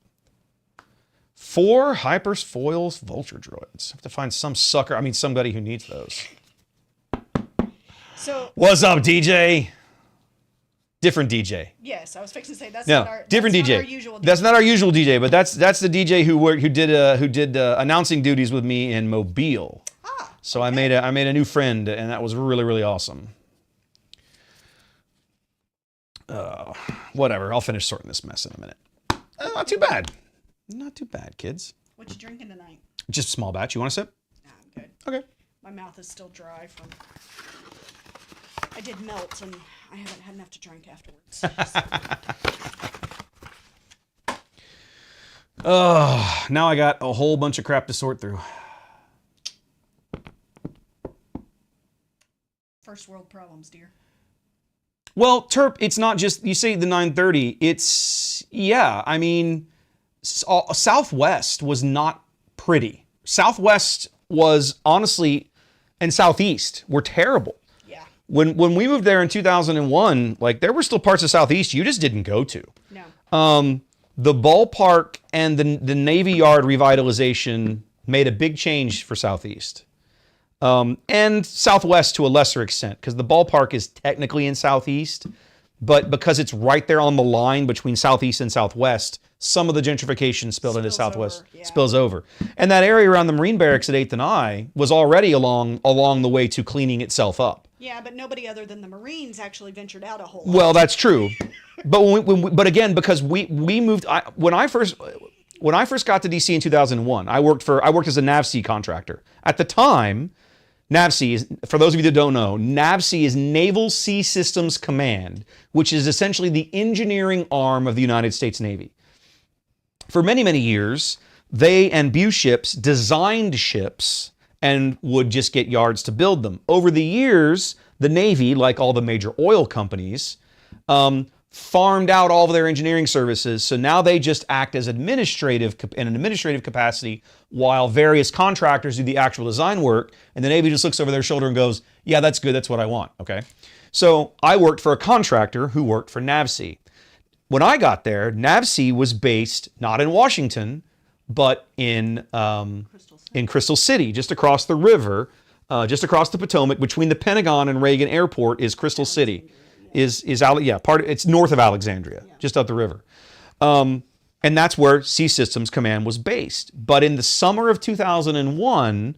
S1: 4 hyperfoils vulture droids. Have to find some sucker. I mean, somebody who needs those.
S3: So,
S1: What's up, DJ? Different DJ.
S3: yes, I was fixing to say that's
S1: No,
S3: not our,
S1: different
S3: that's
S1: DJ.
S3: Not our usual
S1: That's
S3: DJ.
S1: not our usual DJ, but that's the DJ who did announcing duties with me in Mobile.
S3: Ah,
S1: So I made a new friend, and that was really, really awesome. Whatever. I'll finish sorting this mess in a minute. Not too bad. Not too bad, kids.
S3: what you drinking tonight?
S1: Just a small batch. You want a sip?
S3: Nah, I'm good.
S1: Okay.
S3: My mouth is still dry from. I did melt, and I haven't had enough to drink afterwards.
S1: Oh, now I got a whole bunch of crap to sort through.
S3: First world problems, dear.
S1: Well, Terp, it's not just, you say the 930, it's, yeah, I mean, Southwest was not pretty. Southwest was honestly, and Southeast were terrible.
S3: Yeah.
S1: When we moved there in 2001, like there were still parts of Southeast you just didn't go to.
S3: No.
S1: The ballpark and the Navy Yard revitalization made a big change for Southeast. And Southwest to a lesser extent, because the ballpark is technically in Southeast, but because it's right there on the line between southeast and southwest, some of the gentrification spilled into southwest,
S3: over, yeah.
S1: spills over. And that area around the Marine Barracks at 8th and I was already along the way to cleaning itself up.
S3: Yeah, but nobody other than the Marines actually ventured out a whole lot.
S1: Well, that's true. But but again, because we moved, when I first got to DC in 2001, I worked as a NAVSEA contractor. At the time, NAVSEA is, for those of you that don't know, NAVSEA is Naval Sea Systems Command, which is essentially the engineering arm of the United States Navy. For many, many years, they and BU ships designed ships and would just get yards to build them. Over the years, the Navy, like all the major oil companies, farmed out all of their engineering services. So now they just act as in an administrative capacity while various contractors do the actual design work. And the Navy just looks over their shoulder and goes, yeah, that's good. That's what I want. Okay. So I worked for a contractor who worked for NAVSEA. When I got there, NAVSEA was based not in Washington, but in Crystal City, just across the river, just across the Potomac, between the Pentagon and Reagan Airport is Crystal City. It's north of Alexandria, just up the river. And that's where Sea Systems Command was based. But in the summer of 2001,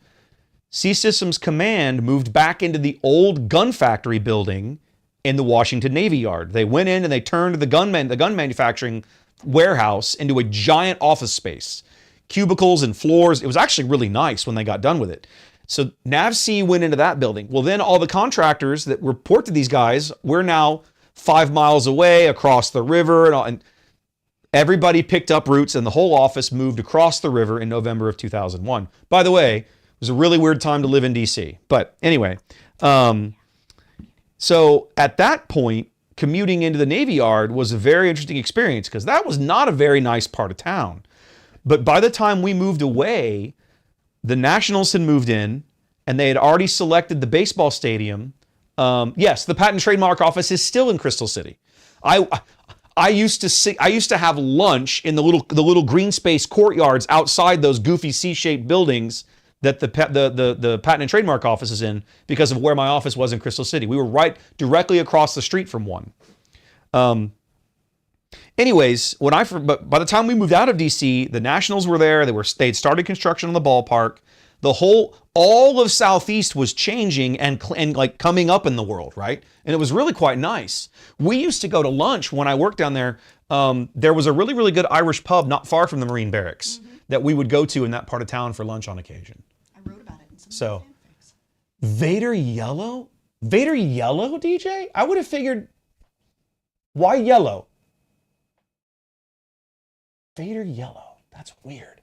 S1: Sea Systems Command moved back into the old gun factory building in the Washington Navy Yard. They went in and they turned the gun manufacturing warehouse into a giant office space. Cubicles and floors. It was actually really nice when they got done with it. So NAVSEA went into that building. Well, then all the contractors that report to these guys, we're now 5 miles away across the river, and everybody picked up roots and the whole office moved across the river in November of 2001. By the way, it was a really weird time to live in DC. But anyway, so at that point, commuting into the Navy Yard was a very interesting experience because that was not a very nice part of town. But by the time we moved away, the Nationals had moved in and they had already selected the baseball stadium. Yes, the Patent and Trademark Office is still in Crystal City. I used to have lunch in the little green space courtyards outside those goofy C-shaped buildings that the Patent and Trademark Office is in because of where my office was in Crystal City. We were right directly across the street from one. Anyways, but by the time we moved out of DC, the Nationals were there. They'd started construction on the ballpark. All of Southeast was changing and like coming up in the world, right? And it was really quite nice. We used to go to lunch when I worked down there. There was a really, really good Irish pub not far from the Marine Barracks that we would go to in that part of town for lunch on occasion.
S3: I wrote about it in some of my fanfics.
S1: Vader Yellow, DJ? I would have figured, why yellow? Vader Yellow. That's weird.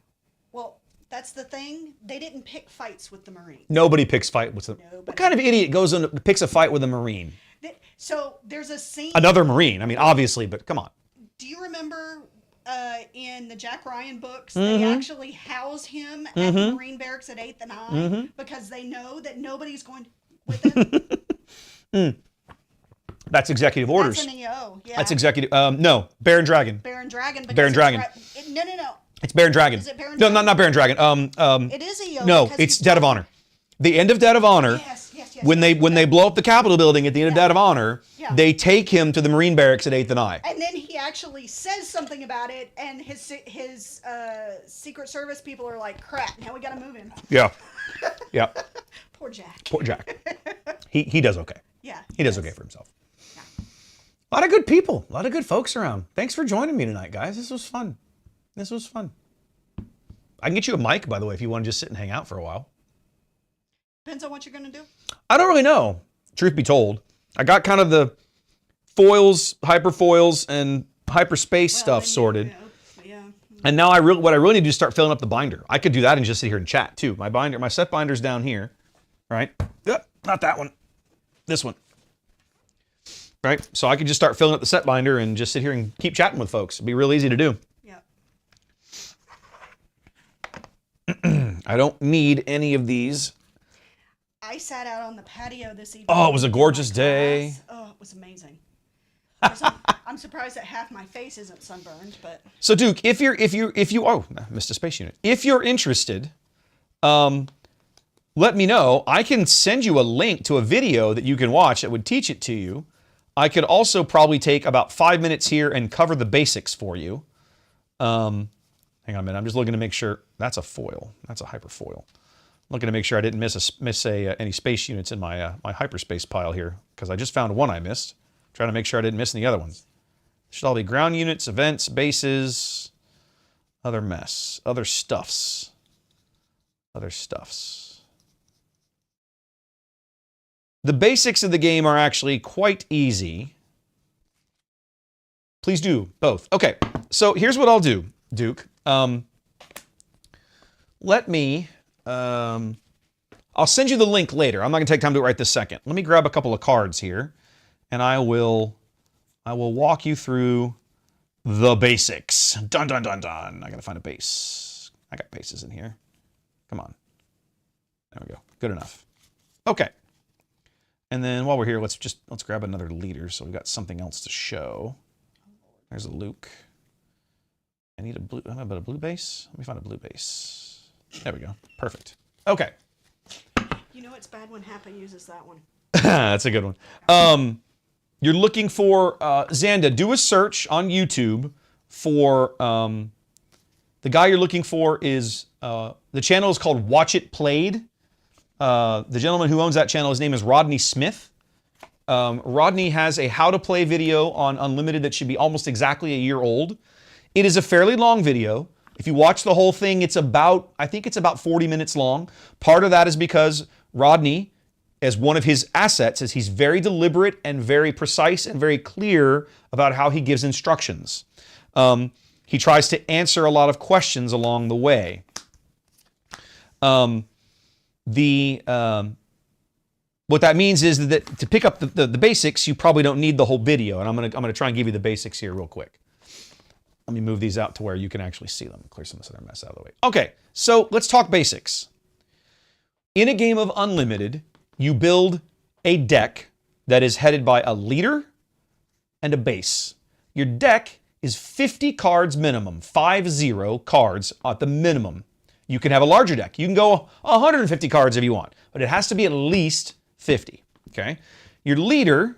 S3: Well, that's the thing. They didn't pick fights with the Marines.
S1: Nobody picks fight with them. What kind of idiot goes and picks a fight with a Marine?
S3: So there's a scene.
S1: Another Marine. I mean, obviously, but come on.
S3: Do you remember in the Jack Ryan books, they actually house him at the Marine Barracks at 8th and I because they know that nobody's going with them?
S1: That's executive orders.
S3: That's an EO, yeah.
S1: That's executive. No, Bear and Dragon.
S3: Bear and Dragon.
S1: Bear and Dragon.
S3: No.
S1: It's Bear and Dragon.
S3: Is it Bear and
S1: No,
S3: Dragon?
S1: not Bear and Dragon.
S3: It is EO.
S1: No, it's Dead of Honor. The end of Dead of Honor.
S3: Yes.
S1: When they blow up the Capitol building at the end of Dead of Honor, they take him to the Marine Barracks at 8th and I.
S3: And then he actually says something about it, and his Secret Service people are like, "Crap! Now we got to move him."
S1: Yeah.
S3: Poor Jack.
S1: Poor Jack. He does okay.
S3: Yeah.
S1: He does okay for himself. A lot of good people, a lot of good folks around. Thanks for joining me tonight, guys. This was fun. I can get you a mic, by the way, if you want to just sit and hang out for a while.
S3: Depends on what you're going to do.
S1: I don't really know, truth be told. I got kind of the foils, hyperfoils, and hyperspace stuff sorted.
S3: Yeah.
S1: And now what I really need to do is start filling up the binder. I could do that and just sit here and chat too. My set binder's down here, right? Not that one. This one. Right? So I could just start filling up the set binder and just sit here and keep chatting with folks. It'd be real easy to do.
S3: Yeah.
S1: I don't need any of these.
S3: I sat out on the patio this evening.
S1: Oh, it was a gorgeous day.
S3: Oh, it was amazing. I'm surprised that half my face isn't sunburned, but. So
S1: Duke, if you missed a space unit. If you're interested, let me know. I can send you a link to a video that you can watch that would teach it to you. I could also probably take about 5 minutes here and cover the basics for you. Hang on a minute. I'm just looking to make sure. That's a foil. That's a hyperfoil. Looking to make sure I didn't miss any space units in my my hyperspace pile here, because I just found one I missed. Trying to make sure I didn't miss any other ones. Should all be ground units, events, bases, other mess, other stuffs. Other stuffs. The basics of the game are actually quite easy. Please do both. Okay, so here's what I'll do, Duke. Let me, I'll send you the link later. I'm not gonna take time to do it right this second. Let me grab a couple of cards here, and I will walk you through the basics. Dun, dun, dun, dun. I gotta find a base. I got bases in here. Come on. There we go. Good enough. Okay. And then while we're here, let's grab another leader so we've got something else to show. There's a Luke. I need a blue, how about a blue base? Let me find a blue base. There we go. Perfect. Okay.
S3: You know it's bad when Happa uses that one.
S1: That's a good one. You're looking for, Xanda, do a search on YouTube for, the guy you're looking for is, the channel is called Watch It Played. The gentleman who owns that channel, his name is Rodney Smith. Rodney has a how to play video on Unlimited that should be almost exactly a year old. It is a fairly long video. If you watch the whole thing, it's about, I think it's about 40 minutes long. Part of that is because Rodney, as one of his assets, is he's very deliberate and very precise and very clear about how he gives instructions. He tries to answer a lot of questions along the way. What that means is that to pick up the basics, you probably don't need the whole video, and I'm gonna try and give you the basics here real quick. Let me move these out to where you can actually see them. Clear some of this other mess out of the way. Okay, so let's talk basics. In a game of Unlimited, you build a deck that is headed by a leader and a base. Your deck is 50 cards minimum, 50 cards at the minimum. You can have a larger deck. You can go 150 cards if you want, but it has to be at least 50, okay? Your leader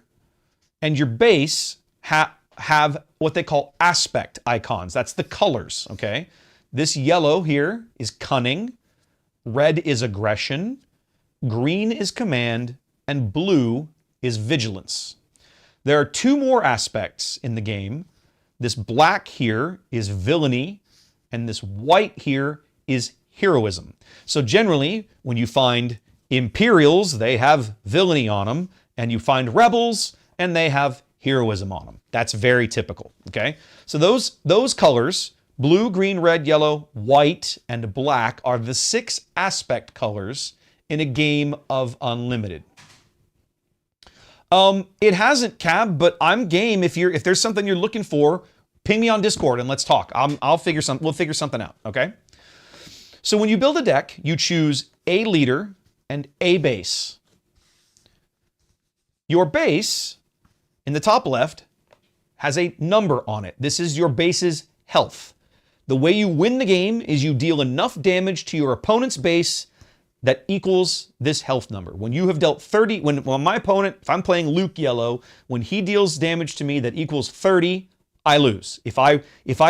S1: and your base have what they call aspect icons. That's the colors, okay? This yellow here is cunning, red is aggression, green is command, and blue is vigilance. There are two more aspects in the game. This black here is villainy, and this white here is heroism. So generally, when you find Imperials, they have villainy on them, and you find rebels, and they have heroism on them. That's very typical, okay? So those colors, blue, green, red, yellow, white, and black, are the 6 aspect colors in a game of Unlimited. It hasn't, Cab, but I'm game. If there's something you're looking for, ping me on Discord and let's talk. We'll figure something out, okay? So when you build a deck, you choose a leader and a base. Your base, in the top left, has a number on it. This is your base's health. The way you win the game is you deal enough damage to your opponent's base that equals this health number. When you have dealt 30, when my opponent, if I'm playing Luke yellow, when he deals damage to me that equals 30, I lose. If I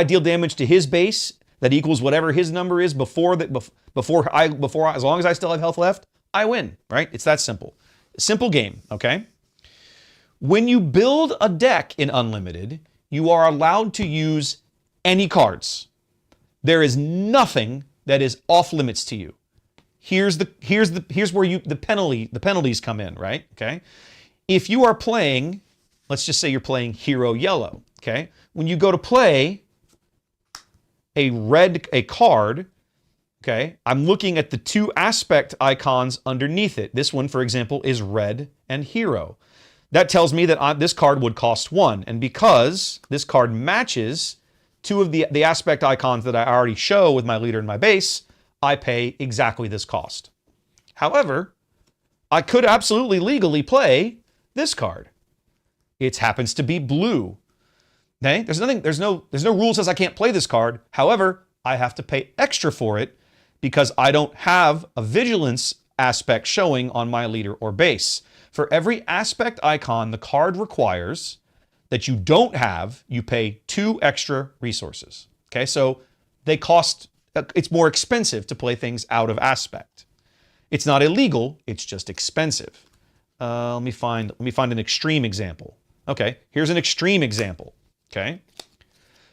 S1: deal damage to his base that equals whatever his number is as long as I still have health left, I win, right? It's that simple. Simple game, okay? When you build a deck in Unlimited, you are allowed to use any cards. There is nothing that is off limits to you. Here's where the penalties come in, right? Okay. If you are playing, let's just say you're playing hero yellow, okay? When you go to play a card, okay, I'm looking at the 2 aspect icons underneath it. This one, for example, is red and hero. That tells me that this card would cost 1, and because this card matches 2 of the aspect icons that I already show with my leader and my base, I pay exactly this cost. However, I could absolutely legally play this card. It happens to be blue. Okay? There's no rule says I can't play this card. However, I have to pay extra for it because I don't have a vigilance aspect showing on my leader or base. For every aspect icon the card requires that you don't have, you pay 2 extra resources. Okay, so they cost, it's more expensive to play things out of aspect. It's not illegal, it's just expensive. Let me find an extreme example. Okay, here's an extreme example. Okay,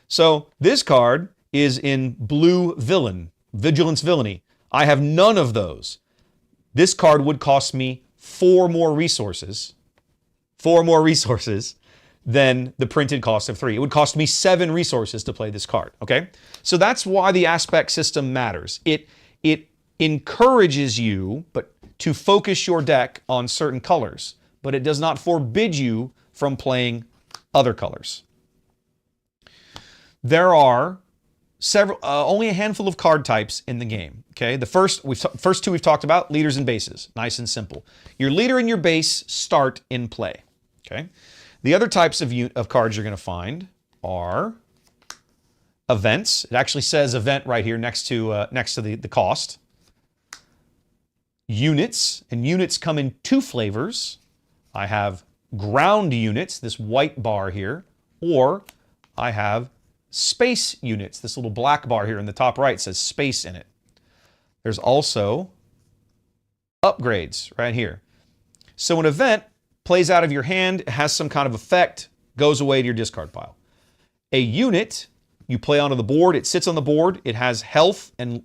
S1: so this card is in blue villain, vigilance villainy. I have none of those. This card would cost me 4 more resources than the printed cost of 3. It would cost me 7 resources to play this card, okay? So that's why the aspect system matters. It encourages you to focus your deck on certain colors, but it does not forbid you from playing other colors. There are only a handful of card types in the game, okay? The first 2 we've talked about, leaders and bases, nice and simple. Your leader and your base start in play, okay? The other types of cards you're going to find are events. It actually says event right here next to the cost. Units, and units come in 2 flavors. I have ground units, this white bar here, or I have space units. This little black bar here in the top right says space in it. There's also upgrades right here. So an event plays out of your hand, has some kind of effect, goes away to your discard pile. A unit, you play onto the board, it sits on the board, it has health and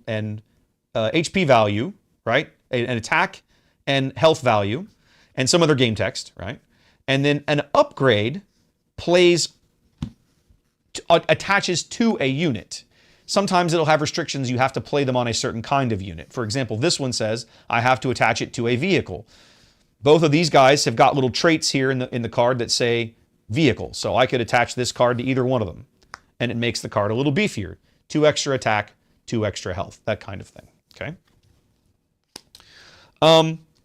S1: HP value, right? An attack and health value, and some other game text, right? And then an upgrade attaches to a unit. Sometimes it'll have restrictions, you have to play them on a certain kind of unit. For example, this one says, I have to attach it to a vehicle. Both of these guys have got little traits here in the card that say vehicle. So I could attach this card to either one of them. And it makes the card a little beefier. 2 extra attack, 2 extra health, that kind of thing, okay?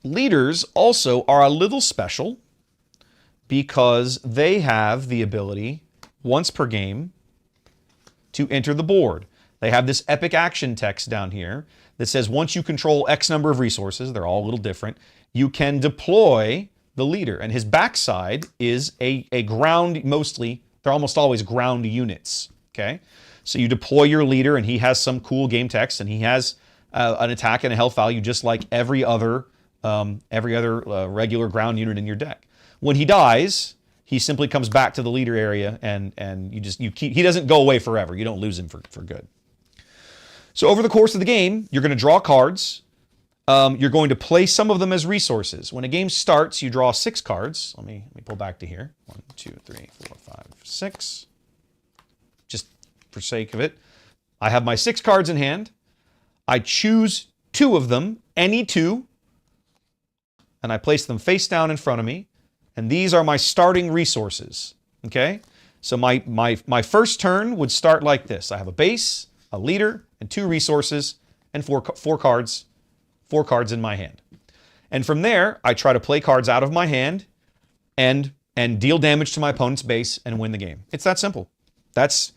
S1: Leaders also are a little special because they have the ability, once per game, to enter the board. They have this epic action text down here that says once you control X number of resources, they're all a little different, you can deploy the leader. And his backside is a ground, they're almost always ground units, okay? So you deploy your leader and he has some cool game text and he has an attack and a health value just like every other regular ground unit in your deck. When he dies, he simply comes back to the leader area and he doesn't go away forever. You don't lose him for good. So over the course of the game, you're going to draw cards. You're going to play some of them as resources. When a game starts, you draw 6 cards. Let me pull back to here. 1, 2, 3, 4, 5, 6. Just for sake of it. I have my 6 cards in hand. I choose 2 of them, any 2, and I place them face down in front of me. And these are my starting resources, okay? So my first turn would start like this. I have a base, a leader, and 2 resources, and 4 cards in my hand. And from there, I try to play cards out of my hand and deal damage to my opponent's base and win the game. It's that simple. That's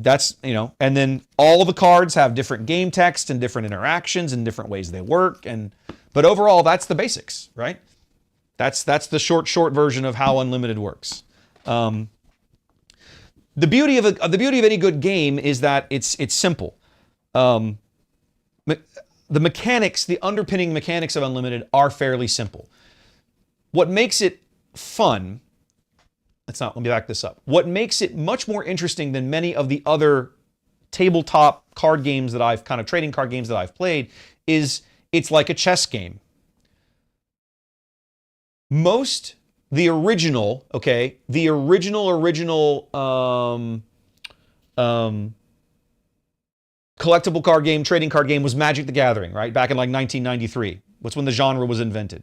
S1: and then all the cards have different game text and different interactions and different ways they work. But overall, that's the basics, right? That's the short version of how Unlimited works. The beauty of any good game is that it's simple. The mechanics, the underpinning mechanics of Unlimited are fairly simple. What makes it fun, let me back this up. What makes it much more interesting than many of the other tabletop card games that trading card games that I've played is it's like a chess game. The original collectible card game, trading card game was Magic the Gathering, right? Back in like 1993. That's when the genre was invented.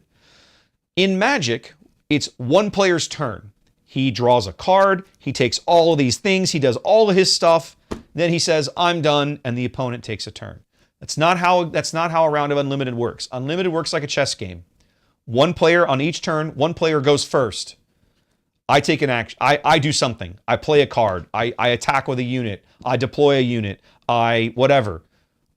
S1: In Magic, it's one player's turn. He draws a card, he takes all of these things, he does all of his stuff, then he says, I'm done, and the opponent takes a turn. That's not how a round of Unlimited works. Unlimited works like a chess game. One player on each turn, one player goes first. I take an action. I do something. I play a card. I attack with a unit. I deploy a unit. whatever.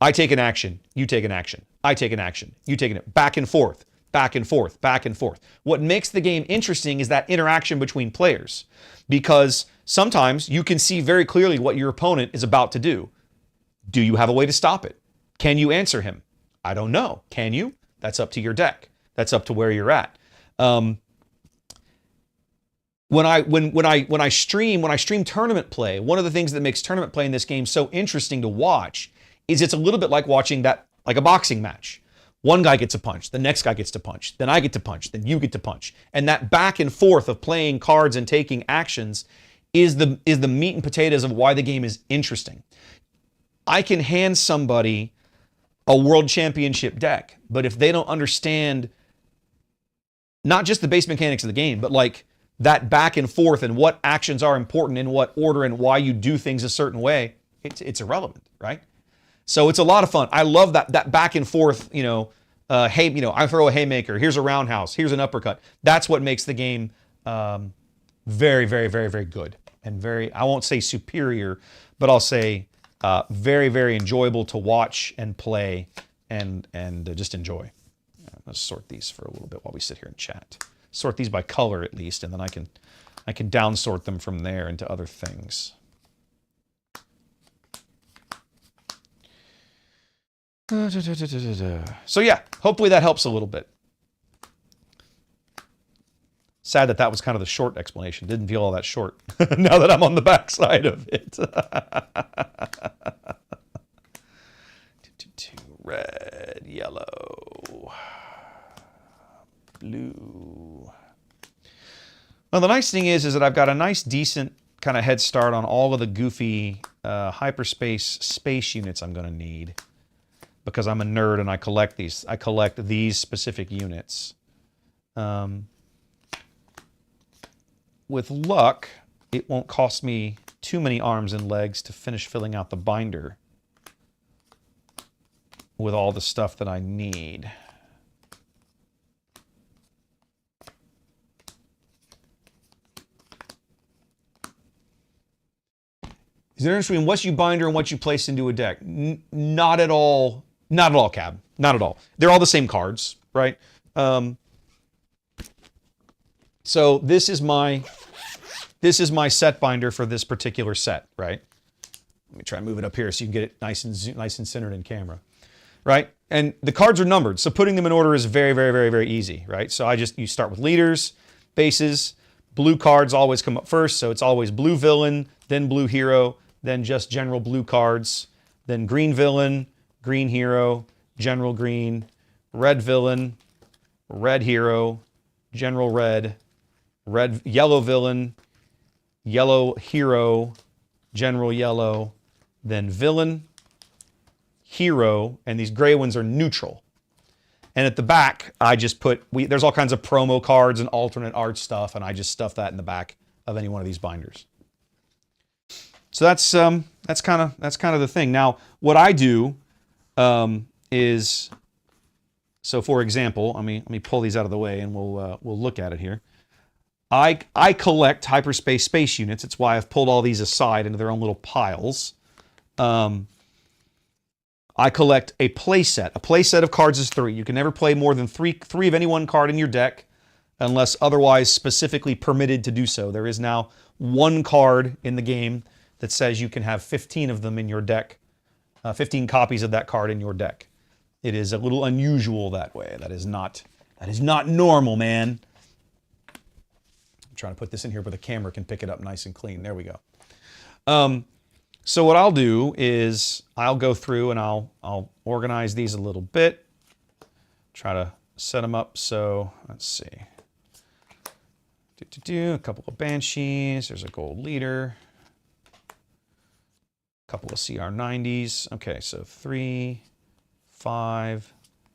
S1: I take an action. You take an action. I take an action. You take it. Back and forth. back and forth, back and forth. What makes the game interesting is that interaction between players, because sometimes you can see very clearly what your opponent is about to do. Do you have a way to stop it? Can you answer him? I don't know. Can you? That's up to your deck. That's up to where you're at. When I stream tournament play, one of the things that makes tournament play in this game so interesting to watch is it's a little bit like watching like a boxing match. One guy gets a punch, the next guy gets to punch, then I get to punch, then you get to punch. And that back and forth of playing cards and taking actions is the meat and potatoes of why the game is interesting. I can hand somebody a world championship deck, but if they don't understand not just the base mechanics of the game, but like that back and forth and what actions are important in what order and why you do things a certain way, it's irrelevant, right? So it's a lot of fun. I love that back and forth, I throw a haymaker, here's a roundhouse, here's an uppercut. That's what makes the game very, very, very, very good. And very, I won't say superior, but I'll say very, very enjoyable to watch and play and just enjoy. Let's sort these for a little bit while we sit here and chat. Sort these by color at least, and then I can down sort them from there into other things. So yeah, hopefully that helps a little bit. Sad that was kind of the short explanation. Didn't feel all that short now that I'm on the back side of it. Red, yellow, blue. Well, the nice thing is that I've got a nice, decent kind of head start on all of the goofy hyperspace space units I'm going to need, because I'm a nerd and I collect these. I collect these specific units. With luck, it won't cost me too many arms and legs to finish filling out the binder with all the stuff that I need. Is there a difference between what you binder and what you place into a deck? Not at all. Not at all, Cab. Not at all. They're all the same cards, right? So this is my set binder for this particular set, right? Let me try and move it up here so you can get it nice and centered in camera, right? And the cards are numbered, so putting them in order is very, very, very, very easy, right? So you start with leaders, bases, blue cards always come up first, so it's always blue villain, then blue hero, then just general blue cards, then green villain, green hero, general green, red villain, red hero, general red, yellow villain, yellow hero, general yellow, then villain, hero, and these gray ones are neutral. And at the back, I just put, there's all kinds of promo cards and alternate art stuff, and I just stuff that in the back of any one of these binders. So that's kind of the thing. Now, what I do is, so for example, let me pull these out of the way and we'll look at it here. I collect hyperspace space units. It's why I've pulled all these aside into their own little piles. I collect a play set. A play set of cards is 3. You can never play more than three of any one card in your deck unless otherwise specifically permitted to do so. There is now 1 card in the game that says you can have 15 of them in your deck, 15 copies of that card in your deck. It is a little unusual that way. That is not normal, man. I'm trying to put this in here where the camera can pick it up nice and clean. There we go. So what I'll do is I'll go through and I'll organize these a little bit. Try to set them up so, let's see. A couple of Banshees. There's a gold leader. A couple of CR90s. Okay, so 3, 5,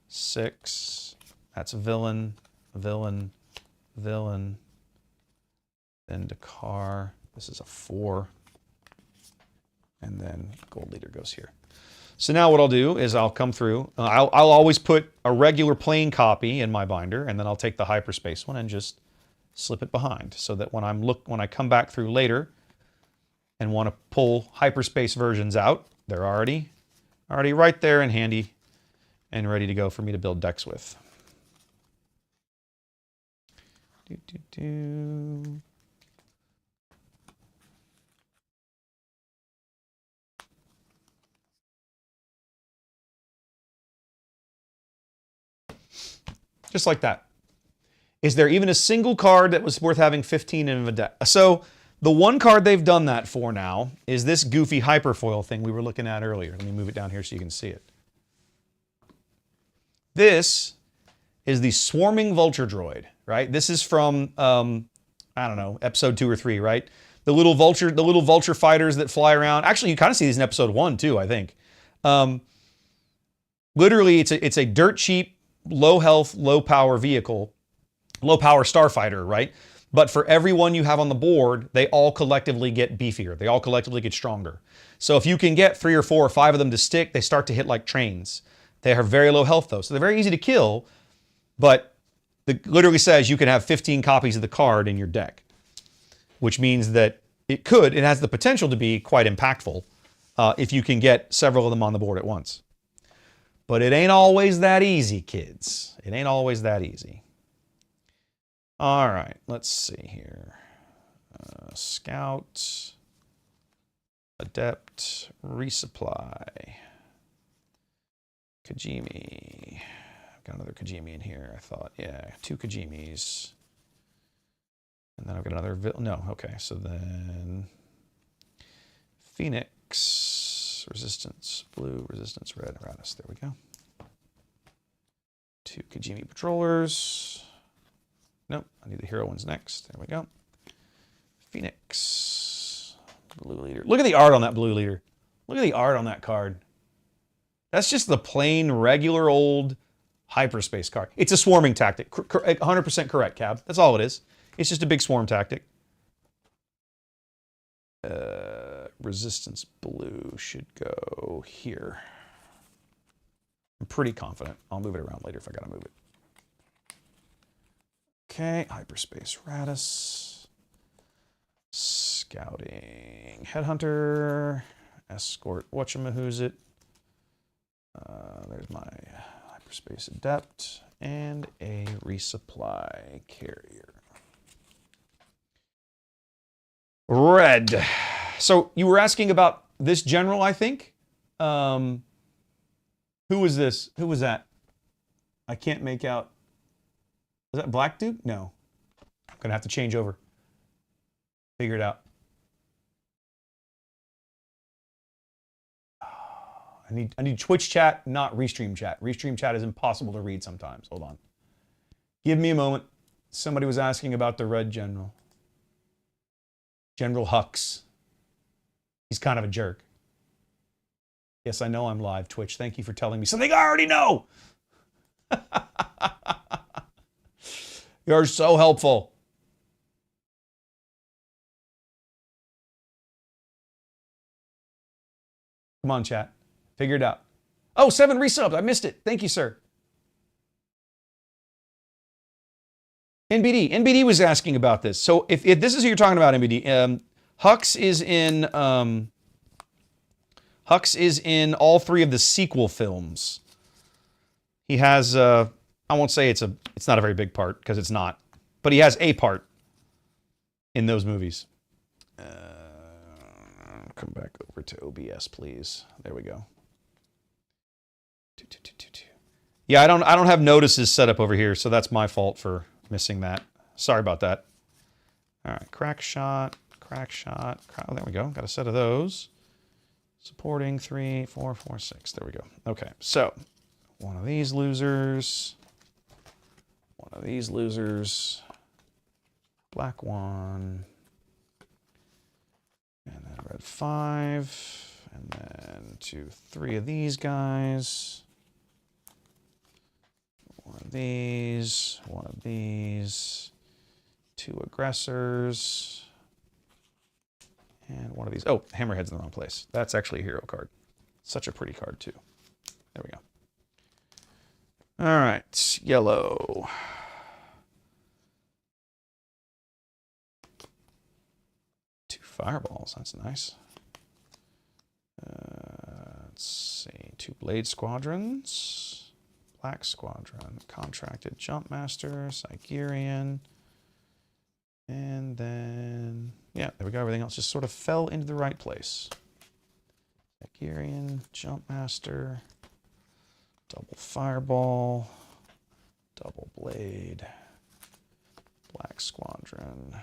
S1: 6. That's villain, villain, villain. Then Dakar. This is a 4. And then gold leader goes here. So now what I'll do is I'll come through. I'll always put a regular plain copy in my binder, and then I'll take the hyperspace one and just slip it behind, so that when I come back through later and want to pull hyperspace versions out, they're already right there and handy and ready to go for me to build decks with. Do, do, do. Just like that. Is there even a single card that was worth having 15 in a deck? So the one card they've done that for now is this goofy hyperfoil thing we were looking at earlier. Let me move it down here so you can see it. This is the Swarming Vulture Droid, right? This is from, I don't know, episode 2 or 3, right? The little vulture fighters that fly around. Actually, you kind of see these in episode 1 too, I think. Literally, it's a dirt cheap, low health, low power vehicle, low power starfighter, right? But for every one you have on the board, they all collectively get beefier. They all collectively get stronger. So if you can get 3 or 4 or 5 of them to stick, they start to hit like trains. They have very low health though, so they're very easy to kill, but it literally says you can have 15 copies of the card in your deck, which means that it has the potential to be quite impactful if you can get several of them on the board at once. But it ain't always that easy, kids. It ain't always that easy. All right, let's see here. Scout, Adept, Resupply, Kajimi. I've got another Kajimi in here, I thought. Yeah, 2 Kajimis. And then I've got another... No, okay, so then... Phoenix, Resistance Blue, Resistance Red, Ratus. There we go. 2 Kajimi Patrollers. Nope, I need the hero ones next. There we go. Phoenix. Blue Leader. Look at the art on that Blue Leader. Look at the art on that card. That's just the plain, regular old hyperspace card. It's a swarming tactic. 100% correct, Cab. That's all it is. It's just a big swarm tactic. Resistance Blue should go here. I'm pretty confident. I'll move it around later if I gotta move it. Okay, hyperspace Ratus. Scouting Headhunter. Escort Whatchamahoosit. There's my hyperspace Adept and a resupply carrier. Red. So you were asking about this general, I think. Who was this? Who was that? I can't make out. Was that Black Duke? No. I'm gonna have to change over. Figure it out. I need Twitch chat, not Restream chat. Restream chat is impossible to read sometimes. Hold on. Give me a moment. Somebody was asking about the Red General. General Hux. He's kind of a jerk. Yes, I know I'm live, Twitch. Thank you for telling me something I already know. You're so helpful. Come on, chat. Figure it out. Oh, 7 resubs. I missed it. Thank you, sir. NBD. NBD was asking about this. So if this is who you're talking about, NBD, Hux is in all 3 of the sequel films. He has I won't say it's not a very big part because it's not, but he has a part in those movies. Come back over to OBS, please. There we go. Yeah, I don't have notices set up over here, so that's my fault for missing that. Sorry about that. All right, crack shot. Oh, there we go. Got a set of those. Supporting 3, 4, 4, 6. There we go. Okay, so one of these losers. One of these losers. Black one. And then red 5. And then 2, 3 of these guys. One of these. One of these. 2 aggressors. And one of these. Oh, Hammerhead's in the wrong place. That's actually a hero card. Such a pretty card, too. There we go. All right, yellow. Two fireballs. That's nice. Let's see. 2 blade squadrons. Black squadron. Contracted Jumpmaster. Sigerian. And then, yeah, there we go. Everything else just sort of fell into the right place. Zacarian, Jumpmaster, double Fireball, double Blade, Black Squadron.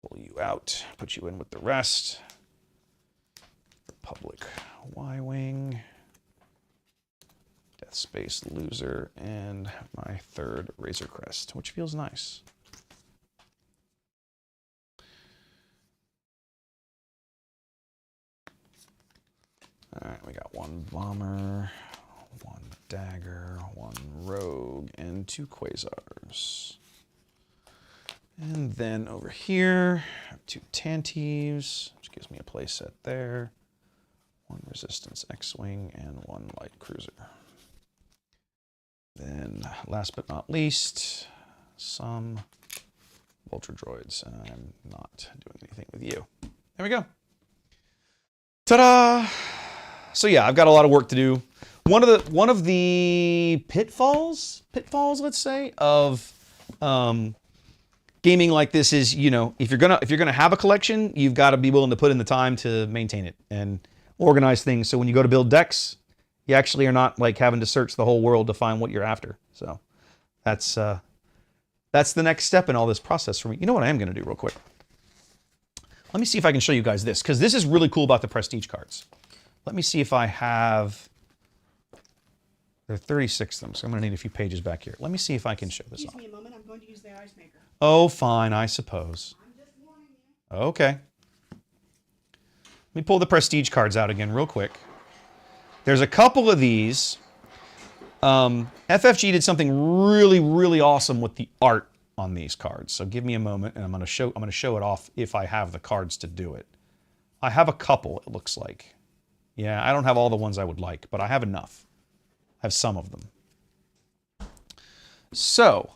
S1: Pull you out, put you in with the rest. Republic Y-Wing, Death Space Loser, and my third Razor Crest, which feels nice. All right, we got one Bomber, one Dagger, one Rogue, and two Quasars. And then over here, I have two Tantives, which gives me a playset there. One Resistance X-Wing and one Light Cruiser. Then, last but not least, some Vulture Droids, and I'm not doing anything with you. There we go. Ta-da! So yeah, I've got a lot of work to do. One of the pitfalls, let's say, of gaming like this is, you know, if you're gonna have a collection, you've got to be willing to put in the time to maintain it and organize things. So when you go to build decks, you actually are not like having to search the whole world to find what you're after. So that's the next step in all this process for me. You know what I am gonna do real quick? Let me see if I can show you guys this, because this is really cool about the Prestige cards. Let me see if I have... There are 36 of them, so I'm going to need a few pages back here. Let me see if I can show this off.
S3: Excuse me a moment, I'm going to use the ice maker.
S1: Oh, fine, I suppose.
S3: I'm just warning you.
S1: Okay. Let me pull the Prestige cards out again real quick. There's a couple of these. FFG did something really, really awesome with the art on these cards. So give me a moment, and I'm going to show it off if I have the cards to do it. I have a couple, it looks like. Yeah, I don't have all the ones I would like, but I have enough. I have some of them. So,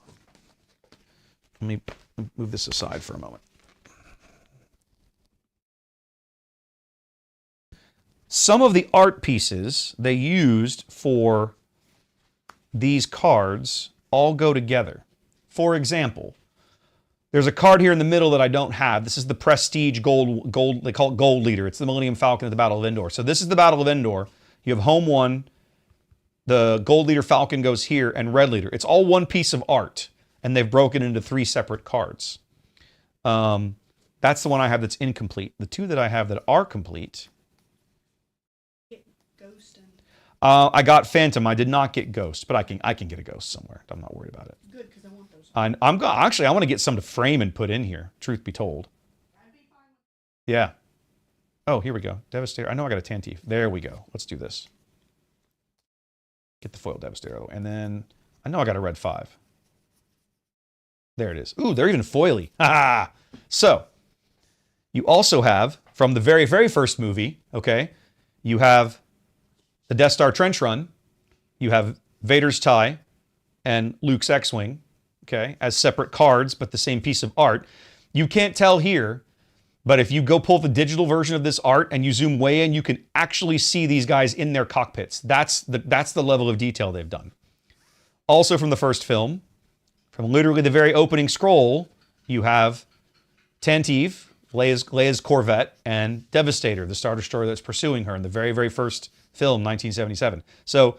S1: let me move this aside for a moment. Some of the art pieces they used for these cards all go together. For example, there's a card here in the middle that I don't have. This is the Prestige Gold, they call it Gold Leader. It's the Millennium Falcon at the Battle of Endor. So this is the Battle of Endor. You have Home 1, the Gold Leader Falcon goes here, and Red Leader. It's all one piece of art, and they've broken into 3 separate cards. That's the one I have that's incomplete. The 2 that I have that are complete...
S3: Get Ghost and...
S1: I got Phantom. I did not get Ghost, but I can get a Ghost somewhere. I'm not worried about it.
S3: Good, because I want those.
S1: Actually, I want to get some to frame and put in here, truth be told.
S3: That'd be fine.
S1: Yeah. Oh, here we go. Devastator. I know I got a Tantive. There we go. Let's do this. Get the foil Devastator out of the way. And then, I know I got a red 5. There it is. Ooh, they're even foily. Ha! So, you also have, from the very, very first movie, okay, you have the Death Star Trench Run, you have Vader's TIE, and Luke's X-Wing, okay, as separate cards, but the same piece of art. You can't tell here, but if you go pull the digital version of this art and you zoom way in, you can actually see these guys in their cockpits. That's the level of detail they've done. Also from the first film, from literally the very opening scroll, you have Tantive, Leia's Corvette, and Devastator, the Star Destroyer that's pursuing her in the very, very first film, 1977. So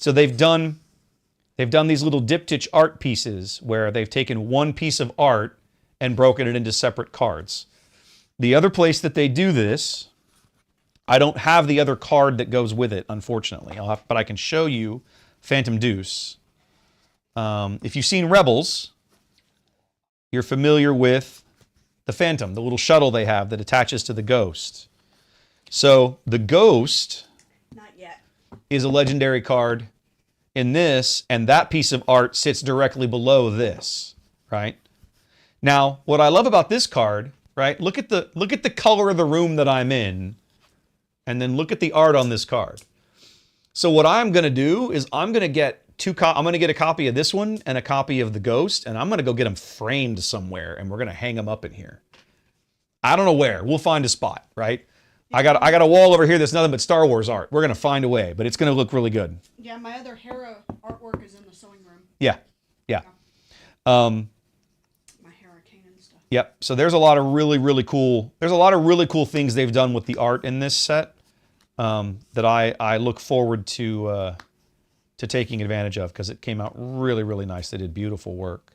S1: they've done these little diptych art pieces where they've taken one piece of art and broken it into separate cards. The other place that they do this, I don't have the other card that goes with it, unfortunately. But I can show you Phantom Deuce. If you've seen Rebels, you're familiar with the Phantom, the little shuttle they have that attaches to the Ghost. So the Ghost
S3: Not yet.
S1: is a legendary card in this, and that piece of art sits directly below this, right? Now, what I love about this card, right? Look at the color of the room that I'm in, and then look at the art on this card. So what I'm going to do is I'm going to get a copy of this one and a copy of the Ghost, and I'm going to go get them framed somewhere, and we're going to hang them up in here. I don't know where. We'll find a spot, right? I got a wall over here that's nothing but Star Wars art. We're going to find a way, but it's going to look really good.
S3: Yeah, my other Hera artwork is in the sewing room.
S1: Yeah.
S3: My hurricane and stuff.
S1: Yep. So there's a lot of really cool. There's a lot of really cool things they've done with the art in this set that I look forward to taking advantage of because it came out really nice. They did beautiful work.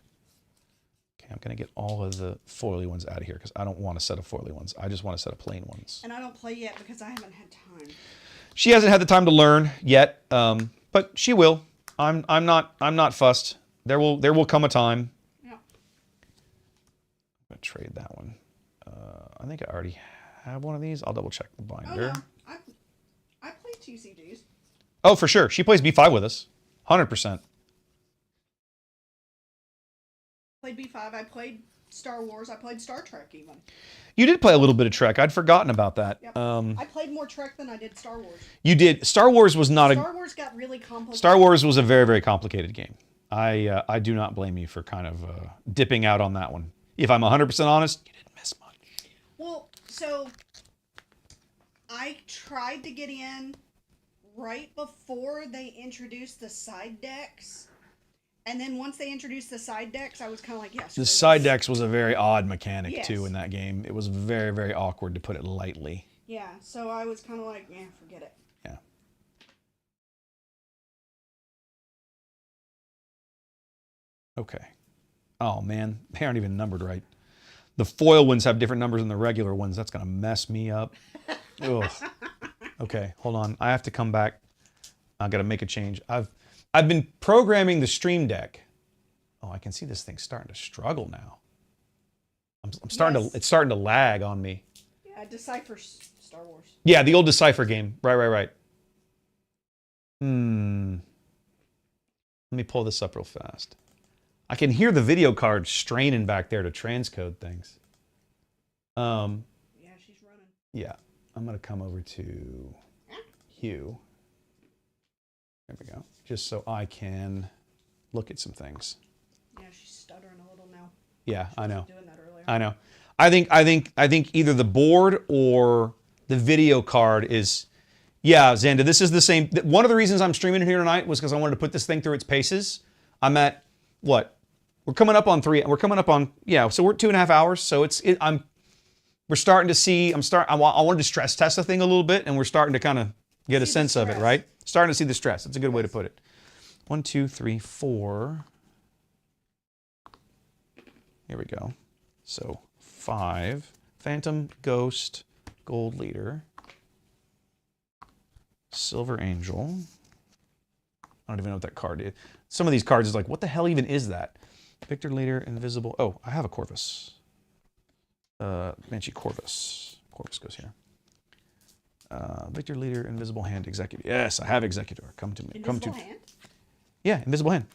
S1: Okay, I'm gonna get all of the foily ones out of here because I don't want a set of foily ones. I just want a set of plain ones.
S3: And I don't play yet because I haven't had time.
S1: She hasn't had the time to learn yet, but she will. I'm not fussed. There will come a time.
S3: Yeah.
S1: I'm gonna trade that one. I think I already have one of these. I'll double check the binder.
S3: Oh, no. I play TCGs.
S1: Oh, for sure. She plays B5 with us. 100%.
S3: Played B5. I played Star Wars. I played Star Trek even.
S1: You did play a little bit of Trek. I'd forgotten about that.
S3: Yep. I played more Trek than I did Star Wars.
S1: You did. Star Wars was not
S3: Star Wars got really complicated.
S1: Star Wars was a very complicated game. I do not blame you for kind of dipping out on that one. If I'm 100% honest, you didn't miss much.
S3: Well, so I tried to get in right before they introduced the side decks. And then once they introduced the side decks, I was kind of like, yes.
S1: The side decks was a very odd mechanic,
S3: Yes.
S1: too, in that game. It was very awkward, to put it lightly.
S3: Yeah, so I was kind of like, yeah, forget it.
S1: Yeah. Okay. Oh, man. They aren't even numbered right. The foil ones have different numbers than the regular ones. That's going to mess me up. Ugh. Okay, hold on. I have to come back. I got to make a change. I've been programming the Stream Deck. Oh, I can see this thing starting to struggle now. I'm starting
S3: Yes.
S1: to. It's starting to lag on me.
S3: Yeah, Decipher Star Wars.
S1: Yeah, the old Decipher game. Right. Let me pull this up real fast. I can hear the video card straining back there to transcode things.
S3: Yeah, she's running.
S1: Yeah, I'm gonna come over to Hue. There we go. Just so I can look at some things.
S3: Yeah, she's stuttering a little now.
S1: Yeah, I know.
S3: Doing that earlier.
S1: I know. I think either the board or the video card is. Yeah, Xanda, this is the same. One of the reasons I'm streaming it here tonight was because I wanted to put this thing through its paces. I'm at what? We're coming up on 3. We're coming up on So we're 2.5 hours. So we're starting to see. I wanted to stress test the thing a little bit, and we're starting to kind of get a
S3: See the
S1: sense of it,
S3: stress.
S1: right? Starting to see the stress. That's a good way to put it. 1, 2, 3, 4. Here we go. So 5. Phantom, Ghost, Gold Leader, Silver Angel. I don't even know what that card is. Some of these cards is like, what the hell even is that? Victor Leader, Invisible. Oh, I have a Corvus. Banshee Corvus. Corvus goes here. Victor Leader, Invisible Hand, Executor. Yes, I have Executor. Come to me.
S3: Invisible Hand?
S1: Yeah, Invisible Hand.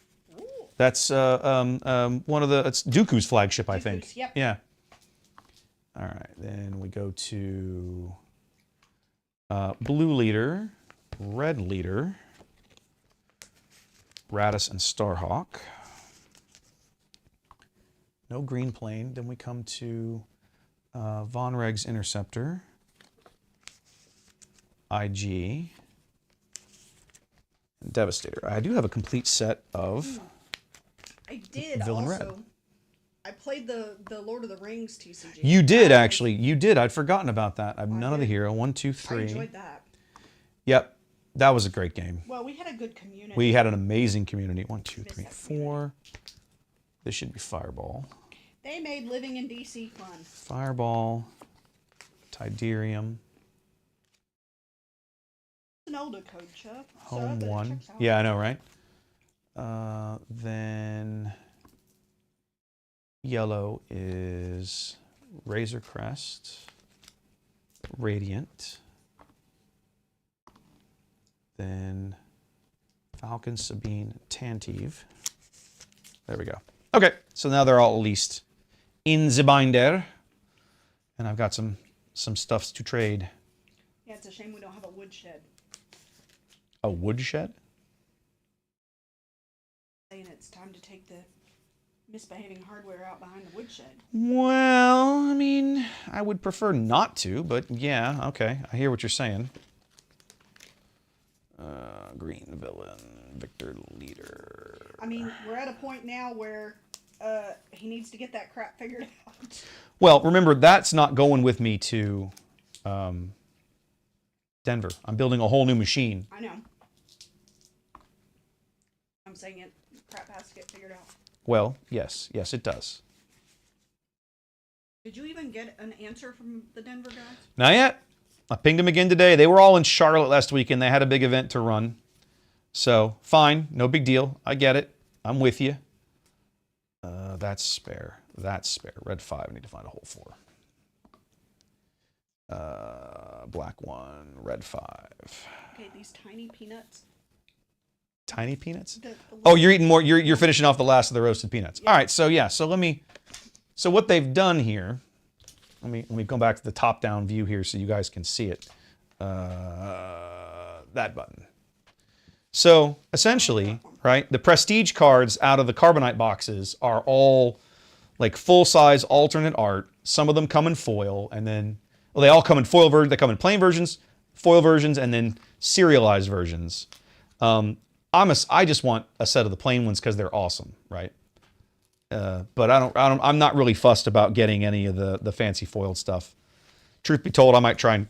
S3: Ooh.
S1: That's one of the. It's Dooku's flagship, I think.
S3: Dooku's, yep.
S1: Yeah. All right, then we go to Blue Leader, Red Leader, Radis and Starhawk. No green plane. Then we come to Von Reg's Interceptor, IG, and Devastator. I do have a complete set of
S3: I did
S1: Villain
S3: also.
S1: Red.
S3: I played the Lord of the Rings TCG.
S1: You did, actually. You did. I'd forgotten about that. I'm none of the
S3: did.
S1: hero. 1, 2,
S3: I
S1: 3.
S3: enjoyed that.
S1: Yep. That was a great game.
S3: Well, we had a good community.
S1: We had an amazing community. 1, 2, 3,
S3: that
S1: 4. This should be Fireball.
S3: They made living in DC fun.
S1: Fireball. Tidarium.
S3: It's an older code, Chuck.
S1: Home
S3: but it
S1: 1.
S3: checks out.
S1: Yeah, I know, right? Then yellow is Razor Crest, Radiant, then Falcon, Sabine, Tantive. There we go. Okay, so now they're all at least in the binder, and I've got some stuffs to trade.
S3: Yeah, it's a shame we don't have a woodshed.
S1: A woodshed?
S3: Saying it's time to take the misbehaving hardware out behind the woodshed.
S1: Well, I mean, I would prefer not to, but yeah, okay. I hear what you're saying. Green Villain, Victor Leader.
S3: I mean, we're at a point now where he needs to get that crap figured out.
S1: Well, remember, that's not going with me to Denver. I'm building a whole new machine.
S3: I know. I'm saying it. Crap has to get figured out.
S1: Well, yes, it does.
S3: Did you even get an answer from the Denver guys?
S1: Not yet. I pinged them again today. They were all in Charlotte last week, and they had a big event to run. So, fine. No big deal. I get it. I'm with you. That's spare. That's spare. Red 5. I need to find a hole for. Black 1. Red 5.
S3: Okay, these tiny peanuts.
S1: Tiny peanuts?
S3: The
S1: Oh, you're eating more. You're finishing off the last of the roasted peanuts.
S3: Yeah.
S1: All right. So, yeah. So, let me... So, what they've done here... Let me go back to the top-down view here so you guys can see it. That button. So, essentially, right, the prestige cards out of the Carbonite boxes are all like full-size alternate art. Some of them come in foil, and then, well, they all come in foil versions. They come in plain versions, foil versions, and then serialized versions. I just want a set of the plain ones because they're awesome, right? But I'm not really fussed about getting any of the fancy foiled stuff. Truth be told, I might try and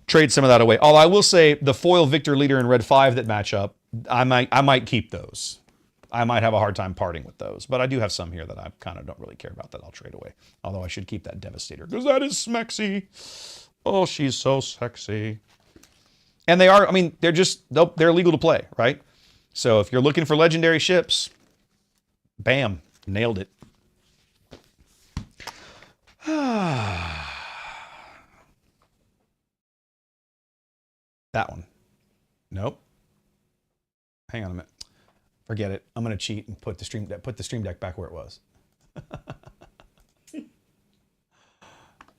S1: trade some of that away. Although I will say the foil Victor Leader and Red 5 that match up, I might keep those. I might have a hard time parting with those, but I do have some here that I kind of don't really care about that I'll trade away. Although I should keep that Devastator because that is smexy. Oh, she's so sexy. And they are, I mean, they're legal to play, right? So if you're looking for legendary ships, bam, nailed it. That one. Nope. Hang on a minute. Forget it. I'm going to cheat and put the stream deck back where it was.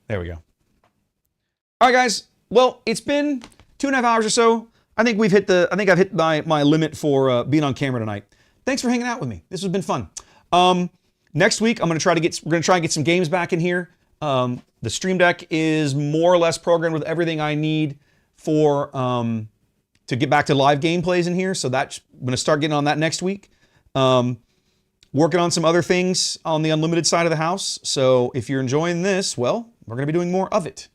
S1: There we go. All right, guys. Well, it's been 2.5 hours or so. I think I've hit my limit for being on camera tonight. Thanks for hanging out with me. This has been fun. Next week, we're going to try and get some games back in here. The stream deck is more or less programmed with everything I need for to get back to live gameplays in here. So I'm going to start getting on that next week. Working on some other things on the unlimited side of the house. So if you're enjoying this, well, we're going to be doing more of it.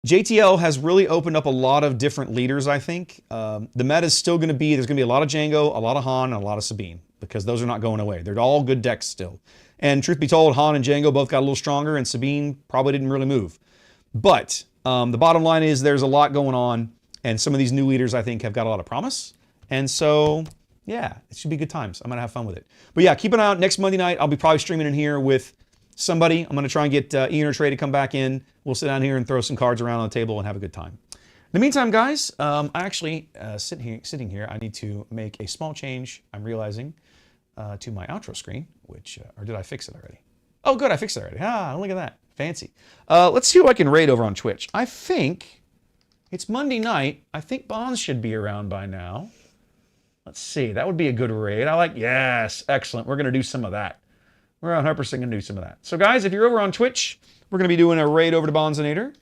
S1: JTL has really opened up a lot of different leaders, I think. The meta is still going to be, there's going to be a lot of Django, a lot of Han, and a lot of Sabine, because those are not going away. They're all good decks still. And truth be told, Han and Django both got a little stronger, and Sabine probably didn't really move. But the bottom line is there's a lot going on, and some of these new leaders, I think, have got a lot of promise. And so, yeah, it should be good times. I'm going to have fun with it. But yeah, keep an eye out. Next Monday night, I'll be probably streaming in here with somebody. I'm going to try and get Ian or Trey to come back in. We'll sit down here and throw some cards around on the table and have a good time. In the meantime, guys, I actually, sitting here, I need to make a small change, I'm realizing, to my outro screen, which, or did I fix it already? Oh, good, I fixed it already. Ah, look at that. Fancy. Let's see who I can raid over on Twitch. I think it's Monday night. I think Bonds should be around by now. Let's see. That would be a good raid. Yes, excellent. We're going to do some of that. We're 100% going to do some of that. So, guys, if you're over on Twitch, we're going to be doing a raid over to Bonzinator.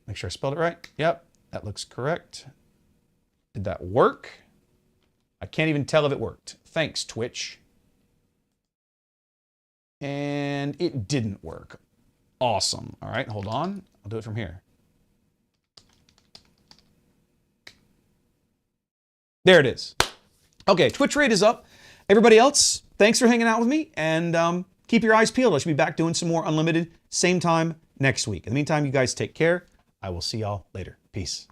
S1: Make sure I spelled it right. Yep, that looks correct. Did that work? I can't even tell if it worked. Thanks, Twitch. And it didn't work. Awesome. All right, hold on. I'll do it from here. There it is. Okay, Twitch raid is up. Everybody else, thanks for hanging out with me, and keep your eyes peeled. I should be back doing some more Unlimited, same time next week. In the meantime, you guys take care. I will see y'all later. Peace.